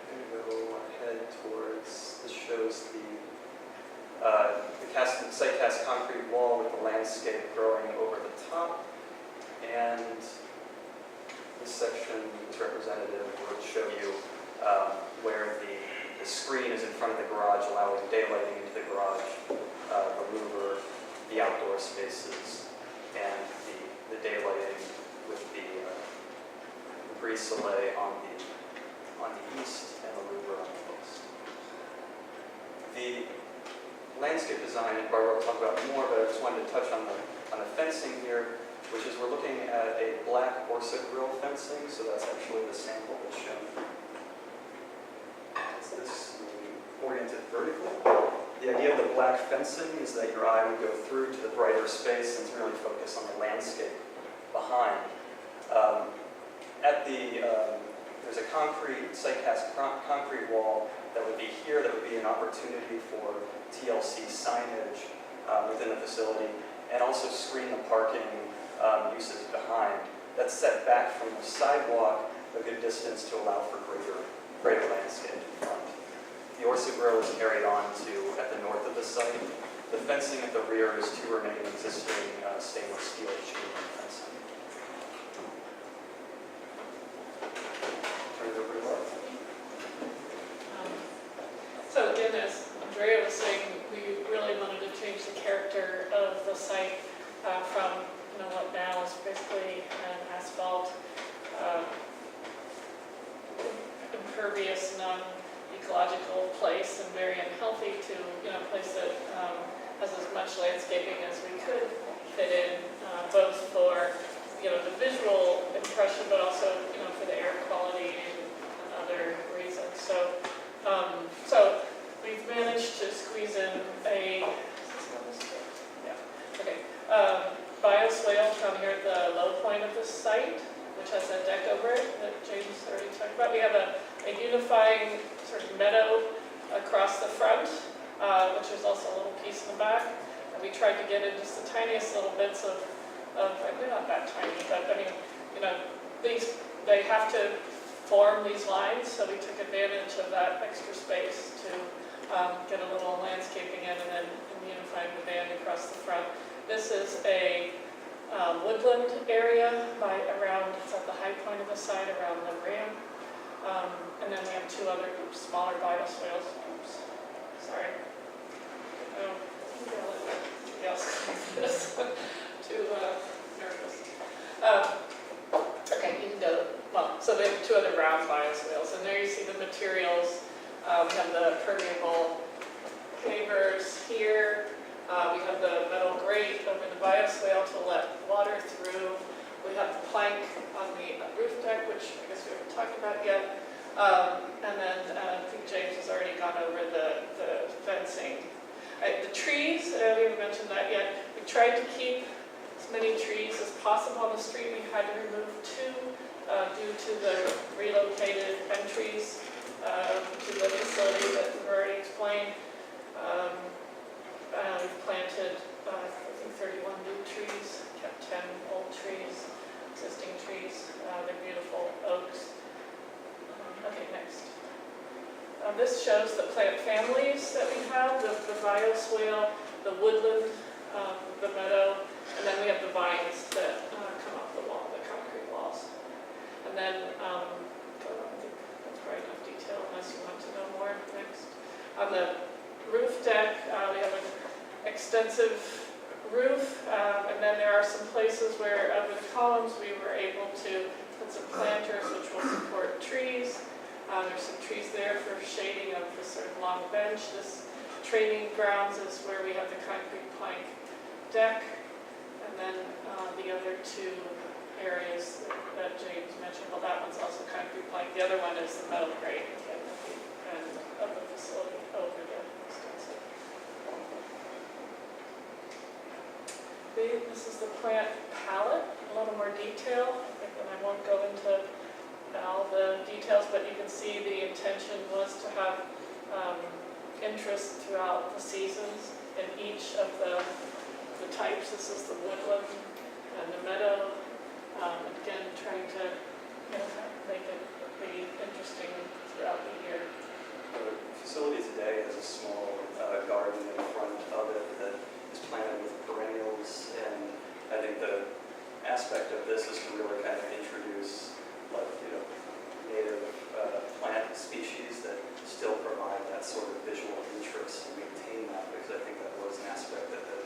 I'm going to go ahead towards, this shows the site-cast concrete wall with the landscape growing over the top, and this section is representative. We'll show you where the screen is in front of the garage, allowing daylighting into the garage, the louver, the outdoor spaces, and the daylighting with the brise soleil on the east and the louver on the west. The landscape design, and Barbara will talk about more, but I just wanted to touch on the fencing here, which is we're looking at a black Orsa grill fencing, so that's actually the sample that's shown. So this oriented vertically. The idea of the black fencing is that your eye would go through to the brighter space and to really focus on the landscape behind. There's a site cast concrete wall that would be here, that would be an opportunity for TLC signage within the facility, and also screen the parking uses behind. That's set back from the sidewalk a good distance to allow for greater landscape in front. The Orsa Grill is carried on to at the north of the site. The fencing at the rear is to remain existing stainless steel chain fencing. Turn it over to Laura. So again, as Andrea was saying, we really wanted to change the character of the site from what now is basically an asphalt, impervious, non-ecological place and very unhealthy to a place that has as much landscaping as we could fit in, both for the visual impression, but also for the air quality and other reasons. So we've managed to squeeze in a bioswale down here at the low point of the site, which has a deck over it that James already talked about. We have a unifying sort of meadow across the front, which is also a little piece in the back. And we tried to get in just the tiniest little bits of they're not that tiny, but I mean, they have to form these lines, so we took advantage of that extra space to get a little landscaping in and then unifying the band across the front. This is a woodland area it's at the high point of the site around the ramp. And then we have two other smaller bioswales. Oops, sorry. Oh, somebody else clean this. Too nervous. Okay, you can go. Well, so they have two other round bioswales, and there you see the materials. We have the permeable pavers here. We have the metal grate over the bioswale to let water through. We have the plank on the roof deck, which I guess we haven't talked about yet. And then I think James has already gone over the fencing. The trees, we haven't mentioned that yet. We tried to keep as many trees as possible on the street. We had to remove two due to the relocated entries to the facility that we've already explained. We've planted, I think, 31 new trees, kept 10 old trees, existing trees. They're beautiful oaks. Okay, next. This shows the plant families that we have, the bioswale, the woodland, the meadow, and then we have the vines that come off the wall, the concrete walls. And then, I think that's probably enough detail unless you want to know more. Next. On the roof deck, we have an extensive roof, and then there are some places where with columns we were able to put some planters which will support trees. There's some trees there for shading of this sort of long bench. This training grounds is where we have the concrete plank deck, and then the other two areas that James mentioned, well, that one's also concrete plank. The other one is the metal grate at the end of the facility over the extensive. This is the plant palette, a little more detail, and I won't go into all the details, but you can see the intention was to have interest throughout the seasons in each of the types. This is the woodland and the meadow. Again, trying to make it be interesting throughout the year. The facility today has a small garden in front of it that is planted with perennials, and I think the aspect of this is to really kind of introduce native plant species that still provide that sort of visual interest and maintain that, because I think that was an aspect that the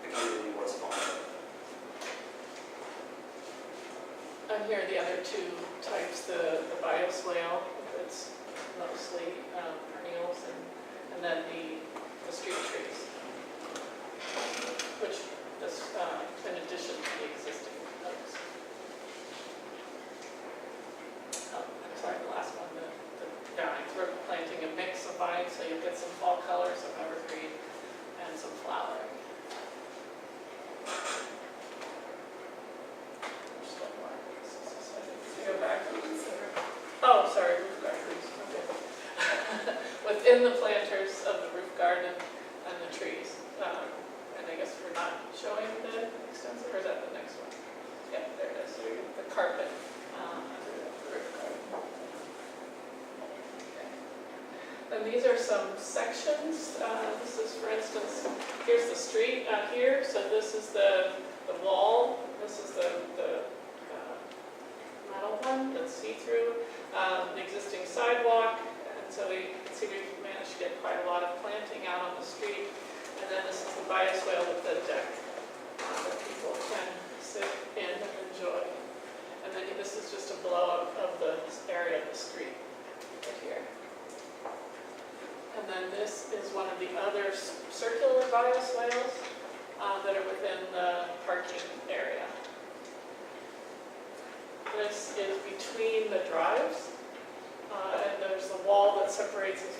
community was fond of. And here are the other two types, the bioswale, that's mostly perennials, and then the street trees, which is in addition to the existing oaks. Sorry, the last one, the vines. We're planting a mix of vines, so you get some fall colors of evergreen and some flowering. Go back. Oh, sorry, roof gardens. Okay. Within the planters of the roof garden and the trees. And I guess we're not showing the extensive, or is that the next one? Yeah, there it is. The carpet under the roof garden. Okay. And these are some sections. This is, for instance, here's the street out here. So this is the wall. This is the metal one that's see-through, the existing sidewalk, and so we can see we've managed to get quite a lot of planting out on the street. And then this is the bioswale with the deck that people can sit in and enjoy. And then this is just a blow-up of the area of the street right here. And then this is one of the other circular bioswales that are within the parking area. This is between the drives, and there's the wall that separates, as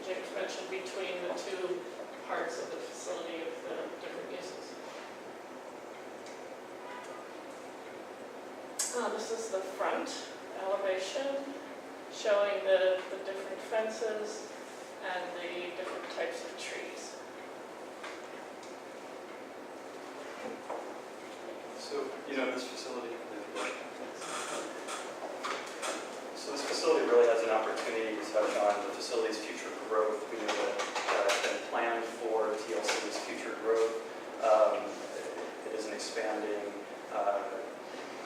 James mentioned, between the two parts of the facility of the different uses. This is the front elevation, showing the different fences and the different types of trees. So, this facility, this facility really has an opportunity to touch on the facility's future growth. We know that it's been planned for TLC's future growth. It is an expanding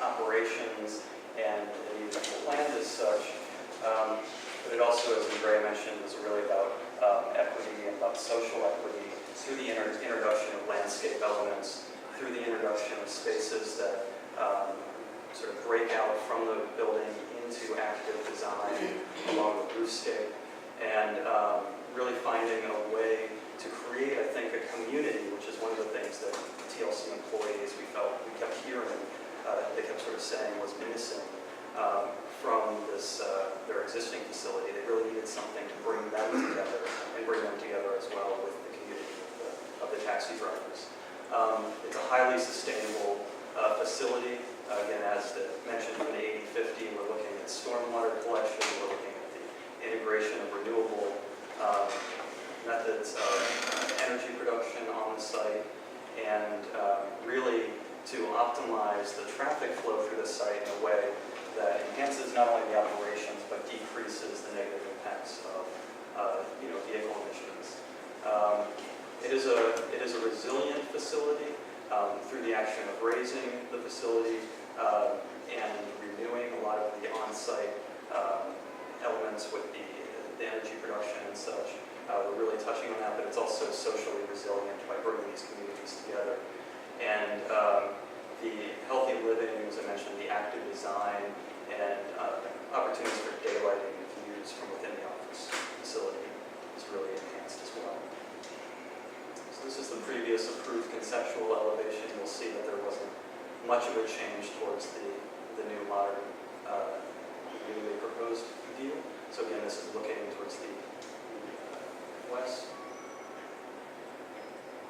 operations, and it is planned as such. But it also, as Andrea mentioned, is really about equity and about social equity through the introduction of landscape elements, through the introduction of spaces that sort of break out from the building into active design along the roofscape, and really finding a way to create, I think, a community, which is one of the things that TLC employees we kept hearing, they kept sort of saying was missing from this their existing facility. They really needed something to bring them together and bring them together as well with the community of the taxi drivers. It's a highly sustainable facility. Again, as mentioned in the 80/50, we're looking at stormwater collection, we're looking at the integration of renewable methods of energy production on the site, and really to optimize the traffic flow through the site in a way that enhances not only the operations, but decreases the negative impacts of vehicle emissions. It is a resilient facility through the action of raising the facility and renewing a lot of the on-site elements with the energy production and such. We're really touching on that, but it's also socially resilient by bringing these communities together. And the healthy living, as I mentioned, the active design, and opportunities for daylighting views from within the office facility is really enhanced as well. So this is the previous approved conceptual elevation. You'll see that there wasn't much of a change towards the new modern, newly proposed view. So again, this is looking towards the west.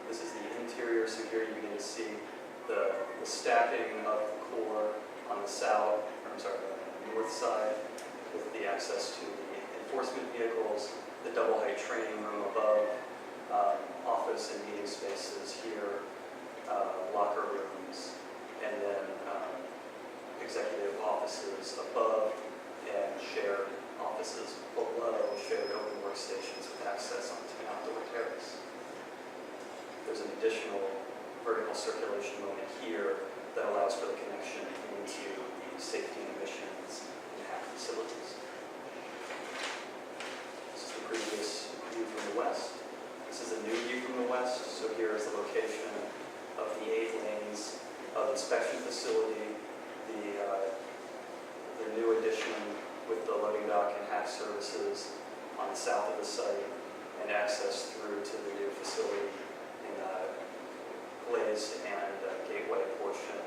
This is the interior, so here you begin to see the stacking of the core on the the north side with the access to the enforcement vehicles, the double height training room above, office and meeting spaces here, locker rooms, and then executive offices above and shared offices below, shared open workstations with access onto an outdoor terrace. There's an additional vertical circulation moment here that allows for the connection into the safety and emissions and HAC facilities. This is the previous view from the west. This is a new view from the west. So here is the location of the 8 lanes of inspection facility, the new addition with the loading dock and HAC services on the south of the site, and access through to the new facility in glazed and gateway portion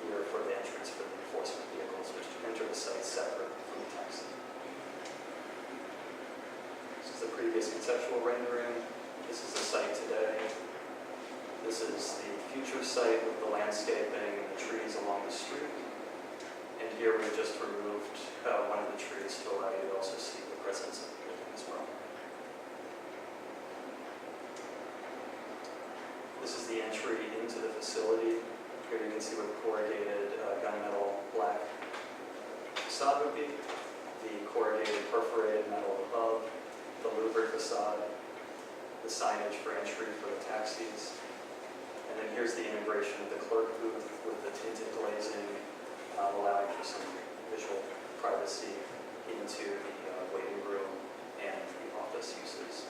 here for the entrance for the enforcement vehicles, which enter the site separate from the taxi. This is the previous previous conceptual rendering. This is the site today. This is the future site with the landscaping and the trees along the street. And here we just removed one of the trees to allow you to also see the presence of the building as well. This is the entry into the facility. Here you can see what the corrugated gunmetal black facade would be, the corrugated perforated metal above, the louvered facade, the signage for entry for the taxis, and then here's the integration of the clerk booth with the tinted glazing, allowing for some visual privacy into the waiting room and the office uses.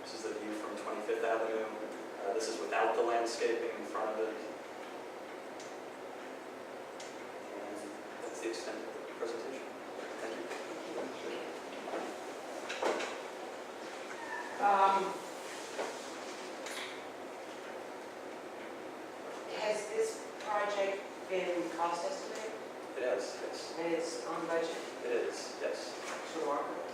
This is the view from 25th Avenue. This is without the landscaping in front of it. And that's the extent of the presentation. Thank you. Has this project been cost estimated? It is, yes. And it's on budget? It is, yes. It's remarkable.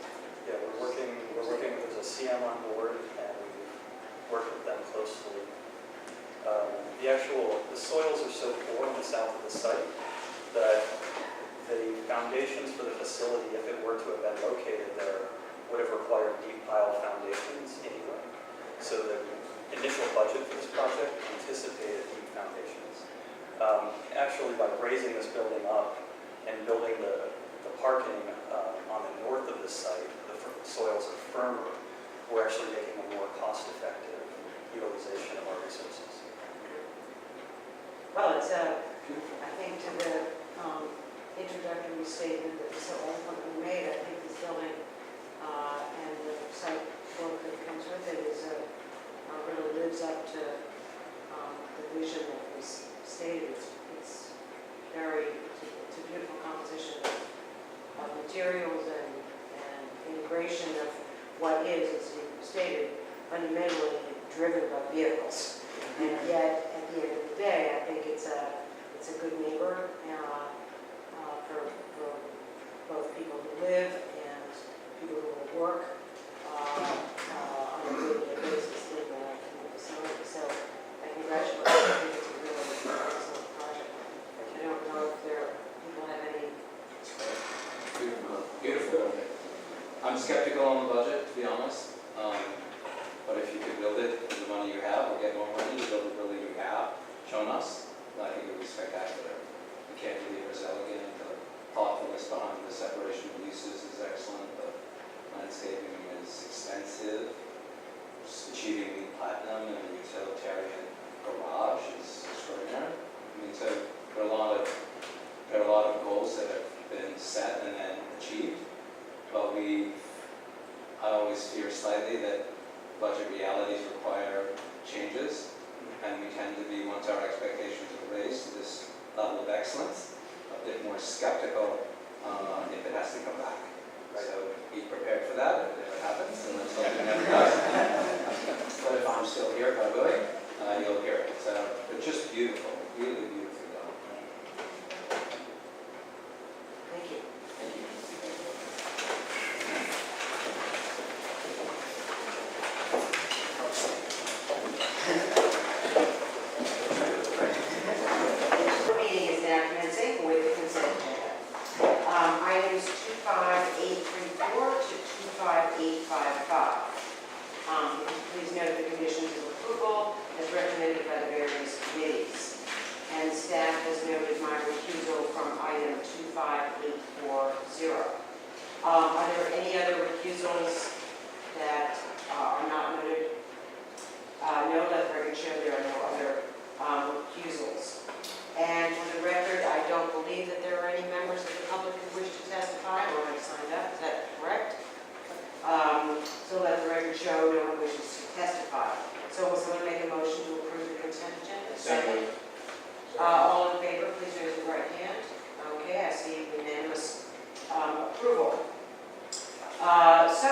Yeah, we're working, there's a CM on board, and we've worked with them closely. The soils are so poor on the south of the site that the foundations for the facility, if it were to have been located there, would have required deep pile foundations anyway. So the initial budget for this project anticipated deep foundations. Actually, by raising this building up and building the parking on the north of the site, the soils are firmer. We're actually making a more cost-effective utilization of our resources. Well, it's I think to the introductory statement that so eloquently made, I think this building and the site work that comes with it is really lives up to the vision that was stated. It's a beautiful composition of materials and integration of what is, as you stated, fundamentally driven by vehicles. And yet, at the end of the day, I think it's a good neighbor for both people who live and people who will work on a day-to-day basis in the facility. So I congratulate you. I think it's a really excellent project. I don't know if people have any. Beautiful. I'm skeptical on the budget, to be honest. But if you could build it with the money you have, or get more money to build the building you have shown us, I think it would be spectacular. The cantilever is elegant, the thoughtfulness behind the separation of uses is excellent, the landscaping is extensive, achieving the platinum and the utilitarian garage is extraordinary. I mean, so there are a lot of goals that have been set and then achieved, but I always fear slightly that budget realities require changes, and we tend to be, once our expectations are raised to this level of excellence, a bit more skeptical if it has to come back. So be prepared for that if it happens, and let's hope it never does. But if I'm still here, by the way, you'll hear it. So they're just beautiful, really beautifully done. Thank you. Thank you. The meeting is now commencing with the consent agenda. Items 25834 to 25855. Please note the conditions of approval as recommended by the various committees. And staff has noted my recusal from item 25840. Are there any other recusals that are not noted? No, let the record show there are no other recusals. And for the record, I don't believe that there are any members of the public who wish to testify or have signed up. Is that correct? So let the record show no one wishes to testify. So will someone make a motion to approve the consent agenda? Second. All in favor, please raise your right hand. Okay, I see unanimous approval. So